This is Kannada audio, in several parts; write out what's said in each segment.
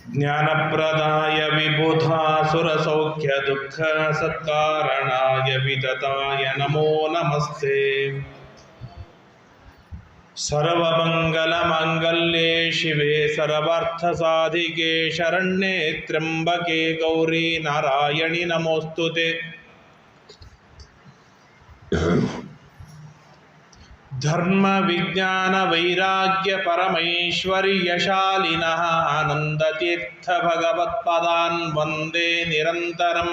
ಜ್ಞಾನಪ್ರದಾಯ ವಿಬುಧಾಸುರಸೌಖ್ಯ ದುಃಖ ಸತ್ಕಾರಣಾಯ ವಿತತಾಯ ನಮೋ ನಮಸ್ತೆ. ಸರ್ವಮಂಗಲಮಾಂಗಲ್ಯೆ ಶಿವೆ ಸರ್ವಾರ್ಥಸಾಧಿಕೆ ಶರಣ್ಯೆ ತ್ರ್ಯಂಬಕೆ ಗೌರಿ ನಾರಾಯಣಿ ನಮೋಸ್ತುತೆ. ಧರ್ಮ ವಿಜ್ಞಾನ ವೈರಾಗ್ಯ ಪರಮೈಶ್ವರ್ಯಶಾಲಿನಃ ಆನಂದತೀರ್ಥ ಭಗವತ್ಪದಾನ್ ವಂದೇ ನಿರಂತರಂ.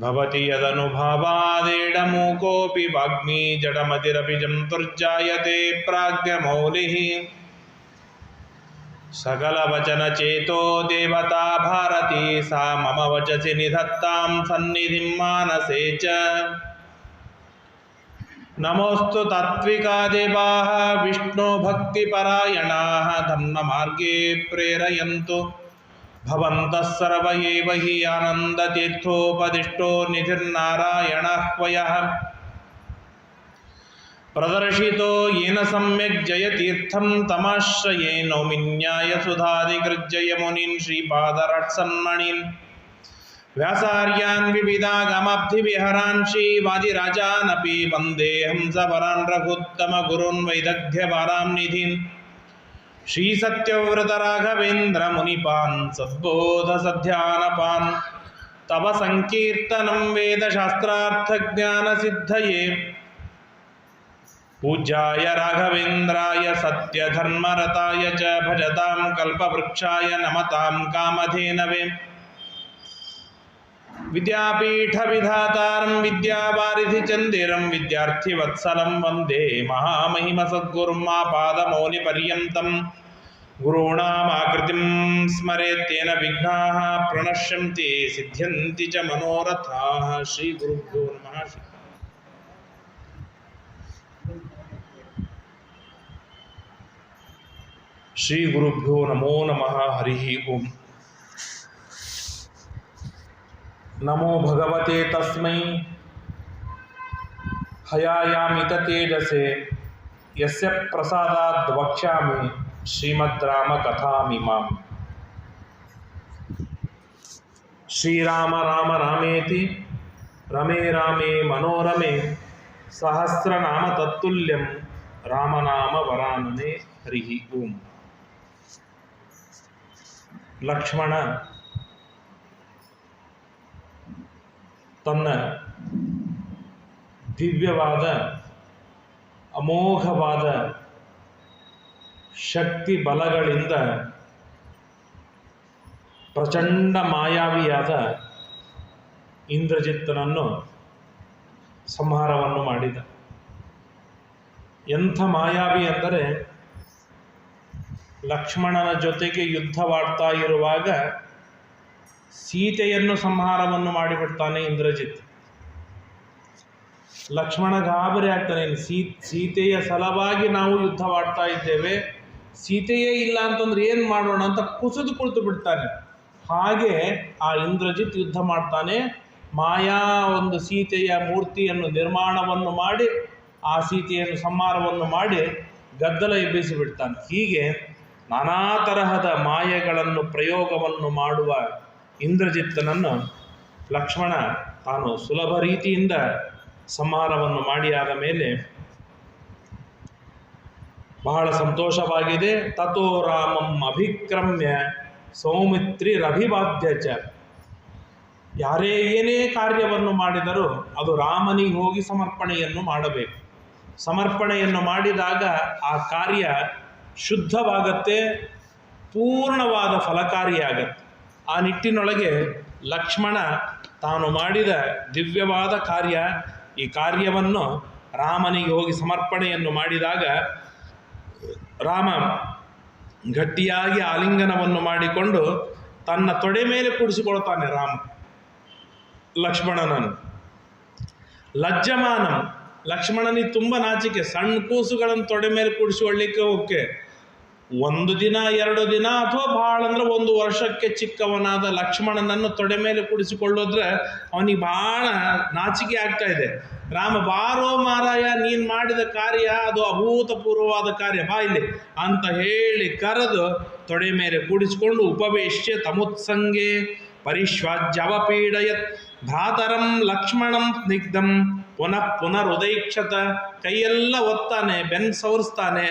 ಭವತಿ ಯದನುಭಾವಾದೇಡಮೂಕೋऽಪಿ ವಾಗ್ಮೀ ಜಡಮತಿರಪಿ ಜಂತುರ್ಜಾಯತೆ ಪ್ರಾಜ್ಞಮೌಲಿಃ. ಸಕಲವಚನಚೇತೋ ದೇವತಾ ಭಾರತೀ ಸಾ ಮಮ ವಚಸಿ ನಿಧತ್ತಾಂ ಸನ್ನಿಧಿಂ ಮಾನಸೇ ಚ. ನಮೋऽस्तु ತಾತ್ವಿಕಾ ದೇವಾಃ ವಿಷ್ಣು ಭಕ್ತಿಪರಾಯಣಾಃ ಧರ್ಮಮಾರ್ಗೇ ಪ್ರೇರಯಂತು ಭವಂತಃ ಸರ್ವ ಏವ ಹಿ ಆನಂದತೀರ್ಥೋಪದಿಷ್ಟೋ ನಿಧಿರ್ನಾರಾಯಣಃ ವಯಃ. ಪ್ರದರ್ಶಿತೋ ಯೇನ ಸಮ್ಯಕ್ ಜಯತೀರ್ಥಂ ತಮಾಶ್ರಯೇ ನೌಮಿನ್ಯಾಯ ಸುಧಾಧಿಕೃಜ್ಜಯ ಮುನೀನ್ ಶ್ರೀಪಾದರಟ್ಸನ್ಮಣೀನ್. ವ್ಯಾಸಾರ್ಯಾನ್ ವಿವಿಧಾಗಮಾಬ್ಧಿವಿಹರಾನ್ ಶ್ರೀವಾದಿರಾಜಾನಪಿ ವಂದೇ ಹಂಸವರಾನ್ ರಘುತ್ತಮ ಗುರುನ್ ವೈದಗ್ಧ್ಯಪಾರಾಂ ನಿಧೀನ್. ಶ್ರೀಸತ್ಯವ್ರತ ರಾಘವೇಂದ್ರ ಮುನಿಪಾನ್ ಸದ್ಬೋಧ ಸಧ್ಯಾನಪಾನ್. ತವ ಸಂಕೀರ್ತನಂ ವೇದಶಾಸ್ತ್ರಾರ್ಥಜ್ಞಾನಸಿದ್ಧಯೇ ಪೂಜ್ಯಾಯ ರಾಘವೇಂದ್ರಾಯ ಸತ್ಯಧರ್ಮರತಾಯ ಚ ಭಜತಾಂ ಕಲ್ಪವೃಕ್ಷಾಯ ನಮತಾಂ ಕಾಮಧೇನವೇ. ವಿದ್ಯಾಪೀಠ ವಿಧಾತಾರಂ ವಿದ್ಯಾವಾರಿಧಿ ಚಂದಿರಂ ವಿದ್ಯಾರ್ಥಿವತ್ಸಲಂ ವಂದೇ ಮಹಾಮಹಿಮ ಸದ್ಗುರುಂ ಆಪಾದಮೌಲಿ ಪರ್ಯಂತಂ. ಗುರುಣಾಮಾಕೃತಿಂ ಸ್ಮರೇತ್ತೇನ ವಿಘ್ನಾಃ ಪ್ರಣಶ್ಯಂತಿ ಸಿದ್ಧ್ಯಂತಿ ಚ ಮನೋರಥಾಃ. ಶ್ರೀ ಗುರುಭ್ಯೋ ನಮಃ. ಶ್ರೀ ಗುರುಭ್ಯೋ ನಮೋ ನಮಃ. ಹರಿ ಓಂ. ನಮೋ ಭಗವತೆ ತಸ್ಮೈ ಹಯಾಯಾಮಿತ ತೇಜಸೆ ಯಸ್ಯ ಪ್ರಸಾದಾದ್ ವಕ್ಷ್ಯಾಮಿ ಶ್ರೀಮದ್ ರಾಮ ಕಥಾಮಿಮಾಂ. ಶ್ರೀರಾಮ ರಾಮ ರಾಮೇತಿ ರಮೇ ರಾಮೇ ಮನೋರಮೆ ಸಹಸ್ರನಾಮ ತತ್ತುಲ್ಯಂ ರಾಮನಾಮ ವರಾನನೆ. ಹರಿ ಓಂ. ಲಕ್ಷ್ಮಣ ತನ್ನ ದಿವ್ಯವಾದ ಅಮೋಘವಾದ ಶಕ್ತಿ ಬಲಗಳಿಂದ ಪ್ರಚಂಡ ಮಾಯಾವಿಯಾದ ಇಂದ್ರಜಿತ್ತನನ್ನು ಸಂಹಾರವನ್ನು ಮಾಡಿದ. ಎಂಥ ಮಾಯಾವಿ ಅಂದರೆ ಲಕ್ಷ್ಮಣನ ಜೊತೆಗೆ ಯುದ್ಧವಾಡ್ತಾ ಇರುವಾಗ ಸೀತೆಯನ್ನು ಸಂಹಾರವನ್ನು ಮಾಡಿಬಿಡ್ತಾನೆ ಇಂದ್ರಜಿತ್. ಲಕ್ಷ್ಮಣ ಗಾಬರಿ ಆಗ್ತಾನೆ. ಸೀತೆಯ ಸಲವಾಗಿ ನಾವು ಯುದ್ಧವಾಡ್ತಾ ಇದ್ದೇವೆ, ಸೀತೆಯೇ ಇಲ್ಲ ಅಂತಂದ್ರೆ ಏನು ಮಾಡೋಣ ಅಂತ ಕುಸಿದು ಕುಳಿತು ಬಿಡ್ತಾನೆ. ಹಾಗೆ ಆ ಇಂದ್ರಜಿತ್ ಯುದ್ಧ ಮಾಡ್ತಾನೆ. ಮಾಯಾ ಒಂದು ಸೀತೆಯ ಮೂರ್ತಿಯನ್ನು ನಿರ್ಮಾಣವನ್ನು ಮಾಡಿ ಆ ಸೀತೆಯನ್ನು ಸಂಹಾರವನ್ನು ಮಾಡಿ ಗದ್ದಲ ಎಬ್ಬಿಸಿ ಬಿಡ್ತಾನೆ. ಹೀಗೆ ನಾನಾ ತರಹದ ಮಾಯೆಗಳನ್ನು ಪ್ರಯೋಗವನ್ನು ಮಾಡುವ ಇಂದ್ರಜಿತ್ತನನ್ನು ಲಕ್ಷ್ಮಣ ತಾನು ಸುಲಭ ರೀತಿಯಿಂದ ಸಂಹಾರವನ್ನು ಮಾಡಿ ಆದ ಮೇಲೆ ಬಹಳ ಸಂತೋಷವಾಗಿದೆ. ತಥೋ ರಾಮಂ ಅಭಿಕ್ರಮ್ಯ ಸೌಮಿತ್ರಿರಭಿವಾದ್ಯ ಚ. ಯಾರೇ ಏನೇ ಕಾರ್ಯವನ್ನು ಮಾಡಿದರೂ ಅದು ರಾಮನಿಗೆ ಹೋಗಿ ಸಮರ್ಪಣೆಯನ್ನು ಮಾಡಬೇಕು. ಸಮರ್ಪಣೆಯನ್ನು ಮಾಡಿದಾಗ ಆ ಕಾರ್ಯ ಶುದ್ಧವಾಗತ್ತೆ, ಪೂರ್ಣವಾದ ಫಲಕಾರಿಯಾಗತ್ತೆ. ಆ ನಿಟ್ಟಿನೊಳಗೆ ಲಕ್ಷ್ಮಣ ತಾನು ಮಾಡಿದ ದಿವ್ಯವಾದ ಕಾರ್ಯ, ಈ ಕಾರ್ಯವನ್ನು ರಾಮನಿಗೆ ಹೋಗಿ ಸಮರ್ಪಣೆಯನ್ನು ಮಾಡಿದಾಗ ರಾಮ ಗಟ್ಟಿಯಾಗಿ ಆಲಿಂಗನವನ್ನು ಮಾಡಿಕೊಂಡು ತನ್ನ ತೊಡೆ ಮೇಲೆ ಕೂಡಿಸಿಕೊಳ್ತಾನೆ ರಾಮ ಲಕ್ಷ್ಮಣನನ್ನು. ಲಜ್ಜಮಾನಂ, ಲಕ್ಷ್ಮಣನಿಗೆ ತುಂಬ ನಾಚಿಕೆ. ಸಣ್ಣ ಕೂಸುಗಳನ್ನು ತೊಡೆ ಮೇಲೆ ಕೂಡಿಸಿಕೊಳ್ಳಿಕ್ಕೆ ಓಕೆ, ಒಂದು ದಿನ 2 ದಿನ ಅಥವಾ ಭಾಳ ಅಂದ್ರೆ 1 ವರ್ಷಕ್ಕೆ ಚಿಕ್ಕವನಾದ ಲಕ್ಷ್ಮಣನನ್ನು ತೊಡೆ ಮೇಲೆ ಕೂಡಿಸಿಕೊಳ್ಳೋದ್ರೆ ಅವನಿಗೆ ಭಾಳ ನಾಚಿಕೆ ಆಗ್ತಾ ಇದೆ. ರಾಮ, ಬಾರೋ ಮಾರಾಯ, ನೀನು ಮಾಡಿದ ಕಾರ್ಯ ಅದು ಅಭೂತಪೂರ್ವವಾದ ಕಾರ್ಯ, ಬಾ ಇಲ್ಲಿ ಅಂತ ಹೇಳಿ ಕರೆದು ತೊಡೆ ಮೇಲೆ ಕೂಡಿಸಿಕೊಂಡು ಉಪವೇಶ್ಯ ತಮುತ್ಸಂಗೆ ಪರಿಶ್ವಾಜ್ಯವಪೀಡಯತ್ ಭ್ರಾತರಂ ಲಕ್ಷ್ಮಣಂ ಸ್ನಿಗ್ಧಂ ಪುನರುದೈಕ್ಷತ. ಕೈಯೆಲ್ಲ ಒತ್ತಾನೆ, ಬೆನ್ನು ಸವರಿಸ್ತಾನೆ,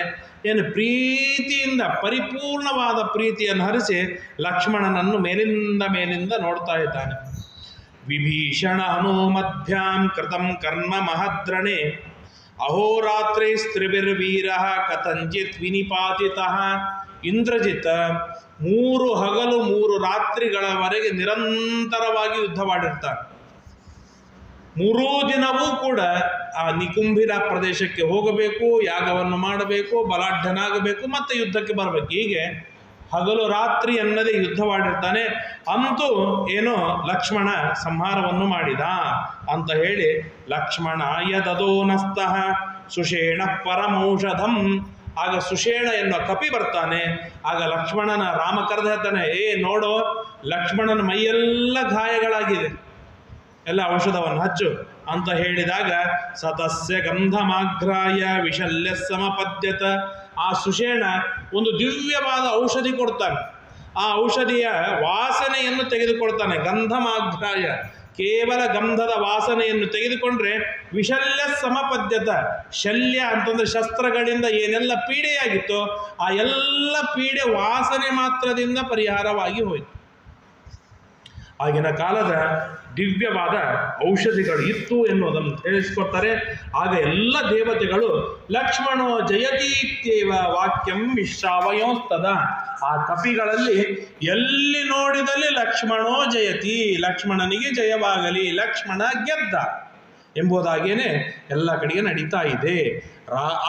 ಏನು ಪ್ರೀತಿಯಿಂದ ಪರಿಪೂರ್ಣವಾದ ಪ್ರೀತಿಯನ್ನು ಹರಿಸಿ ಲಕ್ಷ್ಮಣನನ್ನು ಮೇಲಿಂದ ನೋಡ್ತಾ ಇದ್ದಾನೆ. ವಿಭೀಷಣ ಹನುಮದ್ಭ್ಯಾಂ ಕೃತಂ ಕರ್ಮ ಮಹದ್ರಣೆ ಅಹೋರಾತ್ರೈಸ್ತ್ರಿಭಿರ್ವೀರ ಕಥಂಚಿತ್ ವಿನಿಪಾತಿತಃ. ಇಂದ್ರಜಿತ್ 3 ಹಗಲು 3 ರಾತ್ರಿಗಳವರೆಗೆ ನಿರಂತರವಾಗಿ ಯುದ್ಧ ಮಾಡಿರ್ತಾನೆ. 3 ದಿನವೂ ಕೂಡ ಆ ನಿಕುಂಭಿರ ಪ್ರದೇಶಕ್ಕೆ ಹೋಗಬೇಕು, ಯಾಗವನ್ನು ಮಾಡಬೇಕು, ಬಲಾಢ್ಯನಾಗಬೇಕು, ಮತ್ತೆ ಯುದ್ಧಕ್ಕೆ ಬರಬೇಕು. ಹೀಗೆ ಹಗಲು ರಾತ್ರಿ ಅನ್ನದೇ ಯುದ್ಧ ಮಾಡಿರ್ತಾನೆ. ಅಂತೂ ಏನೋ ಲಕ್ಷ್ಮಣ ಸಂಹಾರವನ್ನು ಮಾಡಿದ ಅಂತ ಹೇಳಿ ಲಕ್ಷ್ಮಣ ಯದದೋನಸ್ತಃ ಸುಷೇಣ ಪರಮೌಷಧಂ. ಆಗ ಸುಷೇಣ ಎನ್ನುವ ಕಪಿ ಬರ್ತಾನೆ. ಆಗ ಲಕ್ಷ್ಮಣನ ರಾಮ ಕರೆದು ಹೇಳ್ತಾನೆ, ನೋಡೋ, ಲಕ್ಷ್ಮಣನ ಮೈಯೆಲ್ಲ ಗಾಯಗಳಾಗಿದೆ, ಎಲ್ಲ ಔಷಧವನ್ನು ಹಚ್ಚು ಅಂತ ಹೇಳಿದಾಗ ಸತಸ್ಯ ಗಂಧಮಾಘ್ರಾಯ ವಿಶಲ್ಯ ಸಮಪದ್ಯತ. ಆ ಸುಷೇಣ ಒಂದು ದಿವ್ಯವಾದ ಔಷಧಿ ಕೊಡ್ತಾನೆ. ಆ ಔಷಧಿಯ ವಾಸನೆಯನ್ನು ತೆಗೆದುಕೊಳ್ತಾನೆ. ಗಂಧಮಾಘ್ರಾಯ, ಕೇವಲ ಗಂಧದ ವಾಸನೆಯನ್ನು ತೆಗೆದುಕೊಂಡ್ರೆ ವಿಶಲ್ಯ ಸಮಪದ್ಯತ. ಶಲ್ಯ ಅಂತಂದ್ರೆ ಶಸ್ತ್ರಗಳಿಂದ ಏನೆಲ್ಲ ಪೀಡೆಯಾಗಿತ್ತೋ ಆ ಎಲ್ಲ ಪೀಡೆ ವಾಸನೆ ಮಾತ್ರದಿಂದ ಪರಿಹಾರವಾಗಿ ಹೋಯಿತು. ಆಗಿನ ಕಾಲದ ದಿವ್ಯವಾದ ಔಷಧಿಗಳು ಇತ್ತು ಎನ್ನುವುದನ್ನು ತಿಳಿಸಿಕೊಡ್ತಾರೆ. ಆಗ ಎಲ್ಲ ದೇವತೆಗಳು ಲಕ್ಷ್ಮಣೋ ಜಯತೀತ್ಯೇವ ವಾಕ್ಯಂ ವಿಶ್ರಾವಯೋಸ್ತದ. ಆ ಕಪಿಗಳಲ್ಲಿ ಎಲ್ಲಿ ನೋಡಿದಲ್ಲಿ ಲಕ್ಷ್ಮಣೋ ಜಯತಿ, ಲಕ್ಷ್ಮಣನಿಗೆ ಜಯವಾಗಲಿ, ಲಕ್ಷ್ಮಣ ಗೆದ್ದ ಎಂಬುದಾಗೇನೆ ಎಲ್ಲ ಕಡೆಗೆ ನಡೀತಾ ಇದೆ.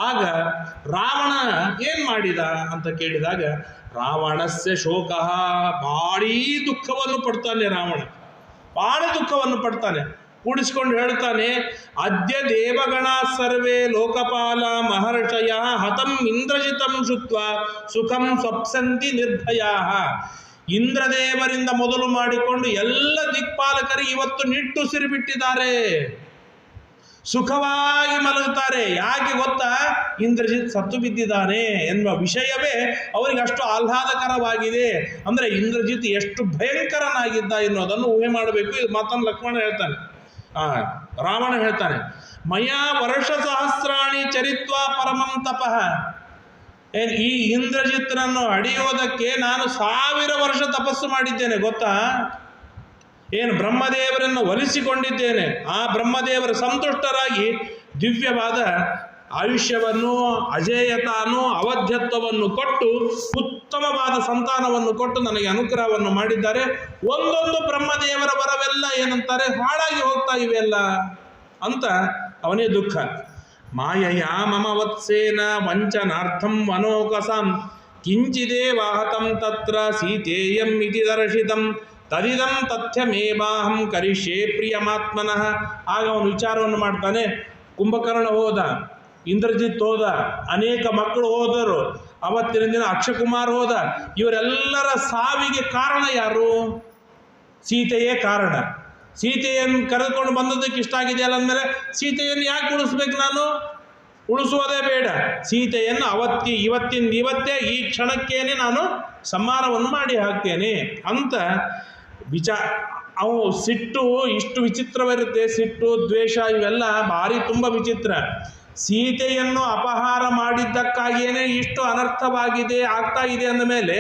ಆಗ ರಾವಣ ಏನ್ ಮಾಡಿದ ಅಂತ ಕೇಳಿದಾಗ ರಾವಣಸ್ಯ ಶೋಕಃ, ಭಾರೀ ದುಃಖವನ್ನು ಪಡ್ತಾನೆ. ರಾವಣ ಭಾಳ ದುಃಖವನ್ನು ಪಡ್ತಾನೆ. ಕೂಡಿಸ್ಕೊಂಡು ಹೇಳ್ತಾನೆ, ಅದ್ಯ ದೇವಗಣ ಸರ್ವೇ ಲೋಕಪಾಲ ಮಹರ್ಷಯ ಹತಂ ಇಂದ್ರಜಿತಂ ಶುತ್ವ ಸುಖಂ ಸ್ವಪ್ಸಂತಿ ನಿರ್ಭಯಾ. ಇಂದ್ರದೇವರಿಂದ ಮೊದಲು ಮಾಡಿಕೊಂಡು ಎಲ್ಲ ದಿಕ್ಪಾಲಕರು ಇವತ್ತು ನಿಟ್ಟುಸಿರು ಬಿಟ್ಟಿದ್ದಾರೆ, ಸುಖವಾಗಿ ಮಲಗುತ್ತಾರೆ. ಯಾಕೆ ಗೊತ್ತಾ? ಇಂದ್ರಜಿತ್ ಸತ್ತು ಬಿದ್ದಿದ್ದಾನೆ ಎನ್ನುವ ವಿಷಯವೇ ಅವರಿಗೆ ಅಷ್ಟು ಆಹ್ಲಾದಕರವಾಗಿದೆ. ಅಂದರೆ ಇಂದ್ರಜಿತ್ ಎಷ್ಟು ಭಯಂಕರನಾಗಿದ್ದ ಎನ್ನುವುದನ್ನು ಊಹೆ ಮಾಡಬೇಕು. ಇದು ಮಾತನ್ನು ಲಕ್ಷ್ಮಣ ಹೇಳ್ತಾನೆ, ರಾವಣ ಹೇಳ್ತಾನೆ, ಮಯಾ ವರ್ಷ ಸಹಸ್ರಾಣಿ ಚರಿತ್ವ ಪರಮಂ ತಪಃ. ಈ ಇಂದ್ರಜಿತ್ನನ್ನು ಅಡಿಯೋದಕ್ಕೆ ನಾನು 1000 ವರ್ಷ ತಪಸ್ಸು ಮಾಡಿದ್ದೇನೆ ಗೊತ್ತಾ. ಏನು ಬ್ರಹ್ಮದೇವರನ್ನು ಒಲಿಸಿಕೊಂಡಿದ್ದೇನೆ. ಆ ಬ್ರಹ್ಮದೇವರ ಸಂತುಷ್ಟರಾಗಿ ದಿವ್ಯವಾದ ಆಯುಷ್ಯವನ್ನು, ಅಜೇಯತಾನು, ಅವಧ್ಯತ್ವವನ್ನು ಕೊಟ್ಟು ಉತ್ತಮವಾದ ಸಂತಾನವನ್ನು ಕೊಟ್ಟು ನನಗೆ ಅನುಗ್ರಹವನ್ನು ಮಾಡಿದ್ದಾರೆ. ಒಂದೊಂದು ಬ್ರಹ್ಮದೇವರ ವರವೆಲ್ಲ ಏನಂತಾರೆ, ಹಾಳಾಗಿ ಹೋಗ್ತಾ ಇವೆಲ್ಲ ಅಂತ ಅವನೇ ದುಃಖ. ಮಾಯಯ ಮಮ ವತ್ಸೇನ ವಂಚನಾರ್ಥಂ ವನೋಕಸಂ ಕಿಂಚಿದೇವಾಹತಂ ತತ್ರ ಸೀತೇಯಂ ಇತಿ ದರ್ಶಿತಂ ತದಿದಂ ತಥ್ಯಮೇವಾಹಂ ಕರಿಷ್ಯೆ ಪ್ರಿಯಮಾತ್ಮನಃ. ಆಗ ಅವನು ವಿಚಾರವನ್ನು ಮಾಡ್ತಾನೆ. ಕುಂಭಕರ್ಣ ಹೋದ, ಇಂದ್ರಜಿತ್ ಹೋದ, ಅನೇಕ ಮಕ್ಕಳು ಹೋದರು, ಅವತ್ತಿನ ದಿನ ಅಕ್ಷಕುಮಾರ್ ಹೋದ. ಇವರೆಲ್ಲರ ಸಾವಿಗೆ ಕಾರಣ ಯಾರು? ಸೀತೆಯೇ ಕಾರಣ. ಸೀತೆಯನ್ನು ಕರೆದುಕೊಂಡು ಬಂದದ್ದಕ್ಕೆ ಇಷ್ಟ ಆಗಿದೆಯಲ್ಲ ಅಂದಮೇಲೆ ಸೀತೆಯನ್ನು ಯಾಕೆ ಉಳಿಸ್ಬೇಕು? ನಾನು ಉಳಿಸುವುದೇ ಬೇಡ. ಸೀತೆಯನ್ನು ಇವತ್ತೇ ಈ ಕ್ಷಣಕ್ಕೇನೆ ನಾನು ಸಂಹಾರವನ್ನು ಮಾಡಿ ಹಾಕ್ತೇನೆ ಅಂತ ಅವು ಸಿಟ್ಟು ಇಷ್ಟು ವಿಚಿತ್ರವಿರುತ್ತೆ. ಸಿಟ್ಟು, ದ್ವೇಷ ಇವೆಲ್ಲ ಭಾರಿ ತುಂಬ ವಿಚಿತ್ರ. ಸೀತೆಯನ್ನು ಅಪಹಾರ ಮಾಡಿದ್ದಕ್ಕಾಗಿಯೇ ಇಷ್ಟು ಅನರ್ಥವಾಗಿದೆ, ಆಗ್ತಾ ಇದೆ ಅಂದ ಮೇಲೆ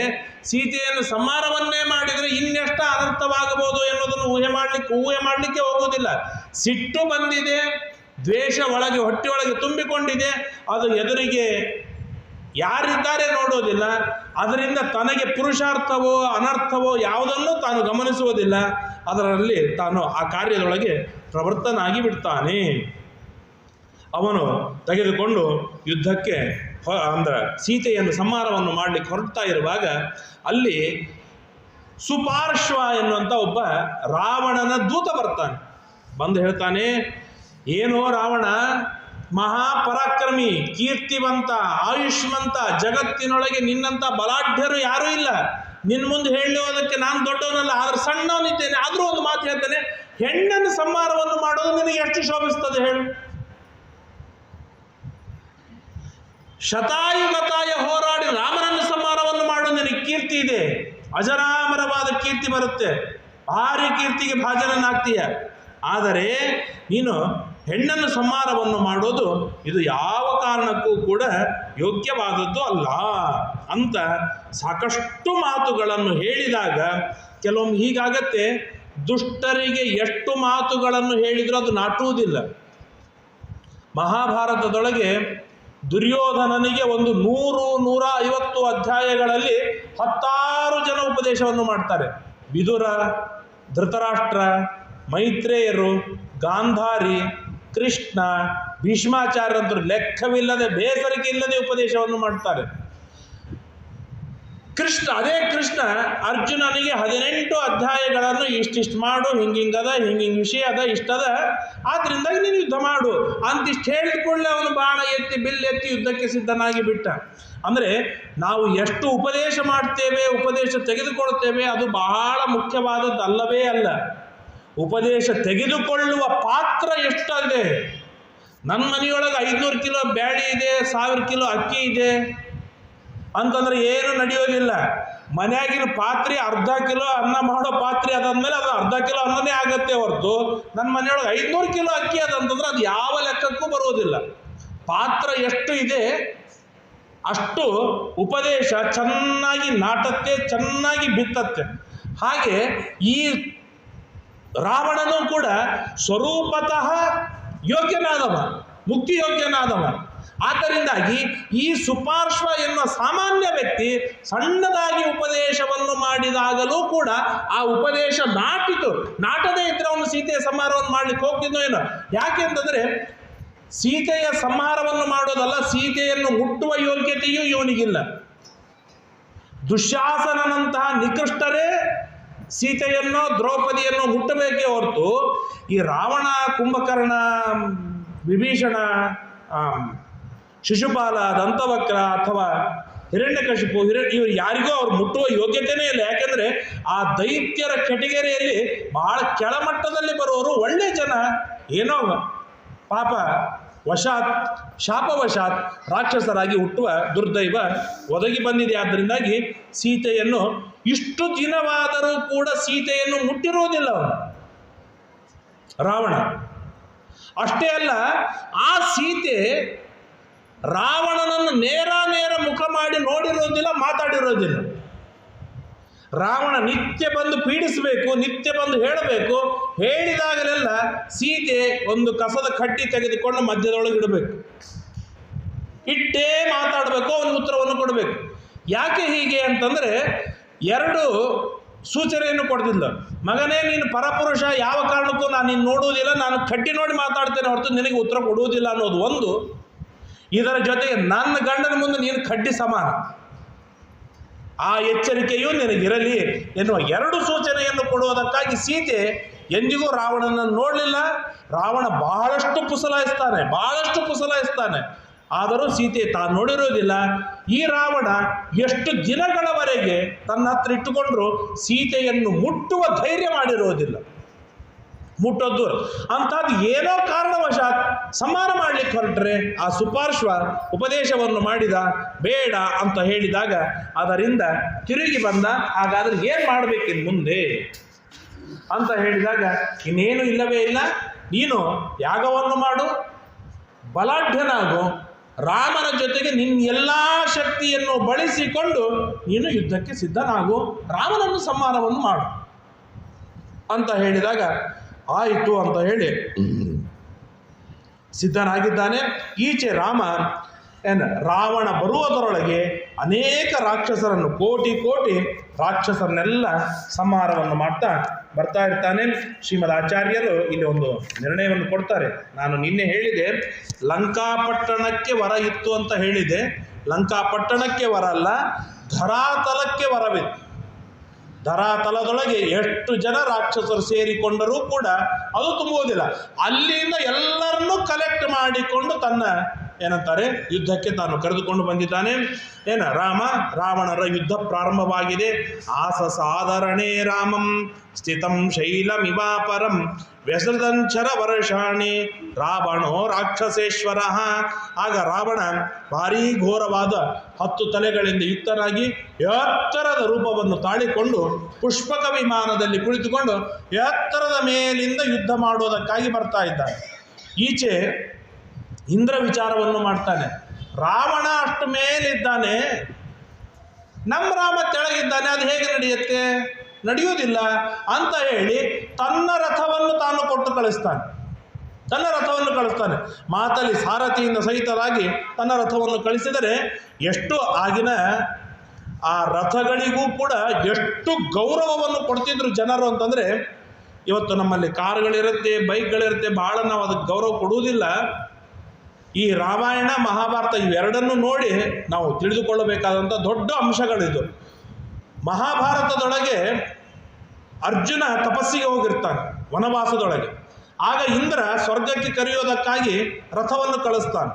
ಸೀತೆಯನ್ನು ಸಂಹಾರವನ್ನೇ ಮಾಡಿದರೆ ಇನ್ನೆಷ್ಟು ಅನರ್ಥವಾಗಬಹುದು ಎನ್ನುವುದನ್ನು ಊಹೆ ಮಾಡಲಿಕ್ಕೆ ಹೋಗುವುದಿಲ್ಲ. ಸಿಟ್ಟು ಬಂದಿದೆ, ದ್ವೇಷ ಹೊಟ್ಟೆಯೊಳಗೆ ತುಂಬಿಕೊಂಡಿದೆ. ಅದು ಎದುರಿಗೆ ಯಾರಿದ್ದಾರೆ ನೋಡೋದಿಲ್ಲ. ಅದರಿಂದ ತನಗೆ ಪುರುಷಾರ್ಥವೋ ಅನರ್ಥವೋ ಯಾವುದನ್ನು ತಾನು ಗಮನಿಸುವುದಿಲ್ಲ. ಅದರಲ್ಲಿ ತಾನು ಆ ಕಾರ್ಯದೊಳಗೆ ಪ್ರವೃತ್ತನಾಗಿ ಬಿಡ್ತಾನೆ. ಅವನು ತೆಗೆದುಕೊಂಡು ಯುದ್ಧಕ್ಕೆ ಅಂದ್ರೆ ಸೀತೆಯನ್ನು ಸಂಹಾರವನ್ನು ಮಾಡಲಿಕ್ಕೆ ಹೊರಡ್ತಾ ಇರುವಾಗ ಅಲ್ಲಿ ಸುಪಾರ್ಶ್ವ ಎನ್ನುವಂಥ ಒಬ್ಬ ರಾವಣನ ದೂತ ಬರ್ತಾನೆ. ಬಂದು ಹೇಳ್ತಾನೆ, ಏನೋ ರಾವಣ, ಮಹಾಪರಾಕ್ರಮಿ, ಕೀರ್ತಿವಂತ, ಆಯುಷ್ಮಂತ, ಜಗತ್ತಿನೊಳಗೆ ನಿನ್ನಂಥ ಬಲಾಢ್ಯರು ಯಾರೂ ಇಲ್ಲ. ನಿನ್ನ ಮುಂದೆ ಹೇಳುವುದಕ್ಕೆ ನಾನು ದೊಡ್ಡವನಲ್ಲ, ಆದ್ರೆ ಸಣ್ಣವನಿದ್ದೇನೆ. ಆದರೂ ಒಂದು ಮಾತು ಹೇಳ್ತಾನೆ, ಹೆಣ್ಣನ್ನು ಸಂಹಾರವನ್ನು ಮಾಡೋದು ನಿನಗೆ ಎಷ್ಟು ಶೋಭಿಸ್ತದೆ ಹೇಳು. ಶತಾಯುಗತಾಯ ಹೋರಾಡಿ ರಾಮನನ್ನು ಸಂಹಾರವನ್ನು ಮಾಡೋದು ನಿನಗೆ ಕೀರ್ತಿ ಇದೆ, ಅಜರಾಮರವಾದ ಕೀರ್ತಿ ಬರುತ್ತೆ, ಭಾರಿ ಕೀರ್ತಿಗೆ ಭಾಜನನಾಗ್ತೀಯ. ಆದರೆ ನೀನು ಹೆಣ್ಣನ್ನು ಸಂಹಾರವನ್ನು ಮಾಡೋದು ಇದು ಯಾವ ಕಾರಣಕ್ಕೂ ಕೂಡ ಯೋಗ್ಯವಾದದ್ದು ಅಲ್ಲ ಅಂತ ಸಾಕಷ್ಟು ಮಾತುಗಳನ್ನು ಹೇಳಿದಾಗ ಕೆಲವೊಮ್ಮೆ ಹೀಗಾಗತ್ತೆ, ದುಷ್ಟರಿಗೆ ಎಷ್ಟು ಮಾತುಗಳನ್ನು ಹೇಳಿದರೂ ಅದು ನಾಟುವುದಿಲ್ಲ. ಮಹಾಭಾರತದೊಳಗೆ ದುರ್ಯೋಧನನಿಗೆ ಒಂದು 100-150 ಅಧ್ಯಾಯಗಳಲ್ಲಿ 10 ಜನ ಉಪದೇಶವನ್ನು ಮಾಡ್ತಾರೆ. ವಿದುರ, ಧೃತರಾಷ್ಟ್ರ, ಮೈತ್ರೇಯರು, ಗಾಂಧಾರಿ, ಕೃಷ್ಣ, ಭೀಷ್ಮಾಚಾರ್ಯರಂತರು ಲೆಕ್ಕವಿಲ್ಲದೆ ಬೇಸರಿಕೆ ಇಲ್ಲದೆ ಉಪದೇಶವನ್ನು ಮಾಡ್ತಾರೆ. ಅದೇ ಕೃಷ್ಣ ಅರ್ಜುನನಿಗೆ 18 ಅಧ್ಯಾಯಗಳನ್ನು ಇಷ್ಟಿಷ್ಟು ಮಾಡು, ಹಿಂಗಿಂಗದ, ಹಿಂಗಿಂಗ್ ವಿಷಯ ಅದ, ಇಷ್ಟದ, ಆದ್ರಿಂದಾಗಿ ನೀನು ಯುದ್ಧ ಮಾಡು ಅಂತಿಷ್ಟು ಹೇಳಿದ ಕೂಡಲೇ ಅವನು ಬಾಣ ಎತ್ತಿ ಬಿಲ್ಲೆತ್ತಿ ಯುದ್ಧಕ್ಕೆ ಸಿದ್ಧನಾಗಿ ಬಿಟ್ಟ. ಅಂದರೆ ನಾವು ಎಷ್ಟು ಉಪದೇಶ ಮಾಡ್ತೇವೆ, ಉಪದೇಶ ತೆಗೆದುಕೊಳ್ತೇವೆ, ಅದು ಬಹಳ ಮುಖ್ಯವಾದದ್ದು ಅಲ್ಲವೇ ಅಲ್ಲ. ಉಪದೇಶ ತೆಗೆದುಕೊಳ್ಳುವ ಪಾತ್ರ ಎಷ್ಟಿದೆ. ನನ್ನ ಮನೆಯೊಳಗೆ 500 ಕಿಲೋ ಬ್ಯಾಳಿ ಇದೆ, 1000 ಕಿಲೋ ಅಕ್ಕಿ ಇದೆ ಅಂತಂದ್ರೆ ಏನು ನಡೆಯೋದಿಲ್ಲ. ಮನೆಯಾಗಿನ ಪಾತ್ರೆ ಅರ್ಧ ಕಿಲೋ ಅನ್ನ ಮಾಡೋ ಪಾತ್ರೆ ಅದಾದ್ಮೇಲೆ ಅದು ಅರ್ಧ ಕಿಲೋ ಅನ್ನನೇ ಆಗತ್ತೆ ಹೊರತು, ನನ್ನ ಮನೆಯೊಳಗೆ 500 ಕಿಲೋ ಅಕ್ಕಿ ಅದಂತಂದ್ರೆ ಅದು ಯಾವ ಲೆಕ್ಕಕ್ಕೂ ಬರೋದಿಲ್ಲ. ಪಾತ್ರ ಎಷ್ಟು ಇದೆ ಅಷ್ಟು ಉಪದೇಶ ಚೆನ್ನಾಗಿ ನಾಟತ್ತೆ, ಚೆನ್ನಾಗಿ ಬಿತ್ತತ್ತೆ. ಹಾಗೆ ಈ ರಾವಣನು ಕೂಡ ಸ್ವರೂಪತಃ ಯೋಗ್ಯನಾದವ, ಮುಕ್ತಿ ಯೋಗ್ಯನಾದವ. ಆದ್ದರಿಂದಾಗಿ ಈ ಸುಪಾರ್ಶ್ವ ಎನ್ನುವ ಸಾಮಾನ್ಯ ವ್ಯಕ್ತಿ ಸಣ್ಣದಾಗಿ ಉಪದೇಶವನ್ನು ಮಾಡಿದಾಗಲೂ ಕೂಡ ಆ ಉಪದೇಶ ನಾಟದೇ ಇದ್ರೆ ಅವನು ಸೀತೆಯ ಸಂಹಾರವನ್ನು ಮಾಡ್ಲಿಕ್ಕೆ ಹೋಗ್ತಿದ್ನೋ ಏನೋ. ಯಾಕೆ ಅಂತಂದ್ರೆ ಸೀತೆಯ ಸಂಹಾರವನ್ನು ಮಾಡೋದಲ್ಲ, ಸೀತೆಯನ್ನು ಮುಟ್ಟುವ ಯೋಗ್ಯತೆಯೂ ಇವನಿಗಿಲ್ಲ. ದುಶ್ಯಾಸನಂತಹ ನಿಕೃಷ್ಟರೇ ಸೀತೆಯನ್ನು, ದ್ರೌಪದಿಯನ್ನು ಮುಟ್ಟಬೇಕೇ ಹೊರತು ಈ ರಾವಣ, ಕುಂಭಕರ್ಣ, ವಿಭೀಷಣ, ಶಿಶುಪಾಲ, ದಂತವಕ್ರ ಅಥವಾ ಹಿರಣ್ಯಕಶಿಪು ಇವರು ಯಾರಿಗೂ ಅವ್ರು ಮುಟ್ಟುವ ಯೋಗ್ಯತೆಯೇ ಇಲ್ಲ. ಯಾಕೆಂದರೆ ಆ ದೈತ್ಯರ ಕೆಟಗರಿಯಲ್ಲಿ ಬಹಳ ಕೆಳಮಟ್ಟದಲ್ಲಿ ಬರುವವರು ಒಳ್ಳೆ ಜನ, ಏನೋ ಪಾಪ ಶಾಪವಶಾತ್ ರಾಕ್ಷಸರಾಗಿ ಹುಟ್ಟುವ ದುರ್ದೈವ ಒದಗಿ ಬಂದಿದೆ. ಆದ್ದರಿಂದಾಗಿ ಸೀತೆಯನ್ನು ಇಷ್ಟು ದಿನವಾದರೂ ಕೂಡ ಸೀತೆಯನ್ನು ಮುಟ್ಟಿರುವುದಿಲ್ಲ ಅವನು ರಾವಣ. ಅಷ್ಟೇ ಅಲ್ಲ, ಆ ಸೀತೆ ರಾವಣನನ್ನು ನೇರ ಮುಖ ಮಾಡಿ ನೋಡಿರೋದಿಲ್ಲ, ಮಾತಾಡಿರೋದಿಲ್ಲ. ರಾವಣ ನಿತ್ಯ ಬಂದು ಪೀಡಿಸಬೇಕು, ನಿತ್ಯ ಬಂದು ಹೇಳಬೇಕು, ಹೇಳಿದಾಗಲೆಲ್ಲ ಸೀತೆ ಒಂದು ಕಸದ ಕಡ್ಡಿ ತೆಗೆದುಕೊಂಡು ಮಧ್ಯದೊಳಗೆ ಇಡಬೇಕು, ಇಟ್ಟೇ ಮಾತಾಡಬೇಕು, ಅವನಿಗೆ ಉತ್ತರವನ್ನು ಕೊಡಬೇಕು. ಯಾಕೆ ಹೀಗೆ ಅಂತಂದರೆ 2 ಸೂಚನೆಯನ್ನು ಕೊಡ್ತಿದ್ದ. ಮಗನೇ, ನೀನು ಪರಪುರುಷ, ಯಾವ ಕಾರಣಕ್ಕೂ ನಾನು ನಿನ್ನ ನೋಡುವುದಿಲ್ಲ, ನಾನು ಕಡ್ಡಿ ನೋಡಿ ಮಾತಾಡ್ತೇನೆ ಹೊರತು ನಿನಗೆ ಉತ್ತರ ಕೊಡುವುದಿಲ್ಲ ಅನ್ನೋದು ಒಂದು. ಇದರ ಜೊತೆಗೆ ನನ್ನ ಗಂಡನ ಮುಂದೆ ನೀನು ಕಡ್ಡಿ ಸಮಾನ, ಆ ಎಚ್ಚರಿಕೆಯೂ ನಿನಗಿರಲಿ ಎನ್ನುವ 2 ಸೂಚನೆಯನ್ನು ಕೊಡುವುದಕ್ಕಾಗಿ ಸೀತೆ ಎಂದಿಗೂ ರಾವಣನನ್ನು ನೋಡಲಿಲ್ಲ. ರಾವಣ ಬಹಳಷ್ಟು ಪುಸಲಾಯಿಸ್ತಾನೆ, ಆದರೂ ಸೀತೆ ತಾನು ನೋಡಿರೋದಿಲ್ಲ. ಈ ರಾವಣ ಎಷ್ಟು ದಿನಗಳವರೆಗೆ ತನ್ನ ಹತ್ರ ಇಟ್ಟುಕೊಂಡ್ರು ಸೀತೆಯನ್ನು ಮುಟ್ಟುವ ಧೈರ್ಯ ಮಾಡಿರೋದಿಲ್ಲ, ಮುಟ್ಟೋದು ಅಂಥದ್ದು ಏನೋ ಕಾರಣವಶಾತ್ ಸಂಹಾರ ಮಾಡಲಿಕ್ಕೆ ಹೊರಟ್ರೆ ಆ ಸುಪಾರ್ಶ್ವ ಉಪದೇಶವನ್ನು ಮಾಡಿದ, ಬೇಡ ಅಂತ ಹೇಳಿದಾಗ ಅದರಿಂದ ತಿರುಗಿ ಬಂದ. ಹಾಗಾದ್ರೆ ಏನು ಮಾಡಬೇಕಿನ್ನು ಮುಂದೆ ಅಂತ ಹೇಳಿದಾಗ ಇನ್ನೇನು ಇಲ್ಲವೇ ಇಲ್ಲ, ನೀನು ಯಾಗವನ್ನು ಮಾಡು, ಬಲಾಢ್ಯನಾಗು, ರಾಮನ ಜೊತೆಗೆ ನಿನ್ನ ಎಲ್ಲ ಶಕ್ತಿಯನ್ನು ಬಳಸಿಕೊಂಡು ನೀನು ಯುದ್ಧಕ್ಕೆ ಸಿದ್ಧನಾಗು, ರಾಮನನ್ನು ಸಂಹಾರವನ್ನು ಮಾಡು ಅಂತ ಹೇಳಿದಾಗ ಆಯಿತು ಅಂತ ಹೇಳಿ ಸಿದ್ಧನಾಗಿದ್ದಾನೆ. ಈಚೆ ರಾವಣ ಬರುವುದರೊಳಗೆ ಅನೇಕ ರಾಕ್ಷಸರನ್ನು, ಕೋಟಿ ರಾಕ್ಷಸರನ್ನೆಲ್ಲ ಸಂಹಾರವನ್ನು ಮಾಡ್ತಾ ಬರ್ತಾ ಇರ್ತಾನೆ. ಶ್ರೀಮದ್ ಆಚಾರ್ಯರು ಇಲ್ಲಿ ಒಂದು ನಿರ್ಣಯವನ್ನು ಕೊಡ್ತಾರೆ. ನಾನು ನಿನ್ನೆ ಹೇಳಿದೆ ಲಂಕಾಪಟ್ಟಣಕ್ಕೆ ವರ ಇತ್ತು ಅಂತ ಹೇಳಿದೆ. ಲಂಕಾಪಟ್ಟಣಕ್ಕೆ ವರ ಅಲ್ಲ, ಧರಾತಲಕ್ಕೆ ವರವಿತ್ತು. ಧರಾತಲದೊಳಗೆ ಎಷ್ಟು ಜನ ರಾಕ್ಷಸರು ಸೇರಿಕೊಂಡರೂ ಕೂಡ ಅದು ತುಂಬುವುದಿಲ್ಲ. ಅಲ್ಲಿಂದ ಎಲ್ಲರನ್ನೂ ಕಲೆಕ್ಟ್ ಮಾಡಿಕೊಂಡು ತನ್ನ ಏನಂತಾರೆ ಯುದ್ಧಕ್ಕೆ ತಾನು ಕರೆದುಕೊಂಡು ಬಂದಿದ್ದಾನೆ. ರಾವಣರ ಯುದ್ಧ ಪ್ರಾರಂಭವಾಗಿದೆ. ಆಸಸಾದರಣೆ ರಾಮಂ ಸ್ಥಿತಂ ಶೈಲಮಿವಾಪರಂ ವ್ಯಸೃದಂಚರ ವರ್ಷಾಣಿ ರಾವಣೋ ರಾಕ್ಷಸೇಶ್ವರ. ಆಗ ರಾವಣ ಭಾರೀ ಘೋರವಾದ 10 ತಲೆಗಳಿಂದ ಯುಕ್ತನಾಗಿ ಎತ್ತರದ ರೂಪವನ್ನು ತಾಳಿಕೊಂಡು ಪುಷ್ಪಕ ವಿಮಾನದಲ್ಲಿ ಕುಳಿತುಕೊಂಡು ಎತ್ತರದ ಮೇಲಿಂದ ಯುದ್ಧ ಮಾಡೋದಕ್ಕಾಗಿ ಬರ್ತಾ ಇದ್ದಾನೆ. ಈಚೆ ಇಂದ್ರ ವಿಚಾರವನ್ನು ಮಾಡ್ತಾನೆ. ರಾವಣ ಅಷ್ಟು ಮೇಲಿದ್ದಾನೆ, ನಮ್ಮ ರಾಮ ಕೆಳಗಿದ್ದಾನೆ, ಅದು ಹೇಗೆ ನಡೆಯುತ್ತೆ? ನಡೆಯುವುದಿಲ್ಲ ಅಂತ ಹೇಳಿ ತನ್ನ ರಥವನ್ನು ತಾನು ಕೊಟ್ಟು ಕಳಿಸ್ತಾನೆ. ಮಾತಲ್ಲಿ ಸಾರಥಿಯಿಂದ ಸಹಿತರಾಗಿ ತನ್ನ ರಥವನ್ನು ಕಳಿಸಿದರೆ ಎಷ್ಟು ಆಗಿನ ಆ ರಥಗಳಿಗೂ ಕೂಡ ಎಷ್ಟು ಗೌರವವನ್ನು ಕೊಡ್ತಿದ್ರು ಜನರು ಅಂತಂದರೆ, ಇವತ್ತು ನಮ್ಮಲ್ಲಿ ಕಾರುಗಳಿರುತ್ತೆ, ಬೈಕ್ಗಳಿರುತ್ತೆ, ಭಾಳ ನಾವು ಅದಕ್ಕೆ ಗೌರವ ಕೊಡುವುದಿಲ್ಲ. ಈ ರಾಮಾಯಣ ಮಹಾಭಾರತ ಇವೆರಡನ್ನು ನೋಡಿ ನಾವು ತಿಳಿದುಕೊಳ್ಳಬೇಕಾದಂಥ ದೊಡ್ಡ ಅಂಶಗಳಿದು. ಮಹಾಭಾರತದೊಳಗೆ ಅರ್ಜುನ ತಪಸ್ಸಿಗೆ ಹೋಗಿರ್ತಾನೆ ವನವಾಸದೊಳಗೆ. ಆಗ ಇಂದ್ರ ಸ್ವರ್ಗಕ್ಕೆ ಕರೆಯೋದಕ್ಕಾಗಿ ರಥವನ್ನು ಕಳಿಸ್ತಾನೆ.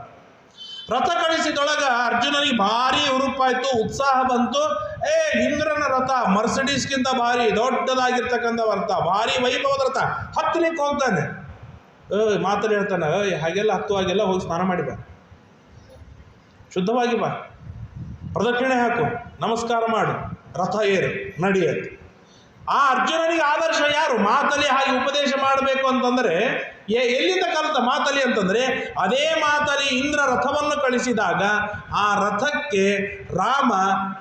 ರಥ ಕಳಿಸಿದೊಳಗ ಅರ್ಜುನನಿಗೆ ಭಾರಿ ಹುರುಪಾಯಿತು, ಉತ್ಸಾಹ ಬಂತು. ಇಂದ್ರನ ರಥ ಮರ್ಸಿಡೀಸ್ಗಿಂತ ಭಾರಿ ದೊಡ್ಡದಾಗಿರ್ತಕ್ಕಂಥ ರಥ, ಭಾರಿ ವೈಭವದ ರಥ, ಹತ್ತಲಿಕ್ಕೆ ಹೋಗ್ತಾನೆ. ಮಾತಲ್ಲಿ ಹೇಳ್ತಾನೆ, ಹಾಗೆಲ್ಲ ಹತ್ತುವಾಗೆಲ್ಲ ಹೋಗಿ ಸ್ನಾನ ಮಾಡಿ ಬಾ, ಶುದ್ಧವಾಗಿ ಬಾ, ಪ್ರದಕ್ಷಿಣೆ ಹಾಕು, ನಮಸ್ಕಾರ ಮಾಡು, ರಥ ಏರು, ನಡೆಯುತ್ತೆ. ಆ ಅರ್ಜುನನಿಗೆ ಆದರ್ಶ ಯಾರು? ಮಾತಲ್ಲಿ ಹಾಗೆ ಉಪದೇಶ ಮಾಡಬೇಕು ಅಂತಂದರೆ ಎಲ್ಲಿಂದ ಕಲಿತ ಮಾತಲಿ ಅಂತಂದರೆ, ಅದೇ ಮಾತಲಿ ಇಂದ್ರ ರಥವನ್ನು ಕಳಿಸಿದಾಗ ಆ ರಥಕ್ಕೆ ರಾಮ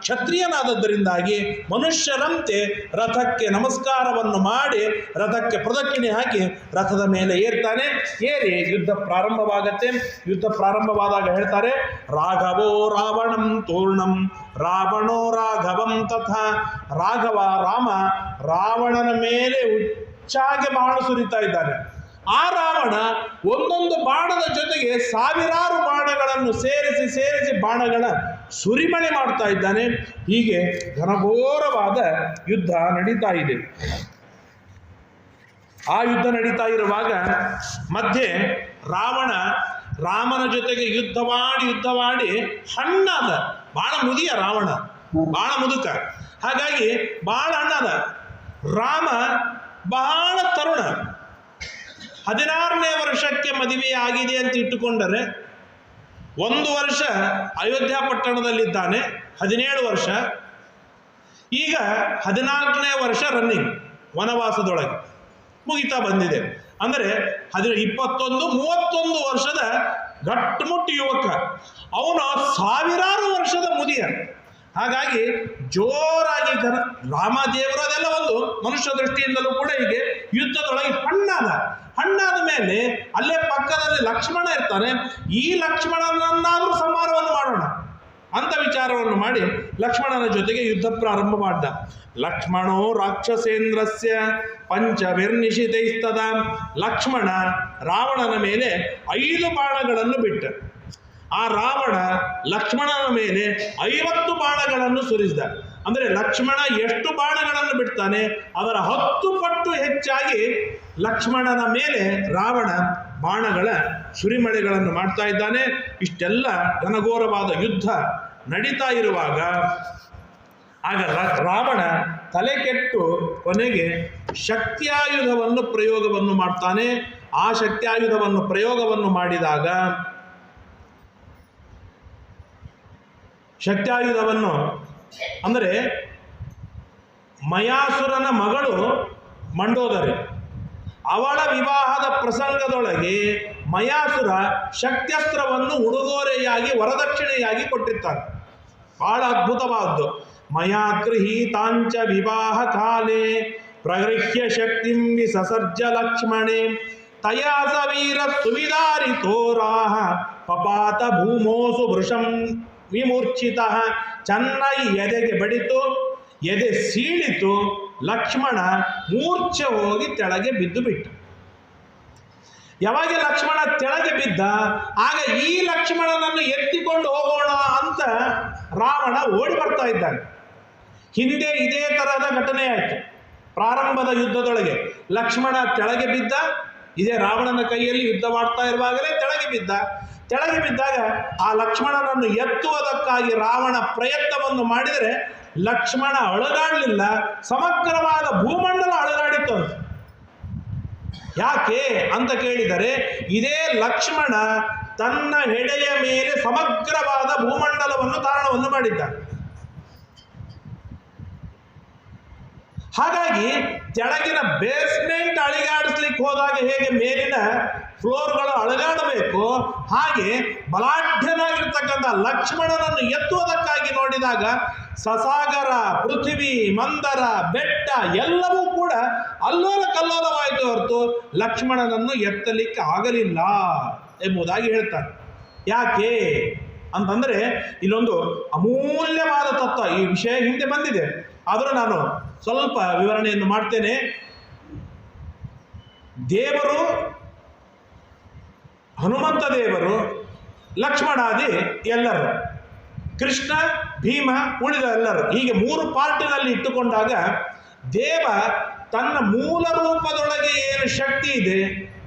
ಕ್ಷತ್ರಿಯನಾದದ್ದರಿಂದಾಗಿ ಮನುಷ್ಯರಂತೆ ರಥಕ್ಕೆ ನಮಸ್ಕಾರವನ್ನು ಮಾಡಿ ರಥಕ್ಕೆ ಪ್ರದಕ್ಷಿಣೆ ಹಾಕಿ ರಥದ ಮೇಲೆ ಏರ್ತಾನೆ. ಏರಿ ಯುದ್ಧ ಪ್ರಾರಂಭವಾಗತ್ತೆ. ಯುದ್ಧ ಪ್ರಾರಂಭವಾದಾಗ ಹೇಳ್ತಾರೆ, ರಾಘವೋ ರಾವಣಂ ತೂರ್ಣಂ ರಾವಣೋ ರಾಘವಂ ತಥಾ. ರಾಘವ ರಾಮ ರಾವಣನ ಮೇಲೆ ಹುಚ್ಚಾಗಿ ಬಾಣ ಸುರಿತಾ ಇದ್ದಾನೆ. ಆ ರಾವಣ ಒಂದೊಂದು ಬಾಣದ ಜೊತೆಗೆ ಸಾವಿರಾರು ಬಾಣಗಳನ್ನು ಸೇರಿಸಿ ಬಾಣಗಳ ಸುರಿಮಳೆ ಮಾಡ್ತಾ ಇದ್ದಾನೆ. ಹೀಗೆ ಘನಘೋರವಾದ ಯುದ್ಧ ನಡೀತಾ ಇದೆ. ಆ ಯುದ್ಧ ನಡೀತಾ ಇರುವಾಗ ಮಧ್ಯೆ ರಾಮನ ಜೊತೆಗೆ ಯುದ್ಧ ಮಾಡಿ ಹಣ್ಣಾದ, ಬಾಳ ಮುದಿಯ ರಾವಣ, ಬಾಳ ಮುದುಕ, ಹಾಗಾಗಿ ಬಾಳ ಹಣ್ಣಾದ. ರಾಮ ಬಹಳ ತರುಣ, 16ನೇ ವರ್ಷಕ್ಕೆ ಮದುವೆ ಆಗಿದೆ ಅಂತ ಇಟ್ಟುಕೊಂಡರೆ 1 ವರ್ಷ ಅಯೋಧ್ಯ ಪಟ್ಟಣದಲ್ಲಿದ್ದಾನೆ, 17 ವರ್ಷ. ಈಗ 14ನೇ ವರ್ಷ ರನ್ನಿಂಗ್ ವನವಾಸದೊಳಗೆ ಮುಗಿತಾ ಬಂದಿದೆ. ಅಂದರೆ 21-31 ವರ್ಷದ ಗಟ್ಟುಮುಟ್ಟು ಯುವಕ, ಅವನು ಸಾವಿರಾರು ವರ್ಷದ ಮುದಿಯ. ಹಾಗಾಗಿ ಜೋರಾಗಿ ರಾಮದೇವರು ಅದೆಲ್ಲ ಒಂದು ಮನುಷ್ಯ ದೃಷ್ಟಿಯಿಂದಲೂ ಕೂಡ ಹೀಗೆ ಯುದ್ಧದೊಳಗೆ ಹಣ್ಣಾದ ಮೇಲೆ ಅಲ್ಲೇ ಪಕ್ಕದಲ್ಲಿ ಲಕ್ಷ್ಮಣ ಇರ್ತಾನೆ. ಈ ಲಕ್ಷ್ಮಣನನ್ನಾದರೂ ಸಂಹಾರವನ್ನು ಮಾಡೋಣ ಅಂತ ವಿಚಾರವನ್ನು ಮಾಡಿ ಲಕ್ಷ್ಮಣನ ಜೊತೆಗೆ ಯುದ್ಧ ಪ್ರಾರಂಭ ಮಾಡ್ದ. ಲಕ್ಷ್ಮಣೋ ರಾಕ್ಷಸೇಂದ್ರಸ್ಯ ಪಂಚವಿರ್ನಿಷಿತೈಸ್ತದ. ಲಕ್ಷ್ಮಣ ರಾವಣನ ಮೇಲೆ 5 ಬಾಣಗಳನ್ನು ಬಿಟ್ಟ. ಆ ರಾವಣ ಲಕ್ಷ್ಮಣನ ಮೇಲೆ 50 ಬಾಣಗಳನ್ನು ಸುರಿಸಿದ. ಅಂದರೆ ಲಕ್ಷ್ಮಣ ಎಷ್ಟು ಬಾಣಗಳನ್ನು ಬಿಡ್ತಾನೆ ಅದರ 10 ಪಟ್ಟು ಹೆಚ್ಚಾಗಿ ಲಕ್ಷ್ಮಣನ ಮೇಲೆ ರಾವಣ ಬಾಣಗಳ ಸುರಿಮಳೆಗಳನ್ನು ಮಾಡ್ತಾ ಇದ್ದಾನೆ. ಇಷ್ಟೆಲ್ಲ ಘನಘೋರವಾದ ಯುದ್ಧ ನಡೀತಾ ಇರುವಾಗ ಆಗ ರಾವಣ ತಲೆ ಕೆಟ್ಟು ಕೊನೆಗೆ ಶಕ್ತ್ಯಾಯುಧವನ್ನು ಪ್ರಯೋಗವನ್ನು ಮಾಡ್ತಾನೆ. ಆ ಶಕ್ತ್ಯಾಯುಧವನ್ನು ಪ್ರಯೋಗವನ್ನು ಮಾಡಿದಾಗ ಶಕ್ತ್ಯಾಯುಧವನ್ನು ಅಂದರೆ ಮಯಾಸುರನ ಮಗಳು ಮಂಡೋದರಿ, ಅವಳ ವಿವಾಹದ ಪ್ರಸಂಗದೊಳಗೆ ಮಯಾಸುರ ಶಕ್ತ್ಯಸ್ತ್ರವನ್ನು ಉಡುಗೊರೆಯಾಗಿ ವರದಕ್ಷಿಣೆಯಾಗಿ ಕೊಟ್ಟಿರ್ತಾನೆ. ಬಹಳ ಅದ್ಭುತವಾದ್ದು. ಮಯಾ ಗೃಹೀತಾಂಚ ವಿವಾಹ ಕಾಲೇ ಪ್ರಗೃಹ್ಯ ಶಕ್ತಿಂ ವಿಸಸರ್ಜ ಲಕ್ಷ್ಮಣೆ ತಯಾಸ ವೀರ ಸುವಿದಾರಿತೋರಾಹ ಪಪಾತ ಭೂಮೋಸು ವೃಷಂ ವಿಮೂರ್ಛಿತ. ಚೆನ್ನಾಗಿ ಎದೆಗೆ ಬಡಿತು, ಎದೆ ಸೀಳಿತು, ಲಕ್ಷ್ಮಣ ಮೂರ್ಛೆ ಹೋಗಿ ತೆಳಗೆ ಬಿದ್ದು ಬಿಟ್ಟ. ಯಾವಾಗ ಲಕ್ಷ್ಮಣ ತೆಳಗೆ ಬಿದ್ದ ಆಗ ಈ ಲಕ್ಷ್ಮಣನನ್ನು ಎತ್ತಿಕೊಂಡು ಹೋಗೋಣ ಅಂತ ರಾವಣ ಓಡಿ ಬರ್ತಾ ಇದ್ದಾನೆ. ಹಿಂದೆ ಇದೇ ತರಹದ ಘಟನೆ ಆಯಿತು. ಪ್ರಾರಂಭದ ಯುದ್ಧದೊಳಗೆ ಲಕ್ಷ್ಮಣ ಕೆಳಗೆ ಬಿದ್ದ, ಇದೇ ರಾವಣನ ಕೈಯಲ್ಲಿ ಯುದ್ಧ ಮಾಡ್ತಾ ಇರುವಾಗಲೇ ಕೆಳಗೆ ಬಿದ್ದಾಗ ಆ ಲಕ್ಷ್ಮಣನನ್ನು ಎತ್ತುವುದಕ್ಕಾಗಿ ರಾವಣ ಪ್ರಯತ್ನವನ್ನು ಮಾಡಿದರೆ ಲಕ್ಷ್ಮಣ ಅಳಗಾಡಲಿಲ್ಲ, ಸಮಗ್ರವಾದ ಭೂಮಂಡಲ ಅಳಗಾಡಿತ್ತು. ಯಾಕೆ ಅಂತ ಕೇಳಿದರೆ ಇದೇ ಲಕ್ಷ್ಮಣ ತನ್ನ ಹೆಡೆಯ ಮೇಲೆ ಸಮಗ್ರವಾದ ಭೂಮಂಡಲವನ್ನು ಧಾರಣವನ್ನು ಮಾಡಿದ್ದಾನೆ. ಹಾಗಾಗಿ ಕೆಳಗಿನ ಬೇಸ್ಮೆಂಟ್ ಅಳಿಗಾಡಿಸ್ಲಿಕ್ಕೆ ಹೋದಾಗ ಹೇಗೆ ಮೇಲಿನ ಫ್ಲೋರ್ಗಳು ಅಳಗಾಡಬೇಕು, ಹಾಗೆ ಬಲಾಢ್ಯನಾಗಿರ್ತಕ್ಕಂಥ ಲಕ್ಷ್ಮಣನನ್ನು ಎತ್ತುವುದಕ್ಕಾಗಿ ನೋಡಿದಾಗ ಸಸಾಗರ, ಪೃಥ್ವಿ, ಮಂದರ, ಬೆಟ್ಟ ಎಲ್ಲವೂ ಕೂಡ ಅಲ್ಲೋಲ ಕಲ್ಲೋಲವಾಯಿತು ಹೊರತು ಲಕ್ಷ್ಮಣನನ್ನು ಎತ್ತಲಿಕ್ಕೆ ಆಗಲಿಲ್ಲ ಎಂಬುದಾಗಿ ಹೇಳ್ತಾರೆ. ಯಾಕೆ ಅಂತಂದರೆ ಇಲ್ಲೊಂದು ಅಮೂಲ್ಯವಾದ ತತ್ವ. ಈ ವಿಷಯ ಹಿಂದೆ ಬಂದಿದೆ, ಆದರೂ ನಾನು ಸ್ವಲ್ಪ ವಿವರಣೆಯನ್ನು ಮಾಡ್ತೇನೆ. ದೇವರು, ಹನುಮಂತ ದೇವರು, ಲಕ್ಷ್ಮಣಾದಿ ಎಲ್ಲರೂ, ಕೃಷ್ಣ, ಭೀಮ, ಉಳಿದ ಎಲ್ಲರೂ, ಹೀಗೆ 3 ಪಾರ್ಟಿನಲ್ಲಿ ಇಟ್ಟುಕೊಂಡಾಗ ದೇವ ತನ್ನ ಮೂಲ ರೂಪದೊಳಗೆ ಏನು ಶಕ್ತಿ ಇದೆ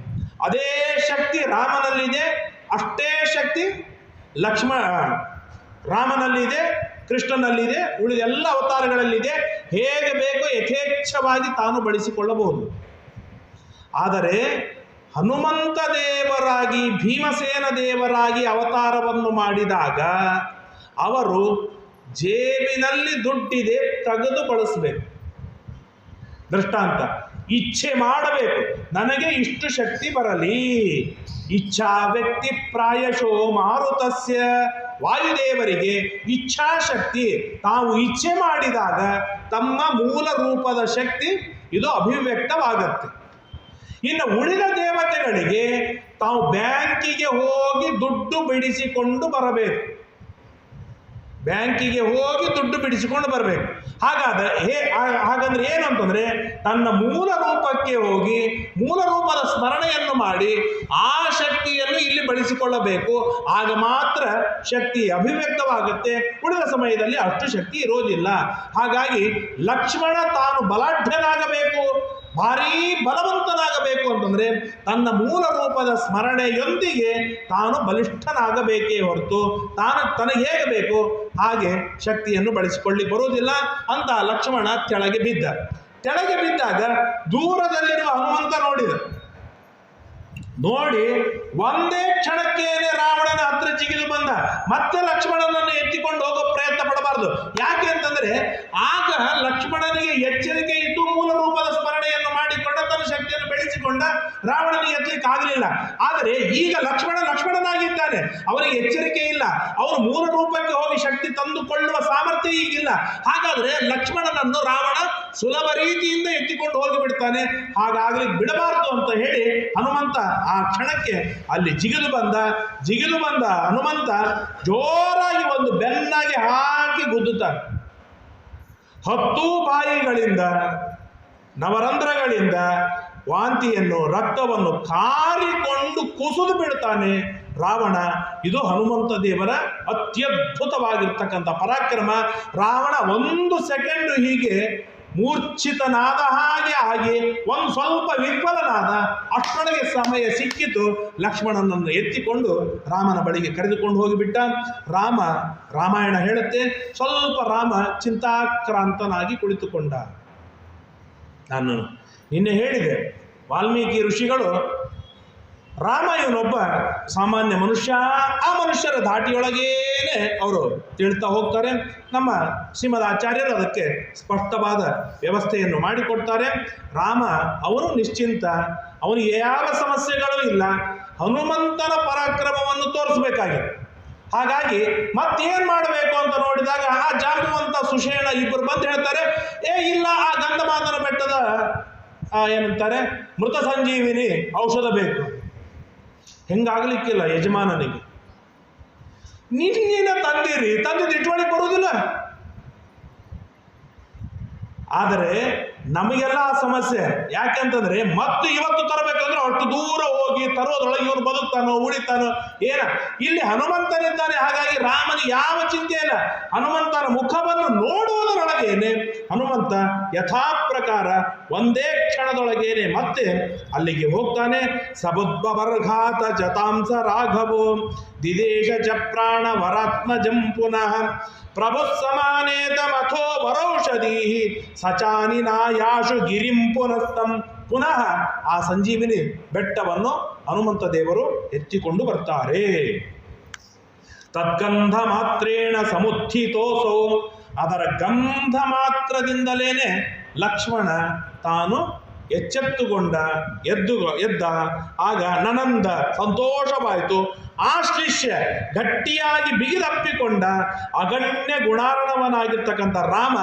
ಅದೇ ಶಕ್ತಿ ರಾಮನಲ್ಲಿದೆ, ಅಷ್ಟೇ ಶಕ್ತಿ ರಾಮನಲ್ಲಿದೆ, ಕೃಷ್ಣನಲ್ಲಿದೆ, ಉಳಿದ ಎಲ್ಲ ಅವತಾರಗಳಲ್ಲಿದೆ. ಹೇಗೆ ಬೇಕೋ ಯಥೇಚ್ಛವಾಗಿ ತಾನು ಬಳಸಿಕೊಳ್ಳಬಹುದು. ಆದರೆ ಹನುಮಂತ ದೇವರಾಗಿ, ಭೀಮಸೇನ ದೇವರಾಗಿ ಅವತಾರವನ್ನು ಮಾಡಿದಾಗ ಅವರು ಜೇಬಿನಲ್ಲಿ ದುಡ್ಡಿದೆ ತೆಗೆದು ಬಳಸಬೇಕು. ದೃಷ್ಟಾಂತ, ಇಚ್ಛೆ ಮಾಡಬೇಕು, ನನಗೆ ಇಷ್ಟು ಶಕ್ತಿ ಬರಲಿ. ಇಚ್ಛಾ ವ್ಯಕ್ತಿ ಪ್ರಾಯಶೋ ಮಾರುತಸ್ಯ, ವಾಯುದೇವರಿಗೆ ಇಚ್ಛಾಶಕ್ತಿ, ತಾವು ಇಚ್ಛೆ ಮಾಡಿದಾಗ ತಮ್ಮ ಮೂಲ ರೂಪದ ಶಕ್ತಿ ಇದು ಅಭಿವ್ಯಕ್ತವಾಗತ್ತೆ. ಇನ್ನು ಉಳಿದ ದೇವತೆಗಳಿಗೆ ತಾವು ಬ್ಯಾಂಕಿಗೆ ಹೋಗಿ ದುಡ್ಡು ಬಿಡಿಸಿಕೊಂಡು ಬರಬೇಕು, ಹಾಗಂದ್ರೆ ಏನಂತಂದ್ರೆ ತನ್ನ ಮೂಲ ರೂಪಕ್ಕೆ ಹೋಗಿ ಮೂಲ ರೂಪದ ಸ್ಮರಣೆಯನ್ನು ಮಾಡಿ ಆ ಶಕ್ತಿಯನ್ನು ಇಲ್ಲಿ ಬಳಸಿಕೊಳ್ಳಬೇಕು. ಆಗ ಮಾತ್ರ ಶಕ್ತಿ ಅಭಿವ್ಯಕ್ತವಾಗುತ್ತೆ, ಉಳಿದ ಸಮಯದಲ್ಲಿ ಅಷ್ಟು ಶಕ್ತಿ ಇರೋದಿಲ್ಲ. ಹಾಗಾಗಿ ಲಕ್ಷ್ಮಣ ತಾನು ಬಲಾಢ್ಯನಾಗಬೇಕು, ಭಾರೀ ಬಲವಂತನಾಗಬೇಕು ಅಂತಂದ್ರೆ ತನ್ನ ಮೂಲ ರೂಪದ ಸ್ಮರಣೆಯೊಂದಿಗೆ ತಾನು ಬಲಿಷ್ಠನಾಗಬೇಕೇ ಹೊರತು ತನಗೆ ಹೇಗೆ ಬೇಕು ಹಾಗೆ ಶಕ್ತಿಯನ್ನು ಬಳಸಿಕೊಳ್ಳಿಕ್ಕೆ ಬರುವುದಿಲ್ಲ ಅಂತ ಲಕ್ಷ್ಮಣ ಕೆಳಗೆ ಬಿದ್ದಾಗ ದೂರದಲ್ಲಿರುವ ಹನುಮಂತ ನೋಡಿ ಒಂದೇ ಕ್ಷಣಕ್ಕೇನೆ ರಾವಣನ ಹತ್ರ ಜಿಗಿದು ಬಂದ. ಮತ್ತೆ ಲಕ್ಷ್ಮಣನನ್ನು ಎತ್ತಿಕೊಂಡು ಹೋಗೋ ಪ್ರಯತ್ನ ಪಡಬಾರದು. ಯಾಕೆ ಅಂತಂದ್ರೆ ಆಗ ಲಕ್ಷ್ಮಣನಿಗೆ ಎಚ್ಚರಿಕೆ ಇದ್ದು ಮೂಲ ರೂಪದ ಸ್ಮರಣೆಯನ್ನು ಮಾಡಿಕೊಂಡ ತನ್ನ ಶಕ್ತಿಯನ್ನು ಬೆಳೆಸಿಕೊಂಡ, ರಾವಣನಿಗೆ ಎತ್ತಲಿಕ್ಕೆ ಆಗಲಿಲ್ಲ. ಆದರೆ ಈಗ ಲಕ್ಷ್ಮಣನಾಗಿದ್ದಾನೆ, ಅವನಿಗೆ ಎಚ್ಚರಿಕೆ ಇಲ್ಲ, ಅವನು ಮೂಲ ರೂಪಕ್ಕೆ ಹೋಗಿ ಶಕ್ತಿ ತಂದುಕೊಳ್ಳುವ ಸಾಮರ್ಥ್ಯ ಈಗಿಲ್ಲ. ಹಾಗಾದ್ರೆ ಲಕ್ಷ್ಮಣನನ್ನು ರಾವಣ ಸುಲಭ ರೀತಿಯಿಂದ ಎತ್ತಿಕೊಂಡು ಹೋಗಿಬಿಡ್ತಾನೆ. ಹಾಗಾಗ್ಲಿಕ್ಕೆ ಬಿಡಬಾರದು ಅಂತ ಹೇಳಿ ಹನುಮಂತ ಆ ಕ್ಷಣಕ್ಕೆ ಅಲ್ಲಿ ಜಿಗಿದು ಬಂದ ಹನುಮಂತ ಜೋರಾಗಿ ಒಂದು ಬೆನ್ನಾಗಿ ಹಾಕಿ ಗುದ್ದುತ್ತಾನೆ. 10 ಬಾಯಿಗಳಿಂದ, ನವರಂಧ್ರಗಳಿಂದ ವಾಂತಿಯನ್ನು, ರಕ್ತವನ್ನು ಕಾರಿಕೊಂಡು ಕುಸಿದು ಬಿಡ್ತಾನೆ ರಾವಣ. ಇದು ಹನುಮಂತ ದೇವರ ಅತ್ಯದ್ಭುತವಾಗಿರ್ತಕ್ಕಂಥ ಪರಾಕ್ರಮ. ರಾವಣ 1 ಸೆಕೆಂಡ್ ಹೀಗೆ ಮೂರ್ಛಿತನಾದ ಹಾಗೆ ಆಗಿ ಒಂದು ಸ್ವಲ್ಪ ವಿಫಲನಾದ. ಅಷ್ಟೊಳಗೆ ಸಮಯ ಸಿಕ್ಕಿತು, ಲಕ್ಷ್ಮಣನನ್ನು ಎತ್ತಿಕೊಂಡು ರಾಮನ ಬಳಿಗೆ ಕರೆದುಕೊಂಡು ಹೋಗಿಬಿಟ್ಟ. ರಾಮಾಯಣ ಹೇಳುತ್ತೆ, ಸ್ವಲ್ಪ ರಾಮ ಚಿಂತಾಕ್ರಾಂತನಾಗಿ ಕುಳಿತುಕೊಂಡ. ನಾನು ನಿನ್ನೆ ಹೇಳಿದೆ, ವಾಲ್ಮೀಕಿ ಋಷಿಗಳು ರಾಮ ಇವನೊಬ್ಬ ಸಾಮಾನ್ಯ ಮನುಷ್ಯ, ಆ ಮನುಷ್ಯರ ಧಾಟಿಯೊಳಗೇನೆ ಅವರು ತಿಳ್ತಾ ಹೋಗ್ತಾರೆ. ನಮ್ಮ ಶ್ರೀಮದ್ ಆಚಾರ್ಯರು ಅದಕ್ಕೆ ಸ್ಪಷ್ಟವಾದ ವ್ಯವಸ್ಥೆಯನ್ನು ಮಾಡಿಕೊಡ್ತಾರೆ. ರಾಮ ಅವನು ನಿಶ್ಚಿಂತ, ಅವನಿಗೆ ಯಾವ ಸಮಸ್ಯೆಗಳೂ ಇಲ್ಲ. ಹನುಮಂತನ ಪರಾಕ್ರಮವನ್ನು ತೋರಿಸಬೇಕಾಗಿದೆ. ಹಾಗಾಗಿ ಮತ್ತೇನು ಮಾಡಬೇಕು ಅಂತ ನೋಡಿದಾಗ ಆ ಜಾಂಬುವಂತ ಸುಷೇಣ ಇಬ್ಬರು ಬಂದು ಹೇಳ್ತಾರೆ, ಇಲ್ಲ, ಆ ಗಂಧಮಾದನ ಬೆಟ್ಟದ ಏನಂತಾರೆ ಮೃತ ಸಂಜೀವಿನಿ ಔಷಧ ಬೇಕು. ಹೆಂಗಾಗಲಿಕ್ಕಿಲ್ಲ ಯಜಮಾನನಿಗೆ. ನಿನ್ನಿನ ತಂದಿದ್ದು ಇಟ್ಕೊಳ್ಳಿಕ್ಕೆ ಬರುವುದಿಲ್ಲ. ಆದರೆ ನಮಗೆಲ್ಲ ಆ ಸಮಸ್ಯೆ. ಯಾಕೆಂತಂದ್ರೆ ಮತ್ತು ಇವತ್ತು ತರಬೇಕಂದ್ರೆ ಅಷ್ಟು ದೂರ ಹೋಗಿ ತರೋದ್ರೊಳಗೆ ಇವನು ಬದುಕ್ತಾನೋ ಉಳಿತಾನೋ ಏನ. ಇಲ್ಲಿ ಹನುಮಂತನಿದ್ದಾನೆ, ಹಾಗಾಗಿ ರಾಮನಿಗೆ ಯಾವ ಚಿಂತೆ ಇಲ್ಲ. ಹನುಮಂತನ ಮುಖವನ್ನು ನೋಡುವುದರೊಳಗೇನೆ ಹನುಮಂತ ಯಥಾ ಪ್ರಕಾರ ಒಂದೇ ಕ್ಷಣದೊಳಗೇನೆ ಮತ್ತೆ ಅಲ್ಲಿಗೆ ಹೋಗ್ತಾನೆ. ಸಬುದ್ಭವರ್ಘಾತ ಜತಾಂಸ ರಾಘವೋ ದಿದೇಶ ಚ ಪ್ರಾಣ ವರಾತ್ಮಜಂ ಪುನಃ ಪ್ರಭು ಸಮಾನೇತ ಮಥೋ ವರೌಷಧಿ ಸಚಾನಿನಾಯಾಶು ಗಿರಿಂ ಪುನಸ್ತಂ. ಪುನಃ ಆ ಸಂಜೀವಿನಿ ಬೆಟ್ಟವನ್ನು ಹನುಮಂತ ದೇವರು ಎತ್ತಿಕೊಂಡು ಬರ್ತಾರೆ. ತದ್ಗಂಧ ಮಾತ್ರೇಣ ಸಮುತ್ಥಿತೋಸೋ, ಅದರ ಗಂಧ ಮಾತ್ರದಿಂದಲೇನೆ ಲಕ್ಷ್ಮಣ ತಾನು ಎಚ್ಚೆತ್ತುಕೊಂಡ, ಎದ್ದ. ಆಗ ನನಂದ ಸಂತೋಷವಾಯಿತು. ಆಶ್ಲಿಷ್ಯ ಗಟ್ಟಿಯಾಗಿ ಬಿಗಿದಪ್ಪಿಕೊಂಡ ಅಗಣ್ಯ ಗುಣಾರ್ಣವನಾಗಿರ್ತಕ್ಕಂಥ ರಾಮ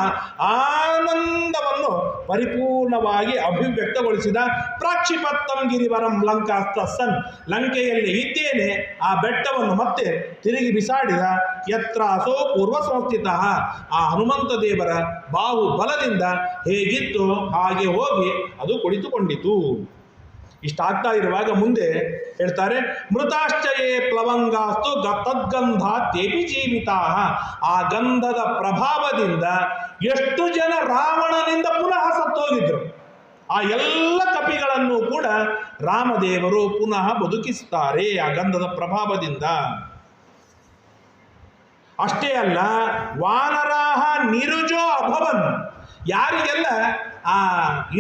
ಆನಂದವನ್ನು ಪರಿಪೂರ್ಣವಾಗಿ ಅಭಿವ್ಯಕ್ತಗೊಳಿಸಿದ. ಪ್ರಾಕ್ಷಿಪತ್ತಂ ಗಿರಿವರಂ ಲಂಕಾಸ್ತ ಸನ್, ಲಂಕೆಯಲ್ಲಿ ಇದ್ದೇನೆ ಆ ಬೆಟ್ಟವನ್ನು ಮತ್ತೆ ತಿರುಗಿ ಬಿಸಾಡಿದ. ಯತ್ರಾಸೋ ಪೂರ್ವ ಸಂಸ್ಥಿತ, ಆ ಹನುಮಂತ ದೇವರ ಬಾಹು ಬಲದಿಂದ ಹೇಗಿತ್ತು ಹಾಗೆ ಹೋಗಿ ಅದು ಕುಳಿತುಕೊಂಡಿತು. ಇಷ್ಟಾಗ್ತಾ ಇರುವಾಗ ಮುಂದೆ ಹೇಳ್ತಾರೆ, ಮೃತಾಶ್ಚಯೇ ಪ್ಲವಂಗಾಸ್ತು ತದ್ಗಂಧಾತ್ಯೇಪಿ ಜೀವಿತಾ. ಆ ಗಂಧದ ಪ್ರಭಾವದಿಂದ ಎಷ್ಟು ಜನ ರಾವಣನಿಂದ ಪುನಃ ಸತ್ತೋಗಿದ್ರು. ಆ ಎಲ್ಲ ಕಪಿಗಳನ್ನು ಕೂಡ ರಾಮದೇವರು ಪುನಃ ಬದುಕಿಸ್ತಾರೆ ಆ ಗಂಧದ ಪ್ರಭಾವದಿಂದ. ಅಷ್ಟೇ ಅಲ್ಲ, ವಾನರಾಹ ನಿರುಜೋ ಅಭವನ್, ಯಾರಿಗೆಲ್ಲ ಆ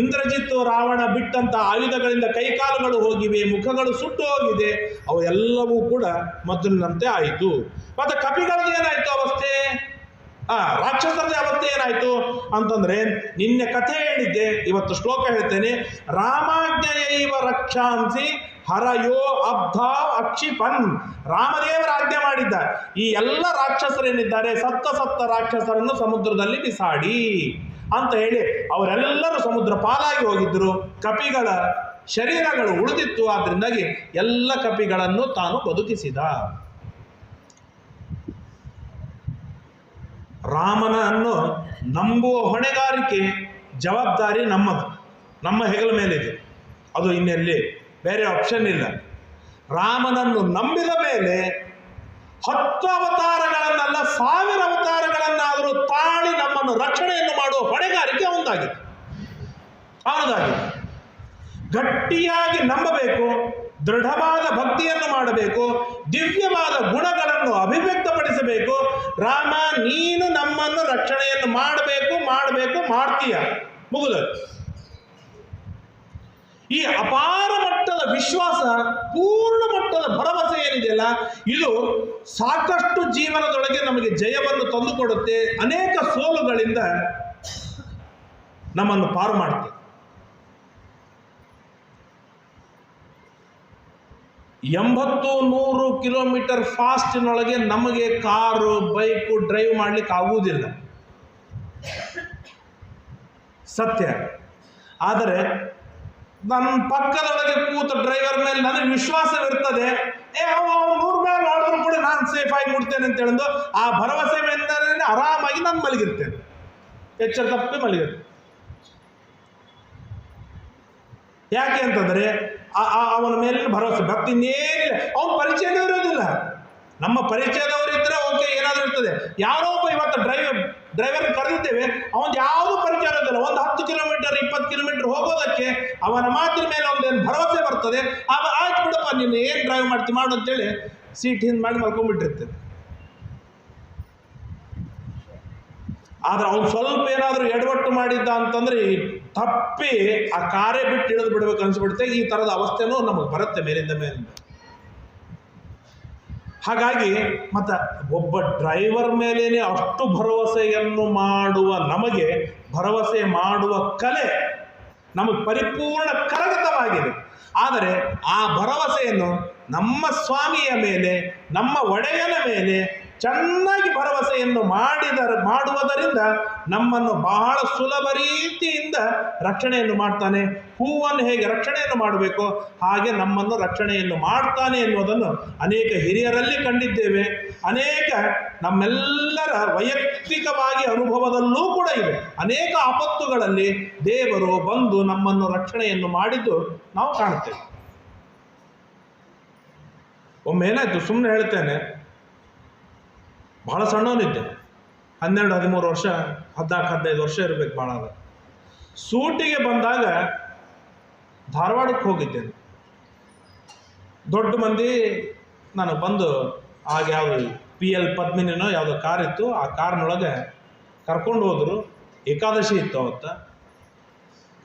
ಇಂದ್ರಜಿತ್ತು ರಾವಣ ಬಿಟ್ಟಂತ ಆಯುಧಗಳಿಂದ ಕೈಕಾಲುಗಳು ಹೋಗಿವೆ, ಮುಖಗಳು ಸುಟ್ಟು ಹೋಗಿದೆ, ಅವು ಎಲ್ಲವೂ ಕೂಡ ಮೊದಲಿನಂತೆ ಆಯಿತು. ಮತ್ತೆ ಕಪಿಗಳದ್ದು ಏನಾಯ್ತು ಅವಸ್ಥೆ, ರಾಕ್ಷಸರದೇ ಅವಸ್ಥೆ ಏನಾಯ್ತು ಅಂತಂದ್ರೆ, ನಿನ್ನೆ ಕಥೆ ಹೇಳಿದ್ದೆ, ಇವತ್ತು ಶ್ಲೋಕ ಹೇಳ್ತೇನೆ. ರಾಮಾಜ್ಞೆಯೈವ ರಕ್ಷಾಂಸಿ ಹರಯೋ ಅಬ್ಧ ಅಕ್ಷಿಪನ್. ರಾಮದೇವರ ಆಜ್ಞೆ ಮಾಡಿದ್ದ ಈ ಎಲ್ಲ ರಾಕ್ಷಸರೇನಿದ್ದಾರೆ ಸತ್ತ ರಾಕ್ಷಸರನ್ನು ಸಮುದ್ರದಲ್ಲಿ ಬಿಸಾಡಿ ಅಂತ ಹೇಳಿ ಅವರೆಲ್ಲರೂ ಸಮುದ್ರ ಪಾಲಾಗಿ ಹೋಗಿದ್ದರು. ಕಪಿಗಳ ಶರೀರಗಳು ಉಳಿದಿತ್ತು. ಆದ್ರಿಂದಾಗಿ ಎಲ್ಲ ಕಪಿಗಳನ್ನು ತಾನು ಬದುಕಿಸಿದ. ರಾಮನನ್ನು ನಂಬುವ ಹೊಣೆಗಾರಿಕೆ ಜವಾಬ್ದಾರಿ ನಮ್ಮದು, ನಮ್ಮ ಹೆಗಲ ಮೇಲಿದೆ. ಅದು ಇನ್ನೆಲ್ಲಿ ಬೇರೆ ಆಪ್ಷನ್ ಇಲ್ಲ. ರಾಮನನ್ನು ನಂಬಿದ ಮೇಲೆ 10 ಅವತಾರಗಳನ್ನೆಲ್ಲ 1000 ಅವತಾರಗಳನ್ನಾದರೂ ತಾಳಿ ನಮ್ಮನ್ನು ರಕ್ಷಣೆಯನ್ನು ಮಾಡುವ ಹೊಣೆಗಾರಿಕೆ ಅವನದಾಗಿದೆ. ಗಟ್ಟಿಯಾಗಿ ನಂಬಬೇಕು, ದೃಢವಾದ ಭಕ್ತಿಯನ್ನು ಮಾಡಬೇಕು, ದಿವ್ಯವಾದ ಗುಣಗಳನ್ನು ಅಭಿವ್ಯಕ್ತಪಡಿಸಬೇಕು. ರಾಮ, ನೀನು ನಮ್ಮನ್ನು ರಕ್ಷಣೆಯನ್ನು ಮಾಡಬೇಕು, ಮಾಡ್ತೀಯ, ಮುಗಿದದು. ಈ ಅಪಾರ ಮಟ್ಟದ ವಿಶ್ವಾಸ, ಪೂರ್ಣ ಮಟ್ಟದ ಭರವಸೆ ಏನಿದೆಯಲ್ಲ, ಇದು ಸಾಕಷ್ಟು ಜೀವನದೊಳಗೆ ನಮಗೆ ಜಯವನ್ನು ತಂದುಕೊಡುತ್ತೆ. ಅನೇಕ ಸೋಲುಗಳಿಂದ ನಮ್ಮನ್ನು ಪಾರು ಮಾಡುತ್ತೆ. 80-100 ಕಿಲೋಮೀಟರ್ ಫಾಸ್ಟಿನೊಳಗೆ ನಮಗೆ ಕಾರು ಬೈಕು ಡ್ರೈವ್ ಮಾಡ್ಲಿಕ್ಕೆ ಆಗುವುದಿಲ್ಲ, ಸತ್ಯ. ಆದರೆ ನನ್ನ ಪಕ್ಕದೊಳಗೆ ಕೂತ ಡ್ರೈವರ್ ಮೇಲೆ ನನಗೆ ವಿಶ್ವಾಸವಿರ್ತದೆ. ಅವನು 100 ಮೇಲೆ ಹೊಡೆದ್ರು ಕೂಡ ನಾನು ಸೇಫ್ ಆಗಿ ಮುಡ್ತೇನೆ ಅಂತ ಹೇಳಿದ್ದು ಆ ಭರವಸೆ ಮೇಲೆ ಆರಾಮಾಗಿ ನಾನು ಮಲಗಿರ್ತೇನೆ, ಎಚ್ಚರ ತಪ್ಪಿ ಮಲಗಿರ್ತೇನೆ. ಯಾಕೆ ಅಂತಂದ್ರೆ ಅವನ ಮೇಲಿನ ಭರವಸೆ, ಭಕ್ತಿ ಇನ್ನೇನಿಲ್ಲ. ಅವನ ಪರಿಚಯದವರು ಇರೋದಿಲ್ಲ. ನಮ್ಮ ಪರಿಚಯದವರು ಇದ್ರೆ ಓಕೆ, ಏನಾದರೂ ಇರ್ತದೆ. ಯಾರೋ ಒಬ್ಬ ಇವತ್ತು ಡ್ರೈವರ್ ಕರೆದಿದ್ದೇವೆ, ಅವನ್ ಯಾವುದು ಪರಿಚಯ ಇರೋದಿಲ್ಲ. ಒಂದು 10 ಕಿಲೋಮೀಟರ್ 20 ಕಿಲೋಮೀಟರ್ ಹೋಗೋದಕ್ಕೆ ಅವನ ಮಾತಿನ ಮೇಲೆ ಒಂದೇನು ಭರವಸೆ ಬರ್ತದೆ. ಆಯ್ತು ಬಿಡಪ್ಪ, ನೀನು ಏನು ಡ್ರೈವ್ ಮಾಡು ಅಂತೇಳಿ ಸೀಟ್ ಹಿಂದೆ ಮಾಡಿ ಮಲ್ಕೊಂಡ್ಬಿಟ್ಟಿರ್ತೇನೆ. ಆದ್ರೆ ಅವ್ನು ಸ್ವಲ್ಪ ಏನಾದರೂ ಎಡವಟ್ಟು ಮಾಡಿದ್ದ ಅಂತಂದ್ರೆ ತಪ್ಪಿ ಆ ಕಾರೇ ಬಿಟ್ಟು ಇಳಿದು ಬಿಡ್ಬೇಕು ಅನ್ಸ್ಬಿಡುತ್ತೆ. ಈ ಥರದ ಅವಸ್ಥೆನೂ ನಮಗೆ ಬರುತ್ತೆ ಮೇಲಿಂದ. ಹಾಗಾಗಿ ಮತ್ತೆ ಒಬ್ಬ ಡ್ರೈವರ್ ಮೇಲೇನೆ ಅಷ್ಟು ಭರವಸೆಯನ್ನು ಮಾಡುವ ನಮಗೆ ಭರವಸೆ ಮಾಡುವ ಕಲೆ ನಮಗೆ ಪರಿಪೂರ್ಣ ಕರಗತವಾಗಿದೆ. ಆದರೆ ಆ ಭರವಸೆಯನ್ನು ನಮ್ಮ ಸ್ವಾಮಿಯ ಮೇಲೆ, ನಮ್ಮ ಒಡೆಯನ ಮೇಲೆ ಚೆನ್ನಾಗಿ ಭರವಸೆಯನ್ನು ಮಾಡುವುದರಿಂದ ನಮ್ಮನ್ನು ಬಹಳ ಸುಲಭ ರೀತಿಯಿಂದ ರಕ್ಷಣೆಯನ್ನು ಮಾಡ್ತಾನೆ. ಹೂವನ್ನು ಹೇಗೆ ರಕ್ಷಣೆಯನ್ನು ಮಾಡಬೇಕು ಹಾಗೆ ನಮ್ಮನ್ನು ರಕ್ಷಣೆಯನ್ನು ಮಾಡ್ತಾನೆ ಎನ್ನುವುದನ್ನು ಅನೇಕ ಹಿರಿಯರಲ್ಲಿ ಕಂಡಿದ್ದೇವೆ. ಅನೇಕ ನಮ್ಮೆಲ್ಲರ ವೈಯಕ್ತಿಕವಾಗಿ ಅನುಭವದಲ್ಲೂ ಕೂಡ ಇವೆ. ಅನೇಕ ಆಪತ್ತುಗಳಲ್ಲಿ ದೇವರು ಬಂದು ನಮ್ಮನ್ನು ರಕ್ಷಣೆಯನ್ನು ಮಾಡಿದ್ದು ನಾವು ಕಾಣುತ್ತೇವೆ. ಒಮ್ಮೆ ಏನಾಯ್ತು, ಸುಮ್ಮನೆ ಹೇಳ್ತೇನೆ, ಬಹಳ ಸಣ್ಣವನಿದ್ದೆ, 12-13 ವರ್ಷ, 14-15 ವರ್ಷ ಇರಬೇಕು ಭಾಳ. ಅದ ಸೂಟಿಗೆ ಬಂದಾಗ ಧಾರವಾಡಕ್ಕೆ ಹೋಗಿದ್ದೇನೆ. ದೊಡ್ಡ ಮಂದಿ ನನಗೆ ಬಂದು ಆಗ ಯಾವುದು PL ಪದ್ಮಿನಿನೋ ಯಾವುದೋ ಕಾರ್ ಇತ್ತು, ಆ ಕಾರ್ನೊಳಗೆ ಕರ್ಕೊಂಡು ಹೋದರು. ಏಕಾದಶಿ ಇತ್ತು ಅವತ್ತು,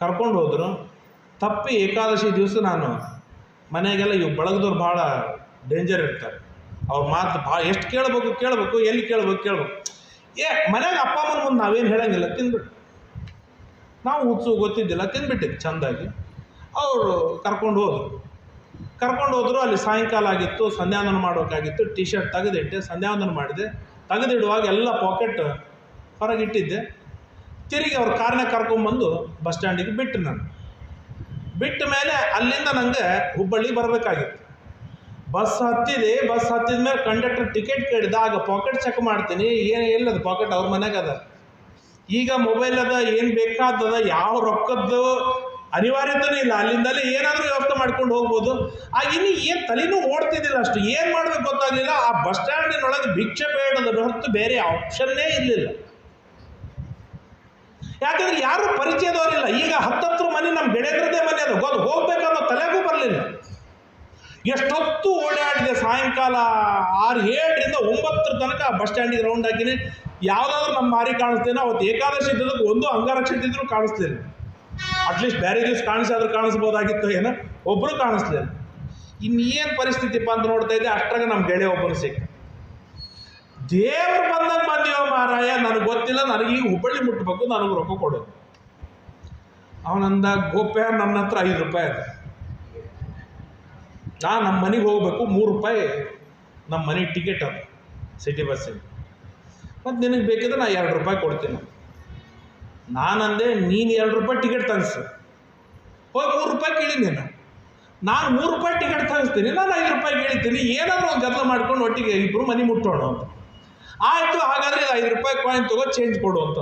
ಕರ್ಕೊಂಡು ಹೋದರು. ತಪ್ಪಿ ಏಕಾದಶಿ ದಿವಸ ನಾನು ಮನೆಗೆಲ್ಲ ಇವು ಬಳಗದವ್ರು ಭಾಳ ಡೇಂಜರ್ ಇರ್ತಾರೆ. ಅವ್ರ ಮಾತು ಭಾಳ ಎಷ್ಟು ಕೇಳಬೇಕು, ಎಲ್ಲಿ ಕೇಳಬೇಕು. ಮನೆಗೆ ಅಪ್ಪ ಅಮ್ಮನ ಮುಂದೆ ನಾವೇನು ಹೇಳಂಗಿಲ್ಲ, ತಿಂದ್ಬಿಟ್ಟು ನಾವು ಗೊತ್ತಿದ್ದಿಲ್ಲ, ತಿಂದ್ಬಿಟ್ಟಿದ್ದು ಚೆಂದಾಗಿ. ಅವರು ಕರ್ಕೊಂಡು ಹೋದರು. ಅಲ್ಲಿ ಸಾಯಂಕಾಲ ಆಗಿತ್ತು, ಸಂಧ್ಯಾವಂದನ ಮಾಡೋಕ್ಕಾಗಿತ್ತು. ಟಿ ಶರ್ಟ್ ತೆಗೆದಿಟ್ಟೆ, ಸಂಧ್ಯಾವಂದನ ಮಾಡಿದೆ. ತೆಗೆದಿಡುವಾಗ ಎಲ್ಲ ಪಾಕೆಟ್ ಹೊರಗಿಟ್ಟಿದ್ದೆ. ತಿರುಗಿ ಅವ್ರ ಕಾರ್ನಾಗ ಕರ್ಕೊಂಬಂದು ಬಸ್ ಸ್ಟ್ಯಾಂಡಿಗೆ ಬಿಟ್ಟ ಮೇಲೆ ಅಲ್ಲಿಂದ ನನಗೆ ಹುಬ್ಬಳ್ಳಿ ಬರಬೇಕಾಗಿತ್ತು. ಬಸ್ ಹತ್ತಿದ ಮೇಲೆ ಕಂಡಕ್ಟರ್ ಟಿಕೆಟ್ ಕೇಳಿದ. ಆಗ ಪಾಕೆಟ್ ಚೆಕ್ ಮಾಡ್ತೀನಿ, ಎಲ್ಲದ ಪಾಕೆಟ್ ಅವ್ರ ಮನೆಗೆ ಅದ. ಈಗ ಮೊಬೈಲ್ ಅದ, ಏನು ಬೇಕಾದದ, ಯಾವ ರೊಕ್ಕದ್ದು ಅನಿವಾರ್ಯತೆಯೂ ಇಲ್ಲ. ಅಲ್ಲಿಂದಲೇ ಏನಾದರೂ ವ್ಯವಸ್ಥೆ ಮಾಡ್ಕೊಂಡು ಹೋಗ್ಬೋದು. ಇನ್ನು ಏನು ತಲೆನೂ ಓಡ್ತಿದ್ದಿಲ್ಲ, ಅಷ್ಟು ಏನು ಮಾಡಬೇಕು ಗೊತ್ತಾಗಲಿಲ್ಲ. ಆ ಬಸ್ ಸ್ಟ್ಯಾಂಡಿನೊಳಗೆ ಭಿಕ್ಷೆ ಬೇಡದ ಹೊರತು ಬೇರೆ ಆಪ್ಷನ್ನೇ ಇರಲಿಲ್ಲ. ಯಾಕಂದ್ರೆ ಯಾರು ಪರಿಚಯದವರಿಲ್ಲ. ಈಗ 10 ಮನೆ ನಮ್ಮ ಗೆಳೆಯರದೇ ಮನೆ ಅದು, ಹೋಗ್ಬೇಕನ್ನೋ ತಲೆಗೂ ಬರಲಿಲ್ಲ. ಎಷ್ಟೊತ್ತು ಓಡಾಡಿದೆ. ಸಾಯಂಕಾಲ 6-7ರಿಂದ 9 ತನಕ ಬಸ್ ಸ್ಟ್ಯಾಂಡಿಗೆ ರೌಂಡ್ ಹಾಕಿನಿ. ಯಾವುದಾದ್ರೂ ನಮ್ಮ ಮಾರಿ ಕಾಣಿಸ್ತೇನೋ. ಅವತ್ತು ಏಕಾದಶಿ ಇದ್ದದಕ್ಕೆ ಒಂದು ಅಂಗರಕ್ಷತೆ ಇದ್ರೂ ಕಾಣಿಸ್ಲಿಲ್ಲ. ಅಟ್ಲೀಸ್ಟ್ ಬೇರೆ ದಿವಸ ಕಾಣಿಸಾದ್ರೂ ಕಾಣಿಸ್ಬೋದಾಗಿತ್ತು, ಏನೋ ಒಬ್ಬರು ಕಾಣಿಸ್ಲಿಲ್ಲ. ಇನ್ನೇನು ಪರಿಸ್ಥಿತಿಪ್ಪ ಅಂತ ನೋಡ್ತಾ ಇದ್ದೆ. ಅಷ್ಟಾಗ ನಮ್ಮ ಗೆಳೆಯ ಒಬ್ಬರು ಸಿಕ್ಕ. ದೇವ್ರು ಬಂದಂಗೆ ಬಂದೀವೋ ಮಾರಾಯ, ನನಗೆ ಗೊತ್ತಿಲ್ಲ, ನನಗೀಗ ಹುಬ್ಬಳ್ಳಿ ಮುಟ್ಟಬೇಕು, ನನಗೆ ರೊಕ್ಕ ಕೊಡೋದು. ಅವನಂದ, ಗೋಪ್ಯ ನನ್ನ ಹತ್ರ 5 ರೂಪಾಯಿ ಅದ, ನಾನು ನಮ್ಮ ಮನೆಗೆ ಹೋಗ್ಬೇಕು, 3 ರೂಪಾಯಿ ನಮ್ಮ ಮನೆ ಟಿಕೆಟ್ ಅದು ಸಿಟಿ ಬಸ್ಸಿಗೆ, ಮತ್ತು ನಿನಗೆ ಬೇಕಿದ್ರೆ ನಾನು 2 ರೂಪಾಯಿ ಕೊಡ್ತೀನಿ. ನಾನಂದೆ, ನೀನು 2 ರೂಪಾಯಿ ಟಿಕೆಟ್ ತೆಗಿಸು, ಹೋಗಿ 3 ರೂಪಾಯಿ ಕೇಳಿ ನೀನು. ನಾನು 3 ರೂಪಾಯಿ ಟಿಕೆಟ್ ತೆಗಿಸ್ತೀನಿ, ನಾನು 5 ರೂಪಾಯಿ ಕೇಳಿತೀನಿ. ಏನಾದರೂ ಒಂದು ಗದ್ದಲ ಮಾಡ್ಕೊಂಡು ಒಟ್ಟಿಗೆ ಇಬ್ಬರು ಮನೆ ಮುಟ್ಟೋಣ ಅಂತ. ಆಯಿತು, ಹಾಗಾದರೆ 5 ರೂಪಾಯಿ ಕಾಯಿನ್ ತಗೋ, ಚೇಂಜ್ ಕೊಡು ಅಂತ.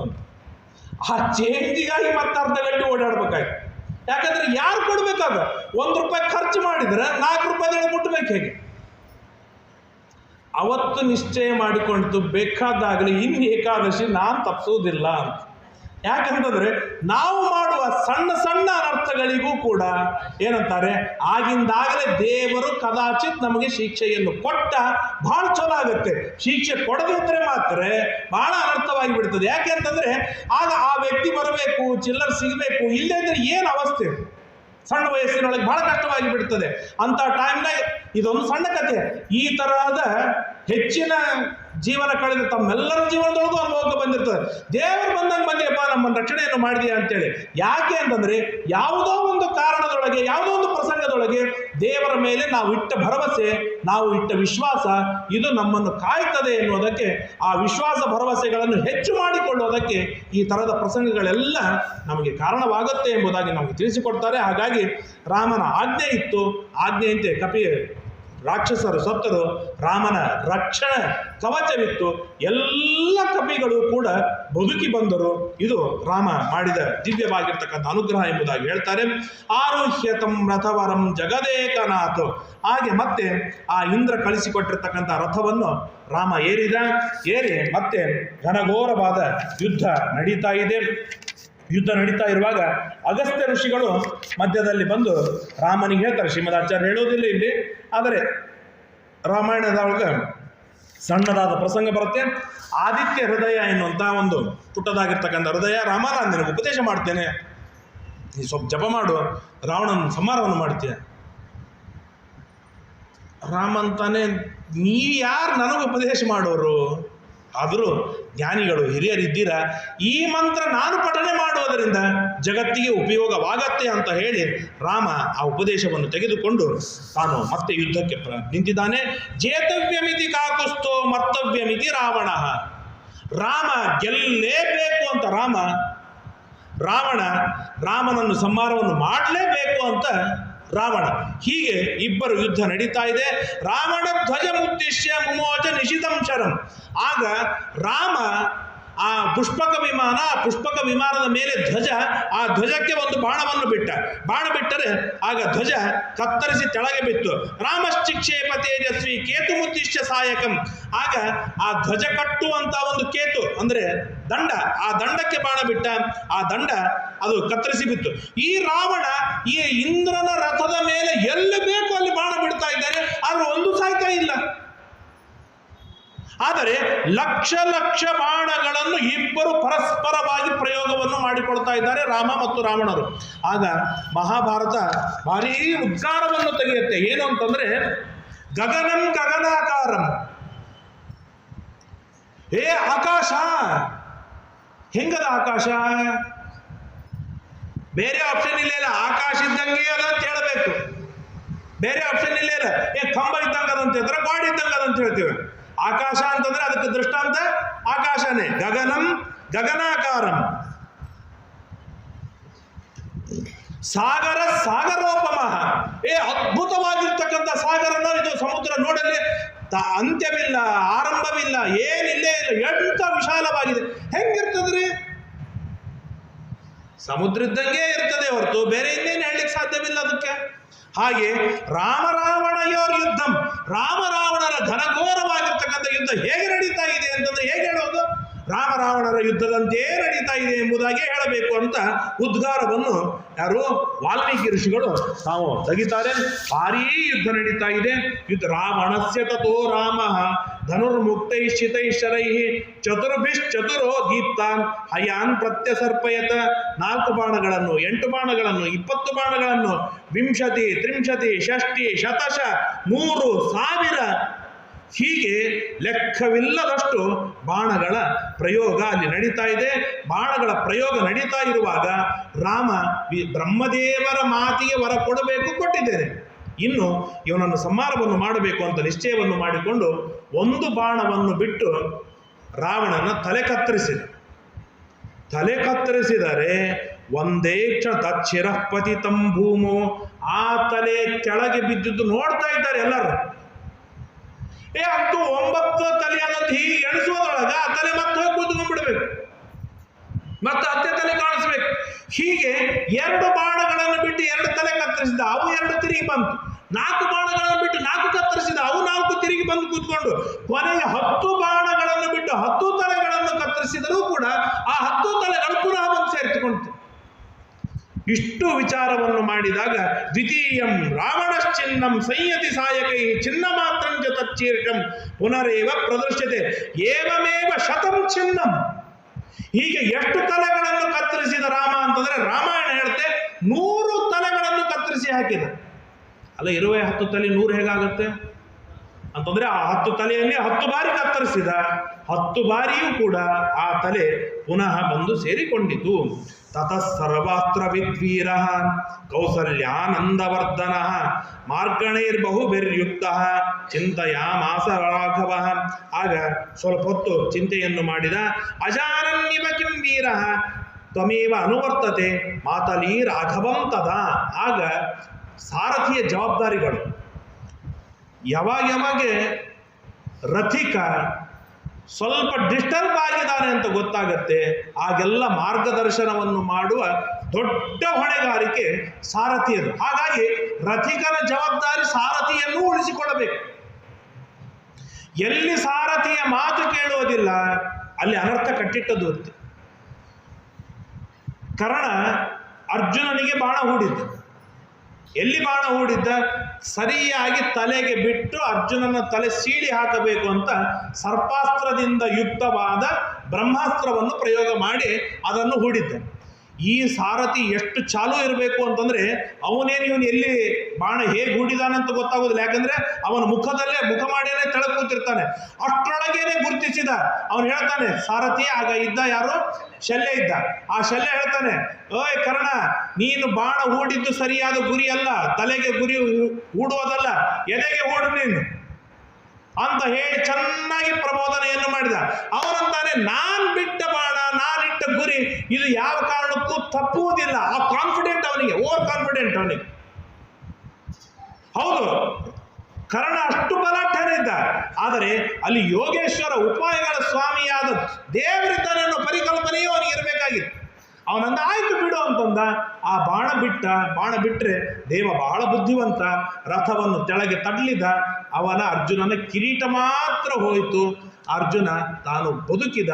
ಆ ಚೇಂಜಿಗಾಗಿ ಮತ್ತೆ ಅರ್ಧ ಗಂಟೆ ಓಡಾಡ್ಬೇಕಾಯ್ತು. ಯಾಕಂದ್ರೆ ಯಾರು ಕೊಡ್ಬೇಕಾಗ 1 ರೂಪಾಯಿ ಖರ್ಚು ಮಾಡಿದ್ರೆ 4 ರೂಪಾಯಿದೊಳಗೆ ಮುಟ್ಟಬೇಕು. ಹೇಗೆ ಅವತ್ತು ನಿಶ್ಚಯ ಮಾಡಿಕೊಂಡು ಬೇಕಾದಾಗಲಿ ಇನ್ನು ಏಕಾದಶಿ ನಾನು ತಪ್ಪಿಸೋದಿಲ್ಲ ಅಂತ. ಯಾಕಂತಂದ್ರೆ ನಾವು ಮಾಡುವ ಸಣ್ಣ ಸಣ್ಣ ಅನರ್ಥಗಳಿಗೂ ಕೂಡ ಏನಂತಾರೆ, ಆಗಿಂದಾಗಲೇ ದೇವರು ಕದಾಚಿತ್ ನಮಗೆ ಶಿಕ್ಷೆಯನ್ನು ಕೊಟ್ಟ ಬಹಳ ಚಲೋ ಆಗುತ್ತೆ. ಶಿಕ್ಷೆ ಕೊಡದಿದ್ರೆ ಮಾತ್ರ ಬಹಳ ಅನರ್ಥವಾಗಿ ಬಿಡ್ತದೆ. ಯಾಕೆ ಅಂತಂದ್ರೆ ಆಗ ಆ ವ್ಯಕ್ತಿ ಬರಬೇಕು, ಚಿಲ್ಲರ್ ಸಿಗಬೇಕು, ಇಲ್ಲೇ ಇದ್ರೆ ಏನು ಅವಸ್ಥೆ. ಸಣ್ಣ ವಯಸ್ಸಿನೊಳಗೆ ಬಹಳ ಕಷ್ಟವಾಗಿ ಬಿಡ್ತದೆ. ಅಂತ ಟೈಮ್ನಾಗ ಇದೊಂದು ಸಣ್ಣ ಕಥೆ. ಈ ತರಹದ ಹೆಚ್ಚಿನ ಜೀವನ ಕಳೆದ ತಮ್ಮೆಲ್ಲರ ಜೀವನದೊಳಗೂ ಅನುಭವಕ್ಕೆ ಬಂದಿರ್ತದೆ. ದೇವರು ಬಂದಂಗೆ ಬಂದಿಯಪ್ಪ, ನಮ್ಮನ್ನು ರಕ್ಷಣೆಯನ್ನು ಮಾಡಿದೆಯಾ ಅಂತೇಳಿ. ಯಾಕೆ ಅಂತಂದ್ರೆ ಯಾವುದೋ ಒಂದು ಕಾರಣದೊಳಗೆ, ಯಾವುದೋ ಒಂದು ಪ್ರಸಂಗದೊಳಗೆ ದೇವರ ಮೇಲೆ ನಾವು ಇಟ್ಟ ಭರವಸೆ, ನಾವು ಇಟ್ಟ ವಿಶ್ವಾಸ, ಇದು ನಮ್ಮನ್ನು ಕಾಯ್ತದೆ ಎನ್ನುವುದಕ್ಕೆ, ಆ ವಿಶ್ವಾಸ ಭರವಸೆಗಳನ್ನು ಹೆಚ್ಚು ಮಾಡಿಕೊಳ್ಳುವುದಕ್ಕೆ ಈ ಥರದ ಪ್ರಸಂಗಗಳೆಲ್ಲ ನಮಗೆ ಕಾರಣವಾಗುತ್ತೆ ಎಂಬುದಾಗಿ ನಮಗೆ ತಿಳಿಸಿಕೊಡ್ತಾರೆ. ಹಾಗಾಗಿ ರಾಮನ ಆಜ್ಞೆ ಇತ್ತು, ಆಜ್ಞೆಯಂತೆ ರಾಕ್ಷಸರು ಸತ್ತರು, ರಾಮನ ರಕ್ಷಣೆ ಕವಚವಿತ್ತು, ಎಲ್ಲ ಕಪಿಗಳು ಕೂಡ ಬದುಕಿ ಬಂದರು. ಇದು ರಾಮ ಮಾಡಿದ ದಿವ್ಯವಾಗಿರ್ತಕ್ಕಂಥ ಅನುಗ್ರಹ ಎಂಬುದಾಗಿ ಹೇಳ್ತಾರೆ. ಆರೋಹ್ಯತಂ ರಥವರಂ ಜಗದೇಕನಾಥ್. ಹಾಗೆ ಮತ್ತೆ ಆ ಇಂದ್ರ ಕಳಿಸಿಕೊಟ್ಟಿರ್ತಕ್ಕಂಥ ರಥವನ್ನು ರಾಮ ಏರಿ ಮತ್ತೆ ಘನಘೋರವಾದ ಯುದ್ಧ ನಡೀತಾ ಇದೆ. ಯುದ್ಧ ನಡೀತಾ ಇರುವಾಗ ಅಗಸ್ತ್ಯ ಋಷಿಗಳು ಮಧ್ಯದಲ್ಲಿ ಬಂದು ರಾಮನಿಗೆ ಹೇಳ್ತಾರೆ. ಶ್ರೀಮದಾಚಾರ್ಯ ಹೇಳೋದಿಲ್ಲ ಇಲ್ಲಿ, ಆದರೆ ರಾಮಾಯಣದೊಳಗೆ ಸಣ್ಣದಾದ ಪ್ರಸಂಗ ಬರುತ್ತೆ. ಆದಿತ್ಯ ಹೃದಯ ಎನ್ನುವಂಥ ಒಂದು ಪುಟ್ಟದಾಗಿರ್ತಕ್ಕಂಥ ಹೃದಯ, ರಾಮ, ನಾನು ನಿನಗೆ ಉಪದೇಶ ಮಾಡ್ತೇನೆ, ನೀ ಸ್ವಲ್ಪ ಜಪ ಮಾಡು, ರಾವಣನ ಸಂಹಾರವನ್ನು ಮಾಡ್ತೀಯ. ರಾಮ ಅಂತಾನೆ, ನೀ ಯಾರು ನನಗೆ ಉಪದೇಶ ಮಾಡೋರು? ಆದರೂ ಜ್ಞಾನಿಗಳು ಹಿರಿಯರಿದ್ದೀರ, ಈ ಮಂತ್ರ ನಾನು ಪಠನೆ ಮಾಡುವುದರಿಂದ ಜಗತ್ತಿಗೆ ಉಪಯೋಗವಾಗತ್ತೆ ಅಂತ ಹೇಳಿ ರಾಮ ಆ ಉಪದೇಶವನ್ನು ತೆಗೆದುಕೊಂಡು ತಾನು ಮತ್ತೆ ಯುದ್ಧಕ್ಕೆ ನಿಂತಿದ್ದಾನೆ. ಜೇತವ್ಯಮಿತಿ ಕಾಕುಸ್ಥೋ ಮರ್ತವ್ಯಮಿತಿ ರಾವಣ. ರಾಮ ಗೆಲ್ಲೇಬೇಕು ಅಂತ ರಾಮನನ್ನು ಸಂಹಾರವನ್ನು ಮಾಡಲೇಬೇಕು ಅಂತ ರಾವಣ. ಹೀಗೆ ಇಬ್ಬರು ಯುದ್ಧ ನಡೀತಾ ಇದೆ. ರಾವಣ ಧ್ವಜ ಮುದ್ದಿಶ್ಯ ಮುಮೋಚ ನಿಶಿತಂ ಶರಂ. ಆಗ ರಾಮ ಆ ಪುಷ್ಪಕ ವಿಮಾನದ ಮೇಲೆ ಧ್ವಜ, ಆ ಧ್ವಜಕ್ಕೆ ಒಂದು ಬಾಣವನ್ನು ಬಾಣ ಬಿಟ್ಟರೆ ಆಗ ಧ್ವಜ ಕತ್ತರಿಸಿ ಕೆಳಗೆ ಬಿತ್ತು. ರಾಮಶ್ಚಿಕ್ಷೇಪ ತೇಜಸ್ವಿ ಕೇತು ಮುತ್ತಿಷ್ಯ ಸಾಯಕಂ. ಆಗ ಆ ಧ್ವಜ ಕಟ್ಟುವಂತ ಒಂದು ಕೇತು ಅಂದ್ರೆ ದಂಡ, ಆ ದಂಡಕ್ಕೆ ಬಾಣ ಬಿಟ್ಟ, ಆ ದಂಡ ಅದು ಕತ್ತರಿಸಿ ಬಿತ್ತು. ಈ ರಾವಣ ಈ ಇಂದ್ರನ ರಥದ ಮೇಲೆ ಎಲ್ಲಿ ಬೇಕು ಅಲ್ಲಿ ಬಾಣ ಬಿಡ್ತಾ ಇದ್ದಾರೆ, ಆದ್ರೆ ಒಂದು ಸಾಯ್ತಾ ಇಲ್ಲ. ಆದರೆ ಲಕ್ಷ ಲಕ್ಷ ಬಾಣಗಳನ್ನು ಇಬ್ಬರು ಪರಸ್ಪರವಾಗಿ ಪ್ರಯೋಗವನ್ನು ಮಾಡಿಕೊಳ್ತಾ ಇದ್ದಾರೆ ರಾಮ ಮತ್ತು ರಾವಣರು. ಆಗ ಮಹಾಭಾರತ ಭಾರೀ ಉದ್ಗಾರವನ್ನು ತೆಗೆಯುತ್ತೆ. ಏನು ಅಂತಂದ್ರೆ, ಗಗನಂ ಗಗನಾಕಾರಂ. ಏ ಆಕಾಶ, ಹೆಂಗದ ಆಕಾಶ? ಬೇರೆ ಆಪ್ಷನ್ ಇಲ್ಲ, ಆಕಾಶ ಇದ್ದಂಗೆ ಅದ ಅಂತ ಹೇಳಬೇಕು. ಬೇರೆ ಆಪ್ಷನ್ ಇಲ್ಲ. ಕಂಬ ಇದ್ದಂಗೆ ಅದಂತ ಹೇಳಿದ್ರೆ ಗಾಡಿ ಇದ್ದಂಗೆ ಅದಂತ ಹೇಳ್ತೀವಿ. ಆಕಾಶ ಅಂತಂದ್ರೆ ಅದಕ್ಕೆ ದೃಷ್ಟಾಂತ ಆಕಾಶನೇ. ಗಗನಂ ಗಗನಾಕಾರಂ. ಸಾಗರ ಸಾಗರೋಪಮಃ. ಅದ್ಭುತವಾಗಿರ್ತಕ್ಕಂಥ ಸಾಗರನ ಇದು ಸಮುದ್ರ ನೋಡಲಿ ಅಂತ್ಯವಿಲ್ಲ, ಆರಂಭವಿಲ್ಲ, ಏನಿಲ್ಲೇ ಇಲ್ಲ, ಎಂತ ವಿಶಾಲವಾಗಿದೆ. ಹೆಂಗಿರ್ತದ್ರಿ? ಸಮುದ್ರ ಇದ್ದಂಗೆ ಇರ್ತದೆ ಹೊರತು ಬೇರೆ ಇನ್ನೇನು ಹೇಳಲಿಕ್ಕೆ ಸಾಧ್ಯವಿಲ್ಲ ಅದಕ್ಕೆ. ಹಾಗೆ ರಾಮರಾವಣಯೋರ್ ಯುದ್ಧಂ, ರಾಮರಾವಣರ ಘನಘೋರವಾಗಿರ್ತಕ್ಕಂಥ ಯುದ್ಧ ಹೇಗೆ ನಡೀತಾ ಇದೆ ಅಂತಂದ್ರೆ ಹೇಗೆ ಹೇಳೋದು? ರಾಮರಾವಣರ ಯುದ್ಧದಂತೆಯೇ ನಡೀತಾ ಇದೆ ಎಂಬುದಾಗಿ ಹೇಳಬೇಕು ಅಂತ ಉದ್ಗಾರವನ್ನು ಯಾರು ವಾಲ್ಮೀಕಿ ಋಷಿಗಳು ತಾವು ತೆಗಿತಾರೆ. ಭಾರೀ ಯುದ್ಧ ನಡೀತಾ ಇದೆ. ಯುದ್ಧ ರಾವಣಸ್ಯ ತಥೋ ರಾಮ ಧನುರ್ಮುಕ್ತೈಶ್ಚಿತೈಶ್ಚರೈ ಚತುರ್ಭಿಶ್ಚತುರೋ ದೀಪ್ತಾನ್ ಹಯಾನ್ ಪ್ರತ್ಯಸರ್ಪಯತ. 4 ಬಾಣಗಳನ್ನು, 8 ಬಾಣಗಳನ್ನು, 20 ಬಾಣಗಳನ್ನು, 20, 30, 60, ಶತಶ, 100,000 ಹೀಗೆ ಲೆಕ್ಕವಿಲ್ಲದಷ್ಟು ಬಾಣಗಳ ಪ್ರಯೋಗ ಅಲ್ಲಿ ನಡೀತಾ ಇದೆ. ಬಾಣಗಳ ಪ್ರಯೋಗ ನಡೀತಾ ಇರುವಾಗ ರಾಮ ಬ್ರಹ್ಮದೇವರ ಮಾತಿಗೆ ವರ ಕೊಟ್ಟಿದ್ದೇನೆ, ಇನ್ನು ಇವನನ್ನು ಸಂಹಾರವನ್ನು ಮಾಡಬೇಕು ಅಂತ ನಿಶ್ಚಯವನ್ನು ಮಾಡಿಕೊಂಡು ಒಂದು ಬಾಣವನ್ನು ಬಿಟ್ಟು ರಾವಣನ ತಲೆ ಕತ್ತರಿಸಿದರೆ ಒಂದೇ ತಚ್ಚಿರಪತಿ ತಂಭೂಮೋ. ಆ ತಲೆ ಕೆಳಗೆ ಬಿದ್ದಿದ್ದು ನೋಡ್ತಾ ಇದ್ದಾರೆ ಎಲ್ಲರೂ. ಅಂತೂ 9 ತಲೆ ಅನ್ನೋದು ಹೀಗೆ ಎಣಿಸುವುದೊಳಗ ಆ ತಲೆ ಮತ್ತೆ ಹೋಗಿ ಕೂತ್ಕೊಂಡ್ಬಿಡ್ಬೇಕು, ಮತ್ತೆ ಹತ್ತೆ ತಲೆ ಕಾಣಿಸ್ಬೇಕು. ಹೀಗೆ 2 ಬಾಣಗಳನ್ನು ಬಿಟ್ಟು 2 ತಲೆ ಕತ್ತರಿಸಿದ, ಅವು 2 ತಿರುಗಿ ಬಂತು. 4 ಬಾಣಗಳನ್ನು ಬಿಟ್ಟು 4 ಕತ್ತರಿಸಿದ, ಅವು 4 ತಿರುಗಿ ಬಂದು ಕೂತ್ಕೊಂಡು ಕೊನೆಗೆ 10 ಬಾಣಗಳನ್ನು ಬಿಟ್ಟು 10 ತಲೆಗಳನ್ನು ಕತ್ತರಿಸಿದರೂ ಕೂಡ ಆ 10 ತಲೆಗಳು ಪುನಃ ಬಂದು ಸೇರಿಸಿಕೊಂಡಿತು. ಇಷ್ಟು ವಿಚಾರವನ್ನು ಮಾಡಿದಾಗ ದ್ವಿತೀಯಂ ರಾವಣಶ್ಚಿನ್ನಂ ಸಂಯತಿ ಸಾಯಕೈ ಚಿನ್ನ ಮಾತ್ರಂಚ ತಚ್ಚೀರ್ಷಂ ಪುನರೇವ ಪ್ರದೃಶ್ಯತೆ ಏವಮೇವ ಶತಂ ಚಿನ್ನಂ. ಹೀಗೆ ಎಷ್ಟು ತಲೆಗಳನ್ನು ಕತ್ತರಿಸಿದ ರಾಮ ಅಂತಂದ್ರೆ ರಾಮಾಯಣ ಹೇಳುತ್ತೆ 100 ತಲೆಗಳನ್ನು ಕತ್ತರಿಸಿ ಹಾಕಿದ. ಅಲ್ಲ, ಇರುವೆ 10 ತಲೆ 100 ಹೇಗಾಗುತ್ತೆ ಅಂತಂದ್ರೆ ಆ 10 ತಲೆಯಲ್ಲಿ 10 ಬಾರಿ ಕತ್ತರಿಸಿದ, 10 ಬಾರಿಯೂ ಕೂಡ ಆ ತಲೆ ಪುನಃ ಬಂದು ಸೇರಿಕೊಂಡಿತು. ತತಃ ಸರ್ವಾಸ್ತ್ರ ವಿದ್ವೀರ ಕೌಸಲ್ಯಾನಂದವರ್ಧನ ಮಾರ್ಗಣೈರ್ಬಹುಭಿರ್ಯುಕ್ತ ಚಿಂತೆಯಾಮಾಸ ರಾಘವ. ಆಗ ಸ್ವಲ್ಪ ಹೊತ್ತು ಚಿಂತೆಯನ್ನು ಮಾಡಿದ. ಅಜಾನನ್ನಿವ ಕಿಂ ವೀರ ತ್ವಮೇವ ಅನುವರ್ತತೆ ಮಾತಲಿ ರಾಘವಂ ತದಾ. ಆಗ ಸಾರಥಿಯ ಜವಾಬ್ದಾರಿಗಳು ಯಾವಾಗ ರಥಿಕ ಸ್ವಲ್ಪ ಡಿಸ್ಟರ್ಬ್ ಆಗಿದ್ದಾನೆ ಅಂತ ಗೊತ್ತಾಗತ್ತೆ, ಆಗೆಲ್ಲ ಮಾರ್ಗದರ್ಶನವನ್ನು ಮಾಡುವ ದೊಡ್ಡ ಹೊಣೆಗಾರಿಕೆ ಸಾರಥಿಯದು. ಹಾಗಾಗಿ ರಥಿಕನ ಜವಾಬ್ದಾರಿ ಸಾರಥಿಯನ್ನು ಉಳಿಸಿಕೊಳ್ಳಬೇಕು. ಎಲ್ಲಿ ಸಾರಥಿಯ ಮಾತು ಕೇಳುವುದಿಲ್ಲ ಅಲ್ಲಿ ಅನರ್ಥ ಕಟ್ಟಿಟ್ಟದ್ದು ಇರುತ್ತೆ. ಕರ್ಣ ಅರ್ಜುನನಿಗೆ ಬಾಣ ಹೂಡಿದ್ದ. ಎಲ್ಲಿ ಬಾಣ ಹೂಡಿದ್ದ? ಸರಿಯಾಗಿ ತಲೆಗೆ ಬಿಟ್ಟು ಅರ್ಜುನನ ತಲೆ ಸೀಳಿ ಹಾಕಬೇಕು ಅಂತ ಸರ್ಪಾಸ್ತ್ರದಿಂದ ಯುಕ್ತವಾದ ಬ್ರಹ್ಮಾಸ್ತ್ರವನ್ನು ಪ್ರಯೋಗ ಮಾಡಿ ಅದನ್ನು ಹೂಡಿದ್ದ. ಈ ಸಾರಥಿ ಎಷ್ಟು ಚಾಲು ಇರಬೇಕು ಅಂತಂದ್ರೆ ಇವನು ಎಲ್ಲಿ ಬಾಣ ಹೇಗೆ ಹೂಡಿದಾನೆ ಅಂತ ಗೊತ್ತಾಗೋದಿಲ್ಲ. ಯಾಕಂದ್ರೆ ಅವನ ಮುಖದಲ್ಲೇ ಮುಖ ಮಾಡಿಯೇ ತೆಳಗೆ ಕೂತಿರ್ತಾನೆ. ಅಷ್ಟರೊಳಗೇನೆ ಗುರುತಿಸಿದ. ಅವನು ಹೇಳ್ತಾನೆ, ಸಾರಥಿ ಆಗ ಇದ್ದ ಯಾರು? ಶಲ್ಯ ಇದ್ದ. ಆ ಶಲ್ಯ ಹೇಳ್ತಾನೆ, ಓಯ್ ಕರ್ಣ, ನೀನು ಬಾಣ ಹೂಡಿದ್ದು ಸರಿಯಾದ ಗುರಿ ಅಲ್ಲ, ತಲೆಗೆ ಗುರಿ ಹೂಡುವುದಲ್ಲ, ಎದೆಗೆ ಹೂಡು ನೀನು ಅಂತ ಹೇಳಿ ಚೆನ್ನಾಗಿ ಪ್ರಬೋಧನೆಯನ್ನು ಮಾಡಿದ. ಅವನಂತಾನೆ, ನಾನ್ ಬಿಟ್ಟ ಬಾಣ, ನಾನಿಟ್ಟ ಗುರಿ ಇದು ಯಾವ ಕಾರಣಕ್ಕೂ ತಪ್ಪುವುದಿಲ್ಲ. ಆ ಕಾನ್ಫಿಡೆಂಟ್ ಅವನಿಗೆ, ಓವರ್ ಕಾನ್ಫಿಡೆಂಟ್ ಅವನಿಗೆ. ಹೌದು, ಕರ್ಣ ಅಷ್ಟು ಬಲಾಢ್ಯನಿದ್ದ. ಆದರೆ ಅಲ್ಲಿ ಯೋಗೇಶ್ವರ ಉಪಾಯಗಳ ಸ್ವಾಮಿಯಾದ ದೇವರಿದ್ದಾನೆ ಅನ್ನೋ ಪರಿಕಲ್ಪನೆಯೂ ಅವನಿಗೆ ಇರಬೇಕಾಗಿತ್ತು. ಅವನಂದ ಆಯ್ತು ಬಿಡು ಅಂತಂದ. ಆ ಬಾಣ ಬಿಟ್ಟರೆ ದೇವ ಬಹಳ ಬುದ್ಧಿವಂತ, ರಥವನ್ನು ಕೆಳಗೆ ತಳ್ಳಿದ. ಅವನ ಅರ್ಜುನನ ಕಿರೀಟ ಮಾತ್ರ ಹೋಯಿತು. ಅರ್ಜುನ ತಾನು ಬದುಕಿದ,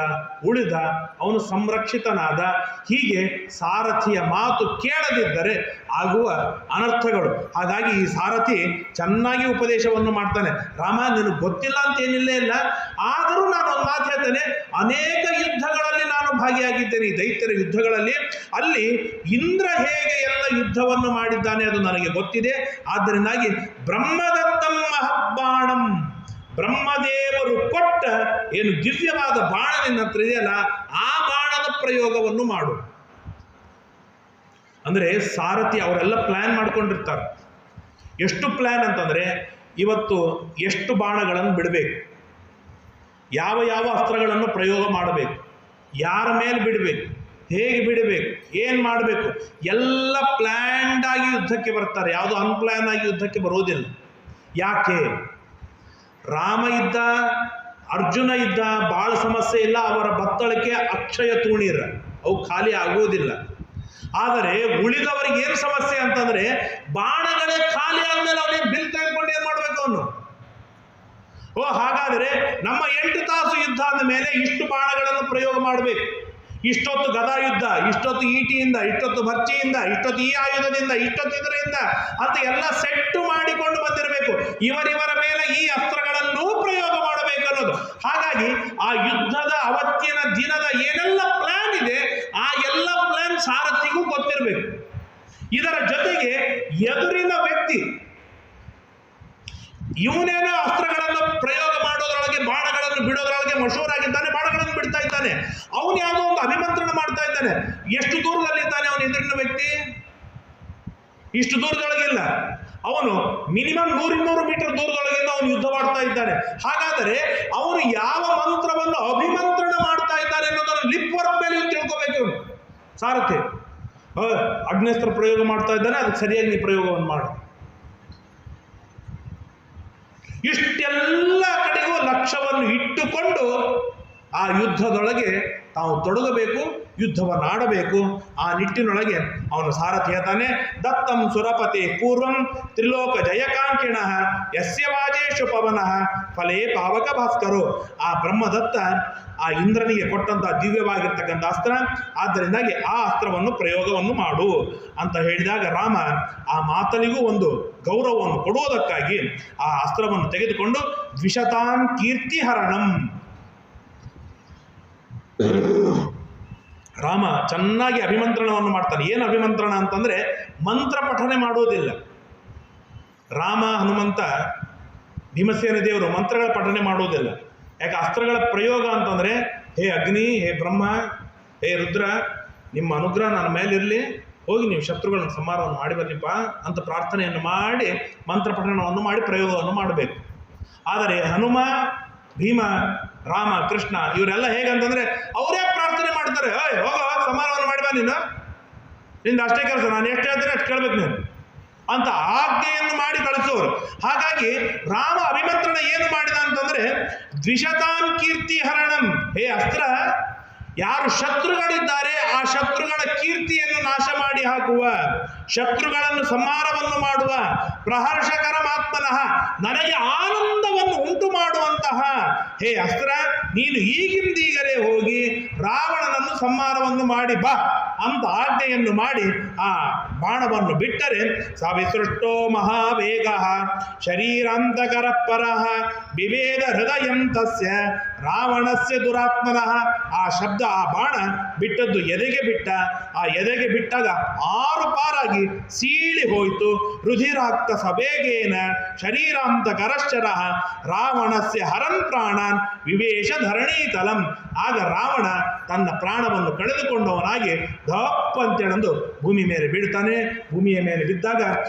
ಉಳಿದ, ಅವನು ಸಂರಕ್ಷಿತನಾದ. ಹೀಗೆ ಸಾರಥಿಯ ಮಾತು ಕೇಳದಿದ್ದರೆ ಆಗುವ ಅನರ್ಥಗಳು. ಹಾಗಾಗಿ ಈ ಸಾರಥಿ ಚೆನ್ನಾಗಿ ಉಪದೇಶವನ್ನು ಮಾಡ್ತಾನೆ. ರಾಮ, ನಿನಗೆ ಗೊತ್ತಿಲ್ಲ ಅಂತ ಏನಿಲ್ಲ ಇಲ್ಲ, ಆದರೂ ನಾನು ಒಂದು ಮಾತು ಹೇಳ್ತೇನೆ, ಅನೇಕ ಯುದ್ಧಗಳಲ್ಲಿ ನಾನು ಭಾಗಿಯಾಗಿದ್ದೇನೆ, ದೈತ್ಯರ ಯುದ್ಧಗಳಲ್ಲಿ. ಅಲ್ಲಿ ಇಂದ್ರ ಹೇಗೆ ಎಲ್ಲ ಯುದ್ಧವನ್ನು ಮಾಡಿದ್ದಾನೆ ಅದು ನನಗೆ ಗೊತ್ತಿದೆ. ಆದ್ದರಿಂದಾಗಿ ಬ್ರಹ್ಮದತ್ತಂ ಮಹಬ್ಬಾಣಂ, ಬ್ರಹ್ಮದೇವರು ಕೊಟ್ಟ ಏನು ದಿವ್ಯವಾದ ಬಾಣ ನಿನ್ನ ಹತ್ರ ಇದೆಯಲ್ಲ, ಆ ಬಾಣದ ಪ್ರಯೋಗವನ್ನು ಮಾಡು. ಅಂದರೆ ಸಾರಥಿ ಅವರೆಲ್ಲ ಪ್ಲ್ಯಾನ್ ಮಾಡ್ಕೊಂಡಿರ್ತಾರೆ. ಎಷ್ಟು ಪ್ಲ್ಯಾನ್ ಅಂತಂದರೆ, ಇವತ್ತು ಎಷ್ಟು ಬಾಣಗಳನ್ನು ಬಿಡಬೇಕು, ಯಾವ ಯಾವ ಅಸ್ತ್ರಗಳನ್ನು ಪ್ರಯೋಗ ಮಾಡಬೇಕು, ಯಾರ ಮೇಲೆ ಬಿಡಬೇಕು, ಹೇಗೆ ಬಿಡಬೇಕು, ಏನು ಮಾಡಬೇಕು, ಎಲ್ಲ ಪ್ಲ್ಯಾನ್ಡ್ ಆಗಿ ಯುದ್ಧಕ್ಕೆ ಬರ್ತಾರೆ. ಯಾವುದು ಅನ್ಪ್ಲ್ಯಾನ್ ಆಗಿ ಯುದ್ಧಕ್ಕೆ ಬರೋದಿಲ್ಲ. ಯಾಕೆ? ರಾಮ ಇದ್ದ, ಅರ್ಜುನ ಇದ್ದ, ಭಾಳ ಸಮಸ್ಯೆ ಇಲ್ಲ. ಅವರ ಬತ್ತಳಿಕೆ ಅಕ್ಷಯ ತೂಣೀರ, ಅವು ಖಾಲಿ ಆಗುವುದಿಲ್ಲ. ಆದರೆ ಉಳಿದವರಿಗೆ ಏನು ಸಮಸ್ಯೆ ಅಂತಂದ್ರೆ, ಬಾಣಗಳೇ ಖಾಲಿ ಆದ್ಮೇಲೆ ಅವನೇನು ಬಿಲ್ ತೆಗೆದುಕೊಂಡು ಏನು ಮಾಡಬೇಕು ಅವನು? ಹಾಗಾದರೆ ನಮ್ಮ 8 ತಾಸು ಯುದ್ಧ ಅಂದ ಮೇಲೆ ಇಷ್ಟು ಬಾಣಗಳನ್ನು ಪ್ರಯೋಗ ಮಾಡಬೇಕು. ಇಷ್ಟೊತ್ತು ಗದಾ ಯುದ್ಧ, ಇಷ್ಟೊತ್ತು ಈಟಿಯಿಂದ, ಇಷ್ಟೊತ್ತು ಭರ್ಚಿಯಿಂದ, ಇಷ್ಟೊತ್ತು ಈ ಆಯುಧದಿಂದ, ಇಷ್ಟೊತ್ತು ಇದರಿಂದ ಅಂತ ಎಲ್ಲ ಸೆಟ್ಟು ಮಾಡಿಕೊಂಡು ಬಂದಿರಬೇಕು. ಇವರಿವರ ಮೇಲೆ ಈ ಅಸ್ತ್ರಗಳನ್ನು ಪ್ರಯೋಗ ಮಾಡಬೇಕು ಅನ್ನೋದು. ಹಾಗಾಗಿ ಆ ಯುದ್ಧದ ಅವತ್ತಿನ ದಿನದ ಏನೆಲ್ಲ ಪ್ಲಾನ್ ಇದೆ, ಆ ಎಲ್ಲ ಪ್ಲಾನ್ ಸಾರಥಿಗೂ ಗೊತ್ತಿರಬೇಕು. ಇದರ ಜೊತೆಗೆ ಎದುರಿನ ವ್ಯಕ್ತಿ ಇವನೇನೋ ಅಸ್ತ್ರಗಳನ್ನು ಪ್ರಯೋಗ ಮಾಡೋದ್ರೊಳಗೆ, ಬಾಣಗಳನ್ನು ಬಿಡೋದ್ರೊಳಗೆ ಮಶೂರಾಗಿದ್ದಾನೆ, ಬಾಣಗಳನ್ನು ಬಿಡ್ತಾ ಇದ್ದಾನೆ. ಅವನು ಯಾವುದೋ ಒಂದು ಅಭಿಮಂತ್ರಣ ಮಾಡ್ತಾ ಇದ್ದಾನೆ. ಎಷ್ಟು ದೂರದಲ್ಲಿದ್ದಾನೆ ಅವನ ಎದುರಿನ ವ್ಯಕ್ತಿ? ಇಷ್ಟು ದೂರದೊಳಗಿಲ್ಲ, ಅವನು ಮಿನಿಮಮ್ 100-200 ಮೀಟರ್ ದೂರದೊಳಗಿಂದ ಅವನು ಯುದ್ಧ ಮಾಡ್ತಾ ಇದ್ದಾನೆ. ಹಾಗಾದರೆ ಅವನು ಯಾವ ಮಂತ್ರವನ್ನು ಅಭಿಮಂತ್ರಣ ಮಾಡ್ತಾ ಇದ್ದಾನೆ ಅನ್ನೋದನ್ನು ಲಿಪ್ ವರ್ಕ್ ಮೇಲೆ ತಿಳ್ಕೋಬೇಕು. ಇವನು ಸಾರಥಿ ಅಗ್ನೇಸ್ತ್ರ ಪ್ರಯೋಗ ಮಾಡ್ತಾ ಇದ್ದಾನೆ, ಅದಕ್ಕೆ ಸರಿಯಾಗಿ ನೀ ಪ್ರಯೋಗವನ್ನು ಮಾಡು. ಇಷ್ಟೆಲ್ಲ ಕಡೆಗೂ ಲಕ್ಷ್ಯವನ್ನು ಇಟ್ಟುಕೊಂಡು ಆ ಯುದ್ಧದೊಳಗೆ ತಾವು ತೊಡಗಬೇಕು, ಯುದ್ಧವನ್ನು ಆಡಬೇಕು. ಆ ನಿಟ್ಟಿನೊಳಗೆ ಅವನು ಸಾರಥಿ ಹೇಳ್ತಾನೆ, ದತ್ತಂ ಸುರಪತಿ ಪೂರ್ವಂ ತ್ರಿಲೋಕ ಜಯಕಾಂಕ್ಷಿಣ ಯಸ್ಯ ವಾಜೇಶು ಪವನಃ ಫಲೇ ಪಾವಕ ಭಾಸ್ಕರು. ಆ ಬ್ರಹ್ಮದತ್ತ ಆ ಇಂದ್ರನಿಗೆ ಕೊಟ್ಟಂತಹ ದಿವ್ಯವಾಗಿರ್ತಕ್ಕಂಥ ಅಸ್ತ್ರ, ಆದ್ದರಿಂದಾಗಿ ಆ ಅಸ್ತ್ರವನ್ನು ಪ್ರಯೋಗವನ್ನು ಮಾಡು ಅಂತ ಹೇಳಿದಾಗ ರಾಮ ಆ ಮಾತನಿಗೂ ಒಂದು ಗೌರವವನ್ನು ಕೊಡುವುದಕ್ಕಾಗಿ ಆ ಅಸ್ತ್ರವನ್ನು ತೆಗೆದುಕೊಂಡು ದ್ವಿಷತಾಂ ಕೀರ್ತಿಹರಣಂ, ರಾಮ ಚೆನ್ನಾಗಿ ಅಭಿಮಂತ್ರಣವನ್ನು ಮಾಡ್ತಾನೆ. ಏನು ಅಭಿಮಂತ್ರಣ ಅಂತಂದ್ರೆ, ಮಂತ್ರ ಪಠನೆ ಮಾಡುವುದಿಲ್ಲ. ರಾಮ, ಹನುಮಂತ, ಭೀಮಸೇನ ದೇವರು ಮಂತ್ರಗಳ ಪಠನೆ ಮಾಡುವುದಿಲ್ಲ. ಯಾಕೆ? ಅಸ್ತ್ರಗಳ ಪ್ರಯೋಗ ಅಂತಂದ್ರೆ, ಹೇ ಅಗ್ನಿ, ಹೇ ಬ್ರಹ್ಮ, ಹೇ ರುದ್ರ, ನಿಮ್ಮ ಅನುಗ್ರಹ ನನ್ನ ಮೇಲಿರಲಿ, ಹೋಗಿ ನೀವು ಶತ್ರುಗಳನ್ನು ಸಂಹಾರವನ್ನು ಮಾಡಿ ಬರ್ಲಿಪ್ಪ ಅಂತ ಪ್ರಾರ್ಥನೆಯನ್ನು ಮಾಡಿ ಮಂತ್ರ ಪಠಣವನ್ನು ಮಾಡಿ ಪ್ರಯೋಗವನ್ನು ಮಾಡಬೇಕು. ಆದರೆ ಹನುಮ, ಭೀಮ, ರಾಮ, ಕೃಷ್ಣ ಇವರೆಲ್ಲ ಹೇಗಂತಂದ್ರೆ ಅವರೇ ಪ್ರಾರ್ಥನೆ ಮಾಡ್ತಾರೆ. ಹೋಗೋ ಸಮಾನವನ್ನು ಮಾಡಿ ಬಾ, ನಿಂದ ಅಷ್ಟೇ ಕೆಲಸ, ನಾನು ಎಷ್ಟು ಹೇಳ್ತೇನೆ ಅಷ್ಟು ಕೇಳ್ಬೇಕು ನೀನು ಅಂತ ಆಜ್ಞೆಯನ್ನು ಮಾಡಿ ಕಳಿಸೋರು. ಹಾಗಾಗಿ ರಾಮ ಅಭಿಮಂತ್ರಣ ಏನು ಮಾಡಿದ ಅಂತಂದ್ರೆ, ದ್ವಿಷತಾಂ ಕೀರ್ತಿ ಹರಣಂ, ಹೇ ಅಸ್ತ್ರ, ಯಾರು ಶತ್ರುಗಳಿದ್ದಾರೆ ಆ ಶತ್ರುಗಳ ಕೀರ್ತಿಯನ್ನು ನಾಶ ಮಾಡಿ ಹಾಕುವ, ಶತ್ರುಗಳನ್ನು ಸಂಹಾರವನ್ನು ಮಾಡುವ, ಪ್ರಹರ್ಷಕರ ಮಾತ್ಮನಃ, ನನಗೆ ಆನಂದವನ್ನು ಉಂಟು ಮಾಡುವಂತಹ ಹೇ ಅಸ್ತ್ರ, ನೀನು ಈಗಿಂದೀಗಲೇ ಹೋಗಿ ರಾವಣನನ್ನು ಸಂಹಾರವನ್ನು ಮಾಡಿ ಬಾ ಅಂತ ಆಜ್ಞೆಯನ್ನು ಮಾಡಿ ಆ ಬಾಣವನ್ನು ಬಿಟ್ಟರೆ, ಸವಿಸೃಷ್ಟೋ ಮಹಾವೇಗ ಶರೀರಾಂತಕರ ಪರಃ ವಿವೇದ ಹೃದಯಂ ತಸ್ಯ ರಾವಣಸ್ಯ ದುರಾತ್ಮನಃ. ಆ ಶಬ್ದ, ಆ ಬಾಣ ಬಿಟ್ಟದ್ದು ಎದೆಗೆ ಬಿಟ್ಟ. ಆ ಎದೆಗೆ ಬಿಟ್ಟಾಗ 6 ಪಾರಾಗಿ ಸೀಳಿ ಹೋಯಿತು. ರುಧಿರಾಕ್ತ ಸವೇಗೇನ ಶರೀರಾಂತಕರಶ್ಚರ ರಾವಣಸ್ಯ ಹರನ್ ಪ್ರಾಣಾನ್ ವಿವೇಶ ಧರಣೀತಲಂ. ಆಗ ರಾವಣ ತನ್ನ ಪ್ರಾಣವನ್ನು ಕಳೆದುಕೊಂಡವನಾಗಿ ದಪ್ಪಂತೆಳೆದು ಭೂಮಿ ಮೇಲೆ ಬೀಳ್ತಾನೆ. ಭೂಮಿಯ ಮೇಲೆ ಬಿದ್ದಾಗ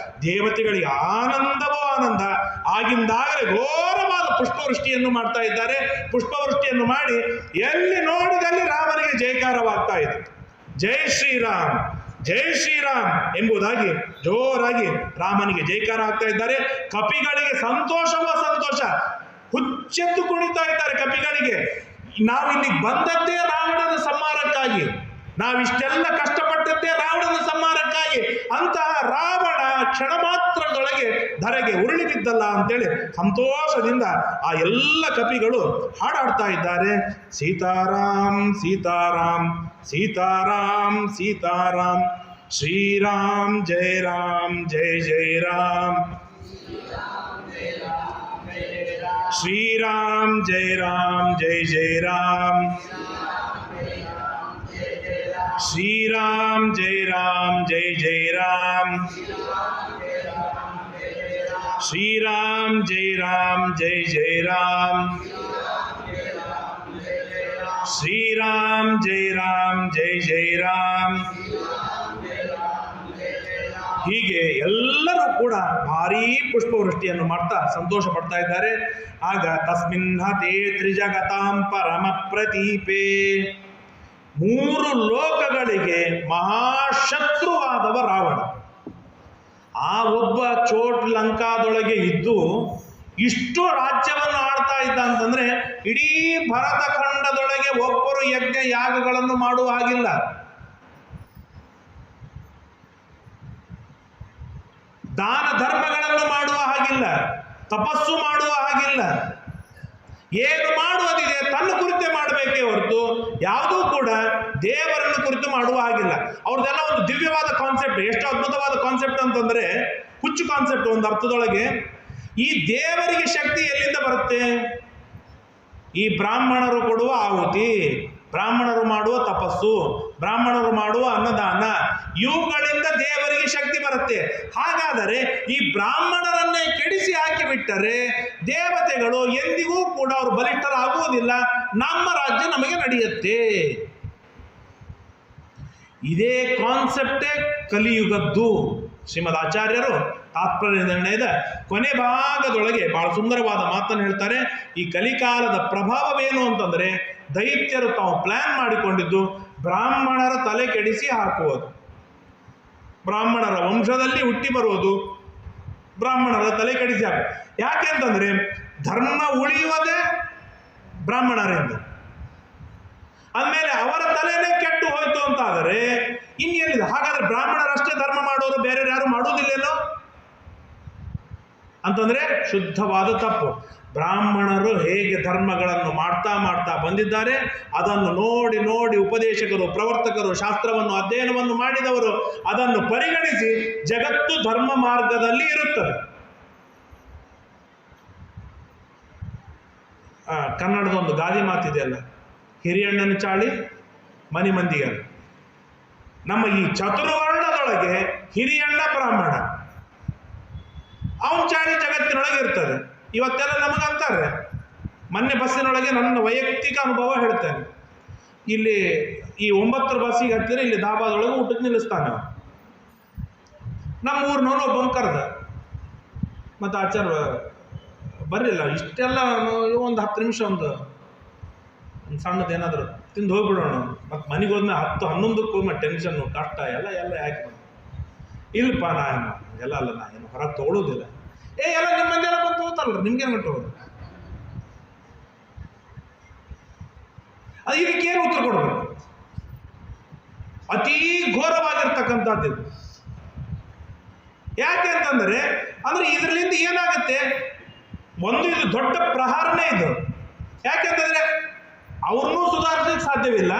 ದೇವತೆಗಳಿಗೆ ಆನಂದವೋ ಆನಂದ. ಆಗಿಂದಾಗಲೇ ಘೋರವಾದ ಪುಷ್ಪವೃಷ್ಟಿಯನ್ನು ಮಾಡ್ತಾ ಇದ್ದಾರೆ. ಪುಷ್ಪವೃಷ್ಟಿಯನ್ನು ಮಾಡಿ ಎಲ್ಲಿ ನೋಡಿದಲ್ಲಿ ರಾಮನಿಗೆ ಜಯಕಾರವಾಗ್ತಾ ಇದೆ. ಜೈ ಶ್ರೀರಾಮ್. ಜೈ ಶ್ರೀರಾಮ್ ಎಂಬುದಾಗಿ ಜೋರಾಗಿ ರಾಮನಿಗೆ ಜೈಕಾರ ಆಗ್ತಾ ಇದ್ದಾರೆ. ಕಪಿಗಳಿಗೆ ಸಂತೋಷವೋ ಸಂತೋಷ, ಹುಚ್ಚೆತ್ತು ಕುಣಿತಾ ಇದ್ದಾರೆ ಕಪಿಗಳಿಗೆ. ನಾವಿಲ್ಲಿ ಬಂದದ್ದೇ ರಾವಣನ ಸಂಹಾರಕ್ಕಾಗಿ, ನಾವಿಷ್ಟೆಲ್ಲ ಕಷ್ಟಪಟ್ಟದ್ದೇ ರಾವಣನ ಸಂಹಾರಕ್ಕಾಗಿ, ಅಂತಹ ರಾವಣ ಕ್ಷಣ ಮಾತ್ರದೊಳಗೆ ಧರೆಗೆ ಉರುಳಿ ಬಿದ್ದಲ್ಲ ಅಂತೇಳಿ ಸಂತೋಷದಿಂದ ಆ ಎಲ್ಲ ಕಪಿಗಳು ಹಾಡಾಡ್ತಾ ಇದ್ದಾರೆ. ಸೀತಾರಾಮ್ ಸೀತಾರಾಮ್ ಸೀತಾರಾಮ್ ಸೀತಾರಾಮ್, ಶ್ರೀರಾಮ್ ಜಯ ರಾಮ್ ಜಯ ಜಯ ರಾಮ್, ಶ್ರೀರಾಮ್ ಜಯ ರಾಮ್ ಜಯ ಜಯ ರಾಮ್, ಶ್ರೀರಾಮ್ ಜಯ ರಾಮ್ ಜಯ ಜಯ ರಾಮ್, ಶ್ರೀರಾಮ್ ಜಯ ರಾಮ್ ಜಯ ಜಯ ರಾಮ್, ಶ್ರೀರಾಮ್ ಜಯ ರಾಮ್ ಜಯ ಜಯ ರಾಮ್. ಹೀಗೆ ಎಲ್ಲರೂ ಕೂಡ ಭಾರೀ ಪುಷ್ಪವೃಷ್ಟಿಯನ್ನು ಮಾಡ್ತಾ ಸಂತೋಷ ಪಡ್ತಾ ಇದ್ದಾರೆ. ಆಗ ತಸ್ಮಿನ್ ಹತೆ ತ್ರಿಜಗತಾಂ ಪರಮ ಪ್ರದೀಪೇ, 3 ಲೋಕಗಳಿಗೆ ಮಹಾಶತ್ರುವಾದವ ರಾವಣ, ಆ ಒಬ್ಬ ಚೋಟ್ ಲಂಕಾದೊಳಗೆ ಇದ್ದು ಇಷ್ಟು ರಾಜ್ಯವನ್ನು ಆಳ್ತಾ ಇದ್ದ ಅಂತಂದ್ರೆ, ಇಡೀ ಭರತ ಖಂಡದೊಳಗೆ ಒಬ್ಬರು ಯಜ್ಞ ಯಾಗಗಳನ್ನು ಮಾಡುವ ಹಾಗಿಲ್ಲ, ದಾನ ಧರ್ಮಗಳನ್ನು ಮಾಡುವ ಹಾಗಿಲ್ಲ, ತಪಸ್ಸು ಮಾಡುವ ಹಾಗಿಲ್ಲ. ಏನು ಮಾಡುವುದಿದೆ ತನ್ನ ಕುರಿತೇ ಮಾಡಬೇಕೇ ಹೊರತು ಯಾವುದೂ ಕೂಡ ದೇವರನ್ನು ಕುರಿತು ಮಾಡುವ ಹಾಗಿಲ್ಲ. ಅವ್ರದ್ದೆಲ್ಲ ಒಂದು ದಿವ್ಯವಾದ ಕಾನ್ಸೆಪ್ಟ್, ಎಷ್ಟು ಅದ್ಭುತವಾದ ಕಾನ್ಸೆಪ್ಟ್ ಅಂತಂದ್ರೆ, ಹುಚ್ಚು ಕಾನ್ಸೆಪ್ಟ್ ಒಂದು ಅರ್ಥದೊಳಗೆ. ಈ ದೇವರಿಗೆ ಶಕ್ತಿ ಎಲ್ಲಿಂದ ಬರುತ್ತೆ? ಈ ಬ್ರಾಹ್ಮಣರು ಕೊಡುವ ಆಹುತಿ, ಬ್ರಾಹ್ಮಣರು ಮಾಡುವ ತಪಸ್ಸು, ಬ್ರಾಹ್ಮಣರು ಮಾಡುವ ಅನ್ನದಾನ, ಇವುಗಳಿಂದ ದೇವರಿಗೆ ಶಕ್ತಿ ಬರುತ್ತೆ. ಹಾಗಾದರೆ ಈ ಬ್ರಾಹ್ಮಣರನ್ನೇ ಕೆಡಿಸಿ ಹಾಕಿಬಿಟ್ಟರೆ ದೇವತೆಗಳು ಎಂದಿಗೂ ಕೂಡ ಅವರು ಬಲಿಷ್ಠರಾಗುವುದಿಲ್ಲ, ನಮ್ಮ ರಾಜ್ಯ ನಮಗೆ ನಡೆಯುತ್ತೆ. ಇದೇ ಕಾನ್ಸೆಪ್ಟೇ ಕಲಿಯುಗದ್ದು. ಶ್ರೀಮದ್ ಆಚಾರ್ಯರು ತಾತ್ಪರ್ಯ ನಿರ್ಣಯದ ಕೊನೆ ಭಾಗದೊಳಗೆ ಬಹಳ ಸುಂದರವಾದ ಮಾತನ್ನು ಹೇಳ್ತಾರೆ. ಈ ಕಲಿಕಾಲದ ಪ್ರಭಾವವೇನು ಅಂತಂದ್ರೆ, ದೈತ್ಯರು ತಾವು ಪ್ಲಾನ್ ಮಾಡಿಕೊಂಡಿದ್ದು ಬ್ರಾಹ್ಮಣರ ತಲೆ ಕೆಡಿಸಿ ಹಾಕುವುದು, ಬ್ರಾಹ್ಮಣರ ವಂಶದಲ್ಲಿ ಹುಟ್ಟಿ ಬರುವುದು, ಬ್ರಾಹ್ಮಣರ ತಲೆ ಕೆಡಿಸಿ ಹಾಕುವುದು. ಯಾಕೆ ಅಂತಂದ್ರೆ ಧರ್ಮ ಉಳಿಯುವುದೇ ಬ್ರಾಹ್ಮಣರಿಂದ. ಅಂದಮೇಲೆ ಅವರ ತಲೆನೇ ಕೆಟ್ಟು ಹೋಯ್ತು ಅಂತಾದರೆ ಇನ್ನೆಲ್ಲಿದೆ? ಹಾಗಾದ್ರೆ ಬ್ರಾಹ್ಮಣರಷ್ಟೇ ಧರ್ಮ ಮಾಡೋರು, ಬೇರೆ ಯಾರು ಮಾಡುವುದಿಲ್ಲೇನೋ ಅಂತಂದ್ರೆ ಶುದ್ಧವಾದ ತಪ್ಪು. ಬ್ರಾಹ್ಮಣರು ಹೇಗೆ ಧರ್ಮಗಳನ್ನು ಮಾಡ್ತಾ ಮಾಡ್ತಾ ಬಂದಿದ್ದಾರೆ, ಅದನ್ನು ನೋಡಿ ನೋಡಿ ಉಪದೇಶಕರು, ಪ್ರವರ್ತಕರು, ಶಾಸ್ತ್ರವನ್ನು ಅಧ್ಯಯನವನ್ನು ಮಾಡಿದವರು ಅದನ್ನು ಪರಿಗಣಿಸಿ ಜಗತ್ತು ಧರ್ಮ ಮಾರ್ಗದಲ್ಲಿ ಇರುತ್ತದೆ. ಕನ್ನಡದ ಒಂದು ಗಾದಿ ಮಾತಿದೆಯಲ್ಲ, ಹಿರಿಯಣ್ಣನ ಚಾಳಿ ಮನಿ ಮಂದಿಗೆ. ನಮ್ಮ ಈ ಚತುರ್ವರ್ಣದೊಳಗೆ ಹಿರಿಯಣ್ಣ ಬ್ರಾಹ್ಮಣ, ಅವನ ಚಾಳಿ ಜಗತ್ತಿನೊಳಗೆ ಇರ್ತದೆ. ಇವತ್ತೆಲ್ಲ ನಮಗಂತಾರೆ. ಮೊನ್ನೆ ಬಸ್ಸಿನೊಳಗೆ ನನ್ನ ವೈಯಕ್ತಿಕ ಅನುಭವ ಹೇಳ್ತೇನೆ. ಇಲ್ಲಿ ಈ 9 ಬಸ್ಸಿಗೆ ಹತ್ತಿರ ಇಲ್ಲಿ ಧಾಬಾದೊಳಗೆ ಊಟಕ್ಕೆ ನಿಲ್ಲಿಸ್ತಾನೆ. ನಮ್ಮ ಊರಿನವನು ಒಬ್ಬನ ಕರೆದ, ಮತ್ತು ಆಚಾರ ಬರಲಿಲ್ಲ, ಇಷ್ಟೆಲ್ಲ ಒಂದು 10 ನಿಮಿಷ ಒಂದು ಸಣ್ಣದು ಏನಾದರೂ ತಿಂದು ಹೋಗ್ಬಿಡೋಣ, ಮತ್ತು ಮನೆಗೆ ಹೋದ್ಮೇಲೆ 10-11ಕ್ಕೂ ಮತ್ತೆ ಟೆನ್ಷನ್ನು, ಕಷ್ಟ ಎಲ್ಲ ಯಾಕೆ ಬಂದು ಇಲ್ಲಪ್ಪ ನಾನು ಎಲ್ಲ ಅಲ್ಲ, ನಾ ಏನು ಹೊರಗೆ ತೊಗೊಳ್ಳೋದಿಲ್ಲ. ಎಲ್ಲ ನಿಮ್ಮ ಮಂದಿ ಎಲ್ಲ ಬಂದು ಹೋಗ್ತಾರಲ್ಲ, ನಿಮ್ಗೇನು ಗಂಟು ಹೋಗೋದು? ಅದು ಇದಕ್ಕೇನು ಉತ್ತರ ಕೊಡಬೇಕು? ಅತೀ ಘೋರವಾಗಿರ್ತಕ್ಕಂಥದ್ದು. ಯಾಕೆ ಅಂತಂದರೆ ಇದರಿಂದ ಏನಾಗುತ್ತೆ? ಒಂದು ಇದು ದೊಡ್ಡ ಪ್ರಹಾರನೇ ಇದು. ಯಾಕೆಂತಂದ್ರೆ ಅವ್ರನ್ನೂ ಸುಧಾರಿಸಲಿಕ್ಕೆ ಸಾಧ್ಯವಿಲ್ಲ,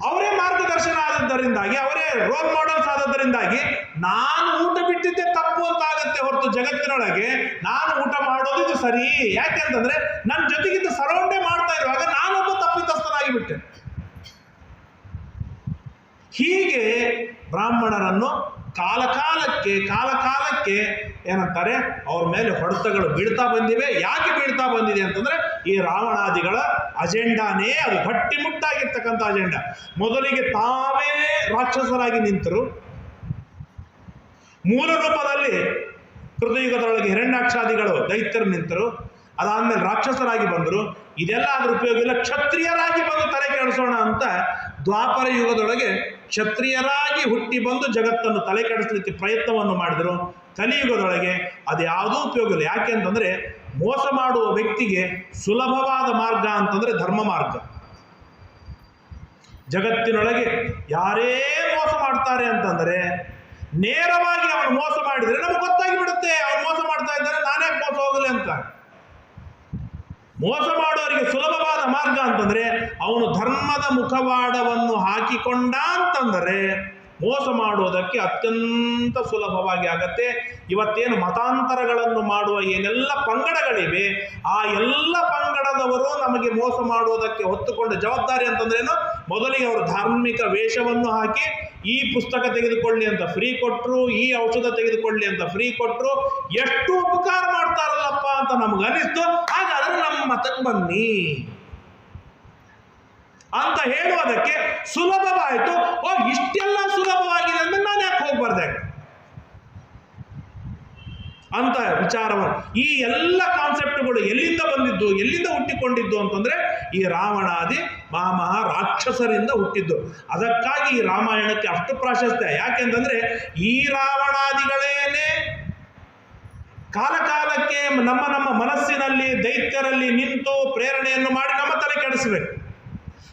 ಅವರೇ ಮಾರ್ಗದರ್ಶನ ಆದದ್ದರಿಂದಾಗಿ, ಅವರೇ ರೋಲ್ ಮಾಡೆಲ್ಸ್ ಆದದ್ದರಿಂದಾಗಿ ನಾನು ಊಟ ಬಿಟ್ಟಿದ್ದೆ ತಪ್ಪು ಅಂತ ಆಗತ್ತೆ ಹೊರತು ಜಗತ್ತಿನೊಳಗೆ ನಾನು ಊಟ ಮಾಡೋದು ಇದು ಸರಿ. ಯಾಕೆಂತಂದ್ರೆ ನನ್ನ ಜೊತೆಗಿಂತ ಸರೌಂಡೇ ಮಾಡ್ತಾ ಇರುವಾಗ ನಾನೊಬ್ಬ ತಪ್ಪಿತಸ್ಥನಾಗಿ ಬಿಟ್ಟೆ. ಹೀಗೆ ಬ್ರಾಹ್ಮಣರನ್ನು ಕಾಲಕಾಲಕ್ಕೆ ಏನಂತಾರೆ, ಅವ್ರ ಮೇಲೆ ಹೊಡೆತಗಳು ಬೀಳ್ತಾ ಬಂದಿವೆ. ಯಾಕೆ ಬೀಳ್ತಾ ಬಂದಿದೆ ಅಂತಂದ್ರೆ ಈ ರಾವಣಾದಿಗಳ ಅಜೆಂಡಾನೇ ಅದು, ಗಟ್ಟಿಮುಟ್ಟಾಗಿರ್ತಕ್ಕಂಥ ಅಜೆಂಡಾ. ಮೊದಲಿಗೆ ತಾವೇ ರಾಕ್ಷಸರಾಗಿ ನಿಂತರು, ಮೂಲ ರೂಪದಲ್ಲಿ ಕೃತಯುಗದೊಳಗೆ ಹಿರಣ್ಯಾಕ್ಷಾದಿಗಳು ದೈತ್ಯರು ನಿಂತರು. ಅದಾದ್ಮೇಲೆ ರಾಕ್ಷಸರಾಗಿ ಬಂದರು. ಇದೆಲ್ಲ ಅದ್ರ ಉಪಯೋಗ ಇಲ್ಲ, ಕ್ಷತ್ರಿಯರಾಗಿ ಬಂದು ತಲೆ ಕೆಡಿಸೋಣ ಅಂತ ದ್ವಾಪರ ಯುಗದೊಳಗೆ ಕ್ಷತ್ರಿಯರಾಗಿ ಹುಟ್ಟಿ ಬಂದು ಜಗತ್ತನ್ನು ತಲೆ ಕೆಡಿಸಲಿಕ್ಕೆ ಪ್ರಯತ್ನವನ್ನು ಮಾಡಿದರು. ಕಲಿಯುಗದೊಳಗೆ ಅದು ಯಾವುದೂ ಉಪಯೋಗ ಇಲ್ಲ. ಯಾಕೆ ಅಂತಂದರೆ ಮೋಸ ಮಾಡುವ ವ್ಯಕ್ತಿಗೆ ಸುಲಭವಾದ ಮಾರ್ಗ ಅಂತಂದರೆ ಧರ್ಮ ಮಾರ್ಗ. ಜಗತ್ತಿನೊಳಗೆ ಯಾರೇ ಮೋಸ ಮಾಡ್ತಾರೆ ಅಂತಂದರೆ ನೇರವಾಗಿ ಅವನು ಮೋಸ ಮಾಡಿದರೆ ನಮ್ಗೆ ಗೊತ್ತಾಗಿ ಬಿಡುತ್ತೆ ಅವನು ಮೋಸ ಮಾಡ್ತಾ ಇದ್ದಾನೆ, ನಾನೇ ಮೋಸ ಹೋಗಲಿ ಅಂತ. ಮೋಸ ಮಾಡೋರಿಗೆ ಸುಲಭವಾದ ಮಾರ್ಗ ಅಂತಂದ್ರೆ ಅವನು ಧರ್ಮದ ಮುಖವಾಡವನ್ನು ಹಾಕಿಕೊಂಡ ಅಂತಂದರೆ ಮೋಸ ಮಾಡುವುದಕ್ಕೆ ಅತ್ಯಂತ ಸುಲಭವಾಗಿ ಆಗತ್ತೆ. ಇವತ್ತೇನು ಮತಾಂತರಗಳನ್ನು ಮಾಡುವ ಏನೆಲ್ಲ ಪಂಗಡಗಳಿವೆ, ಆ ಎಲ್ಲ ಪಂಗಡದವರು ನಮಗೆ ಮೋಸ ಮಾಡುವುದಕ್ಕೆ ಹೊತ್ತುಕೊಂಡ ಜವಾಬ್ದಾರಿ ಅಂತಂದ್ರೇನು, ಮೊದಲಿಗೆ ಅವರು ಧಾರ್ಮಿಕ ವೇಷವನ್ನು ಹಾಕಿ ಈ ಪುಸ್ತಕ ತೆಗೆದುಕೊಳ್ಳಿ ಅಂತ ಫ್ರೀ ಕೊಟ್ಟರು, ಈ ಔಷಧ ತೆಗೆದುಕೊಳ್ಳಿ ಅಂತ ಫ್ರೀ ಕೊಟ್ಟರು, ಎಷ್ಟು ಉಪಕಾರ ಮಾಡ್ತಾರಲ್ಲಪ್ಪ ಅಂತ ನಮ್ಗೆ ಅನಿಸ್ತು. ಹಾಗಾದ್ರೆ ನಮ್ಮ ಮತಕ್ಕೆ ಬನ್ನಿ ಅಂತ ಹೇಳುವುದಕ್ಕೆ ಸುಲಭವಾಯಿತು. ಇಷ್ಟೆಲ್ಲ ಸುಲಭವಾಗಿದೆ ಅಂದ್ರೆ ನಾನು ಯಾಕೆ ಹೋಗ್ಬಾರ್ದೆ ಅಂತ ವಿಚಾರವನ್ನು, ಈ ಎಲ್ಲ ಕಾನ್ಸೆಪ್ಟ್ಗಳು ಎಲ್ಲಿಂದ ಬಂದಿದ್ದು, ಎಲ್ಲಿಂದ ಹುಟ್ಟಿಕೊಂಡಿದ್ದು ಅಂತಂದ್ರೆ ಈ ರಾವಣಾದಿ ಮಹಾ ರಾಕ್ಷಸರಿಂದ ಹುಟ್ಟಿದ್ದು. ಅದಕ್ಕಾಗಿ ಈ ರಾಮಾಯಣಕ್ಕೆ ಅಷ್ಟು ಪ್ರಾಶಸ್ತ್ಯ. ಯಾಕೆಂತಂದ್ರೆ ಈ ರಾವಣಾದಿಗಳೇನೆ ಕಾಲಕಾಲಕ್ಕೆ ನಮ್ಮ ಮನಸ್ಸಿನಲ್ಲಿ ದೈತ್ಯರಲ್ಲಿ ನಿಂತು ಪ್ರೇರಣೆಯನ್ನು ಮಾಡಿ ನಮ್ಮ ತಲೆ ಕೆಡಿಸಬೇಕು.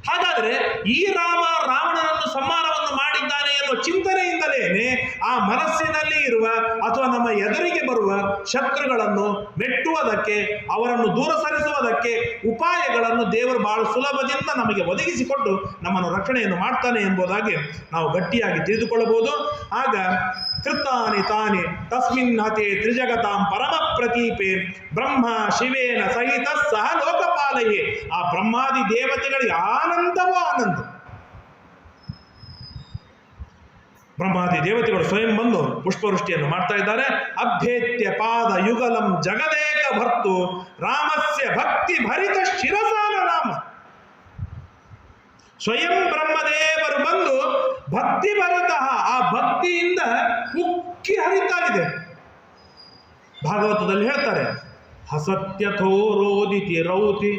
ಹಾಗಾದ್ರೆ ಈ ರಾವಣನನ್ನು ಸಂಹಾರವನ್ನು ಮಾಡಿದ್ದಾನೆ ಎನ್ನುವ ಚಿಂತನೆಯಿಂದಲೇ ಆ ಮನಸ್ಸಿನಲ್ಲಿ ಇರುವ ಅಥವಾ ನಮ್ಮ ಎದುರಿಗೆ ಬರುವ ಶತ್ರುಗಳನ್ನು ಮೆಟ್ಟುವುದಕ್ಕೆ, ಅವರನ್ನು ದೂರ ಸರಿಸುವುದಕ್ಕೆ ಉಪಾಯಗಳನ್ನು ದೇವರು ಬಹಳ ಸುಲಭದಿಂದ ನಮಗೆ ಒದಗಿಸಿಕೊಟ್ಟು ನಮ್ಮನ್ನು ರಕ್ಷಣೆಯನ್ನು ಮಾಡ್ತಾನೆ ಎಂಬುದಾಗಿ ನಾವು ಗಟ್ಟಿಯಾಗಿ ತಿಳಿದುಕೊಳ್ಳಬಹುದು. ಆಗ ಕೃತಾನಿ ತಾನಿ ತಸ್ಮಿನ್ ಹತೆ ತ್ರಿಜಗತಾಂ ಪರಮ ಪ್ರತೀಪೆ ಬ್ರಹ್ಮ ಶಿವೇನ ಸಹಿತ ಸಹ ಲೋಕಪಾಲಯೇ. ಆ ಬ್ರಹ್ಮಾದಿ ದೇವತೆಗಳಿಗೆ ಆನಂದವೋ ಆನಂದ. ಬ್ರಹ್ಮಾದಿ ದೇವತೆಗಳು ಸ್ವಯಂ ಬಂದು ಪುಷ್ಪವೃಷ್ಟಿಯನ್ನು ಮಾಡ್ತಾ ಇದ್ದಾರೆ. ಅಭ್ಯೇತ್ಯ ಪಾದ ಯುಗಲಂ ಜಗದೇಕ ಭರ್ತು ರಾಮಸ್ಯ ಭಕ್ತಿ ಭರಿತ ಶಿರಸಾನ ರಾಮ. ಸ್ವಯಂ ಬ್ರಹ್ಮದೇವರು ಬಂದು ಭಕ್ತಿ ಭರಿತ, ಆ ಭಕ್ತಿಯಿಂದ ಉಕ್ಕಿ ಹರಿತಾ ಇದೆ. ಭಾಗವತದಲ್ಲಿ ಹೇಳ್ತಾರೆ, ಹಸತ್ಯಥೋ ರೋದಿತಿ ರೌತಿ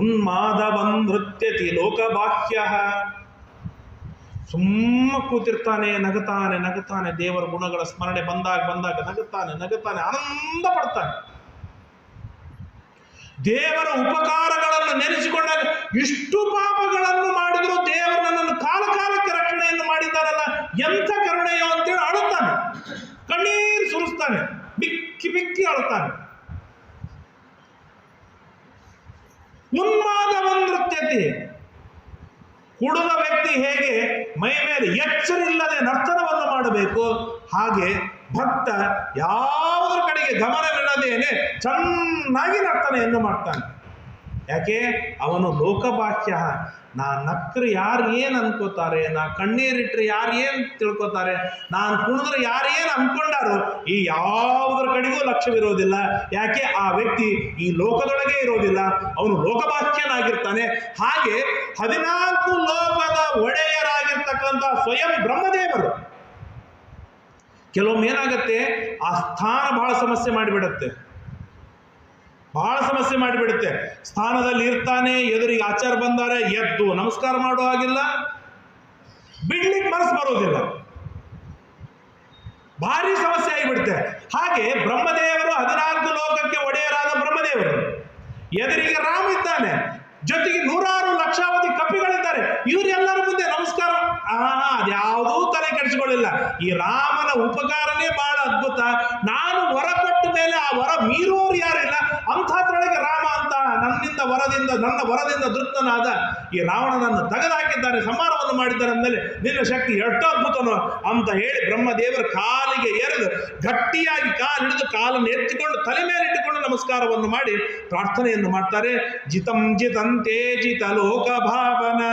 ಉನ್ಮಾದವನ್ ನೃತ್ಯತಿ ಲೋಕಬಾಹ್ಯ. ಸುಮ್ಮ ಕೂತಿರ್ತಾನೆ, ನಗತಾನೆ ನಗತಾನೆ, ದೇವರ ಗುಣಗಳ ಸ್ಮರಣೆ ಬಂದಾಗ ನಗತಾನೆ ಆನಂದ ಪಡ್ತಾನೆ. ದೇವರ ಉಪಕಾರಗಳನ್ನು ನೆನೆಸಿಕೊಂಡಾಗ ಇಷ್ಟು ಪಾಪಗಳನ್ನು ಮಾಡಿದ್ರು ದೇವರು ನನ್ನನ್ನು ಕಾಲಕಾಲಕ್ಕೆ ರಕ್ಷಣೆಯನ್ನು ಮಾಡಿದ್ದಾರಲ್ಲ, ಎಂಥ ಕರುಣೆಯೋ ಅಂತೇಳಿ ಅಳುತ್ತಾನೆ, ಕಣ್ಣೀರು ಸುರಿಸ್ತಾನೆ, ಬಿಕ್ಕಿ ಅಳುತ್ತಾನೆ. ಉನ್ಮಾದವನ್ ನೃತ್ಯತಿ. ಕುಡುವ ವ್ಯಕ್ತಿ ಹೇಗೆ ಮೈ ಮೇಲೆ ಎಚ್ಚರಿಲ್ಲದೆ ನರ್ತನವನ್ನು ಮಾಡಬೇಕು, ಹಾಗೆ ಭಕ್ತ ಯಾವುದರ ಕಡೆಗೆ ಗಮನವಿಲ್ಲದೇನೆ ಚೆನ್ನಾಗಿ ನರ್ತನೆಯನ್ನು ಮಾಡ್ತಾನೆ. ಯಾಕೆ? ಅವನು ಲೋಕಬಾಹ್ಯ. ನಾ ನಕ್ರೆ ಯಾರು ಏನು ಅನ್ಕೋತಾರೆ, ನಾ ಕಣ್ಣೀರಿಟ್ರೆ ಯಾರು ಏನು ತಿಳ್ಕೊತಾರೆ, ನಾನು ಕುಣಿದ್ರೆ ಯಾರು ಏನು ಅನ್ಕೊಂಡಾರು, ಈ ಯಾವುದರ ಕಡೆಗೂ ಲಕ್ಷ್ಯವಿರೋದಿಲ್ಲ. ಯಾಕೆ? ಆ ವ್ಯಕ್ತಿ ಈ ಲೋಕದೊಳಗೆ ಇರೋದಿಲ್ಲ, ಅವನು ಲೋಕಬಾಹ್ಯನಾಗಿರ್ತಾನೆ. ಹಾಗೆ 14 ಲೋಕದ ಒಡೆಯರಾಗಿರ್ತಕ್ಕಂಥ ಸ್ವಯಂ ಬ್ರಹ್ಮದೇವರು ಕೆಲವೊಮ್ಮೆ ಏನಾಗತ್ತೆ, ಆ ಸ್ಥಾನ ಬಹಳ ಸಮಸ್ಯೆ ಮಾಡಿಬಿಡುತ್ತೆ. ಸ್ಥಾನದಲ್ಲಿ ಇರ್ತಾನೆ, ಎದುರಿಗೆ ಆಚಾರ ಬಂದಾರೆ, ಎದ್ದು ನಮಸ್ಕಾರ ಮಾಡೋ ಹಾಗಿಲ್ಲ, ಬಿಡ್ಲಿಕ್ಕೆ ಮನಸ್ಸು ಬರೋದಿಲ್ಲ, ಭಾರಿ ಸಮಸ್ಯೆ ಆಗಿಬಿಡುತ್ತೆ. ಹಾಗೆ ಬ್ರಹ್ಮದೇವರು 14 ಲೋಕಕ್ಕೆ ಒಡೆಯರಾದ ಬ್ರಹ್ಮದೇವರು, ಎದುರಿಗೆ ರಾಮ ಇದ್ದಾನೆ, ಜೊತೆಗೆ 100 ಲಕ್ಷಾವಧಿ ಕಪಿಗಳಿದ್ದಾರೆ. ಇವರೆಲ್ಲರ ಮುಂದೆ ನಮಸ್ಕಾರ, ಅದ್ಯಾವುದೂ ತಲೆ ಕೆಡಿಸಿಕೊಳ್ಳಿಲ್ಲ. ಈ ರಾಮನ ಉಪಕಾರನೇ ಬಹಳ ಅದ್ಭುತ. ನಾನು ವರ ಕೊಟ್ಟ ಮೇಲೆ ಆ ವರ ಮೀರೋರು ಯಾರಿಲ್ಲ, ಅಂಥದ್ರೊಳಗೆ ರಾಮ ಅಂತ ನನ್ನ ವರದಿಂದ ಧೃತನಾದ ಈ ರಾವಣನನ್ನು ತೆಗೆದುಹಾಕಿದ್ದಾನೆ, ಸಂಹಾರವನ್ನು ಮಾಡಿದ್ದಾರೆ ಅಂದಮೇಲೆ ನಿನ್ನ ಶಕ್ತಿ ಎಷ್ಟು ಅದ್ಭುತನೋ ಅಂತ ಹೇಳಿ ಬ್ರಹ್ಮದೇವರ ಕಾಲಿಗೆ ಎರೆದು ಗಟ್ಟಿಯಾಗಿ ಕಾಲು ಹಿಡಿದು ಕಾಲನ್ನು ಎತ್ತಿಕೊಂಡು ತಲೆ ಮೇಲೆ ಇಟ್ಟುಕೊಂಡು ನಮಸ್ಕಾರವನ್ನು ಮಾಡಿ ಪ್ರಾರ್ಥನೆಯನ್ನು ಮಾಡ್ತಾರೆ. ಜಿತಂ ಜಿತಂತೆ ಜಿತ ಲೋಕ ಭಾವನ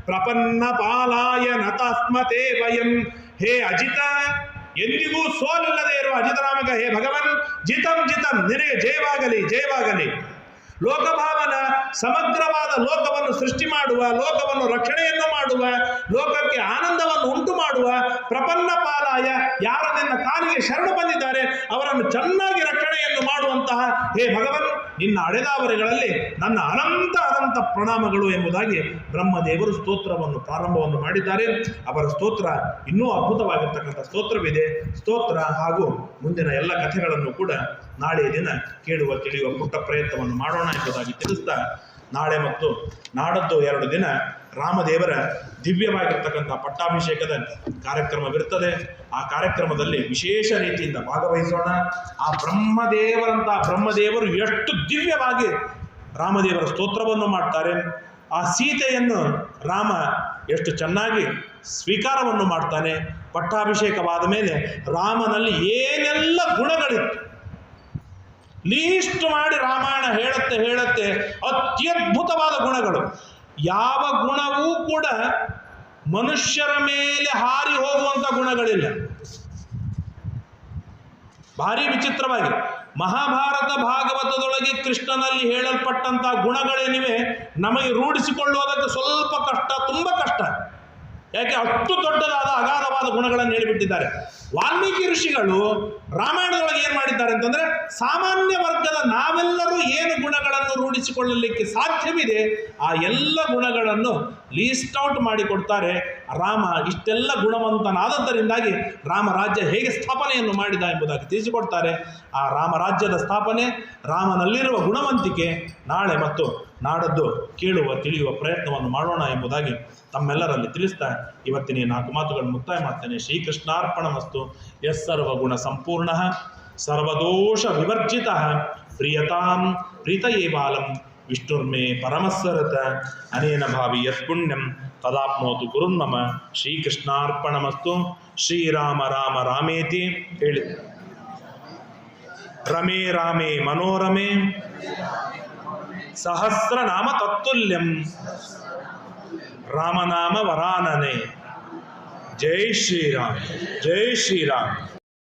ಪ್ರಪನ್ನ ಪಾಲಾಯ ನತಾಸ್ಮತೆ ವಯಂ. ಹೇ ಅಜಿತ, ಎಂದಿಗೂ ಸೋಲಿಲ್ಲದೆ ಇರುವ ಅಜಿತನಾಮಕ ಹೇ ಭಗವನ್, ಜಿತಂ ನಿನಗೆ ಜಯವಾಗಲಿ. ಲೋಕಭಾವನ, ಸಮಗ್ರವಾದ ಲೋಕವನ್ನು ಸೃಷ್ಟಿ ಮಾಡುವ, ಲೋಕವನ್ನು ರಕ್ಷಣೆಯನ್ನು ಮಾಡುವ, ಲೋಕಕ್ಕೆ ಆನಂದವನ್ನು ಉಂಟು ಮಾಡುವ ಮಾಡುವ ಪ್ರಪನ್ನ ಪಾಲಾಯ, ಯಾರು ನಿನ್ನ ಕಾಲಿಗೆ ಶರಣು ಬಂದಿದ್ದಾರೆ ಅವರನ್ನು ಚೆನ್ನಾಗಿ ರಕ್ಷಣೆಯನ್ನು ಮಾಡುವಂತಹ ಹೇ ಭಗವನ್, ನಿನ್ನ ಅಡೆದಾವರೆಗಳಲ್ಲಿ ನನ್ನ ಅನಂತ ಪ್ರಣಾಮಗಳು ಎಂಬುದಾಗಿ ಬ್ರಹ್ಮದೇವರು ಸ್ತೋತ್ರವನ್ನು ಪ್ರಾರಂಭವನ್ನು ಮಾಡಿದ್ದಾರೆ. ಅವರ ಸ್ತೋತ್ರ ಇನ್ನೂ ಅದ್ಭುತವಾಗಿರ್ತಕ್ಕಂಥ ಸ್ತೋತ್ರವಿದೆ. ಸ್ತೋತ್ರ ಹಾಗೂ ಮುಂದಿನ ಎಲ್ಲ ಕಥೆಗಳನ್ನು ಕೂಡ ನಾಳೆಯ ದಿನ ಕೇಳುವ ತಿಳಿಯುವ ಪುಟ್ಟ ಪ್ರಯತ್ನವನ್ನು ಮಾಡೋಣ ಎಂಬುದಾಗಿ ತಿಳಿಸ್ತಾ, ನಾಳೆ ಮತ್ತು ನಾಡದ್ದು 2 ದಿನ ರಾಮದೇವರ ದಿವ್ಯವಾಗಿರ್ತಕ್ಕಂಥ ಪಟ್ಟಾಭಿಷೇಕದ ಕಾರ್ಯಕ್ರಮವಿರುತ್ತದೆ. ಆ ಕಾರ್ಯಕ್ರಮದಲ್ಲಿ ವಿಶೇಷ ರೀತಿಯಿಂದ ಭಾಗವಹಿಸೋಣ. ಆ ಬ್ರಹ್ಮದೇವರು ಎಷ್ಟು ದಿವ್ಯವಾಗಿ ರಾಮದೇವರ ಸ್ತೋತ್ರವನ್ನು ಮಾಡ್ತಾರೆ, ಆ ಸೀತೆಯನ್ನು ರಾಮ ಎಷ್ಟು ಚೆನ್ನಾಗಿ ಸ್ವೀಕಾರವನ್ನು ಮಾಡ್ತಾನೆ. ಪಟ್ಟಾಭಿಷೇಕವಾದ ಮೇಲೆ ರಾಮನಲ್ಲಿ ಏನೆಲ್ಲ ಗುಣಗಳಿತ್ತು ಲೀಸ್ಟ್ ಮಾಡಿ ರಾಮಾಯಣ ಹೇಳುತ್ತೆ ಅತ್ಯದ್ಭುತವಾದ ಗುಣಗಳು. ಯಾವ ಗುಣವೂ ಕೂಡ ಮನುಷ್ಯರ ಮೇಲೆ ಹಾರಿ ಹೋಗುವಂಥ ಗುಣಗಳಿಲ್ಲ. ಭಾರಿ ವಿಚಿತ್ರವಾಗಿ ಮಹಾಭಾರತ ಭಾಗವತದೊಳಗೆ ಕೃಷ್ಣನಲ್ಲಿ ಹೇಳಲ್ಪಟ್ಟಂತಹ ಗುಣಗಳೇನಿವೆ ನಮಗೆ ರೂಢಿಸಿಕೊಳ್ಳುವುದಕ್ಕೆ ಸ್ವಲ್ಪ ಕಷ್ಟ, ತುಂಬ ಕಷ್ಟ. ಯಾಕೆ ಅಷ್ಟು ದೊಡ್ಡದಾದ ಅಗಾಧವಾದ ಗುಣಗಳನ್ನು ಹೇಳಿಬಿಟ್ಟಿದ್ದಾರೆ. ವಾಲ್ಮೀಕಿ ಋಷಿಗಳು ರಾಮಾಯಣದೊಳಗೆ ಏನು ಮಾಡಿದ್ದಾರೆ ಅಂತಂದರೆ, ಸಾಮಾನ್ಯ ವರ್ಗದ ನಾವೆಲ್ಲರೂ ಏನು ಗುಣಗಳನ್ನು ರೂಢಿಸಿಕೊಳ್ಳಲಿಕ್ಕೆ ಸಾಧ್ಯವಿದೆ ಆ ಎಲ್ಲ ಗುಣಗಳನ್ನು ಲೀಸ್ಟ್ ಔಟ್ ಮಾಡಿಕೊಡ್ತಾರೆ. ರಾಮ ಇಷ್ಟೆಲ್ಲ ಗುಣವಂತನಾದದ್ದರಿಂದಾಗಿ ರಾಮರಾಜ್ಯ ಹೇಗೆ ಸ್ಥಾಪನೆಯನ್ನು ಮಾಡಿದ ಎಂಬುದಾಗಿ ತಿಳಿಸಿಕೊಡ್ತಾರೆ. ಆ ರಾಮರಾಜ್ಯದ ಸ್ಥಾಪನೆ, ರಾಮನಲ್ಲಿರುವ ಗುಣವಂತಿಕೆ ನಾಳೆ ಮತ್ತು ನಾಡದ್ದು ಕೇಳುವ ತಿಳಿಯುವ ಪ್ರಯತ್ನವನ್ನು ಮಾಡೋಣ ಎಂಬುದಾಗಿ ತಮ್ಮೆಲ್ಲರಲ್ಲಿ ತಿಳಿಸ್ತಾ ಇವತ್ತಿನ 4 ಮಾತುಗಳನ್ನು ಮುಕ್ತಾಯ ಮಾಡ್ತೇನೆ. ಶ್ರೀಕೃಷ್ಣಾರ್ಪಣಮಸ್ತು. ಯಸ್ಸರ್ವಗುಣ ಸಂಪೂರ್ಣ ಸರ್ವದೋಷ ವಿವರ್ಜಿತ ಪ್ರಿಯತಾಂ ಪ್ರೀತಯೇ ಬಾಲಂ ವಿಷ್ಣುರ್ಮೇ ಪರಮಸ್ಸರತ ಅನೇನ ಭಾವಿ ಯತ್ಪುಣ್ಯಂ ತದಾಪ್ನೋತು ಗುರುನ್ಮಮ. ಶ್ರೀಕೃಷ್ಣಾರ್ಪಣಮಸ್ತು. ಶ್ರೀರಾಮ ರಾಮ ರಾಮೇತಿ ಹೇಳಿ, ರಮೇ ರಾಮೇ ಮನೋರಮೆ ಸಹಸ್ರನಾಮ ತತ್ತುಲ್ಯಂ ರಾಮನಾಮ ವರಾನನೆ. ಜೈ ಶ್ರೀರಾಮ್, ಜೈ ಶ್ರೀರಾಮ್.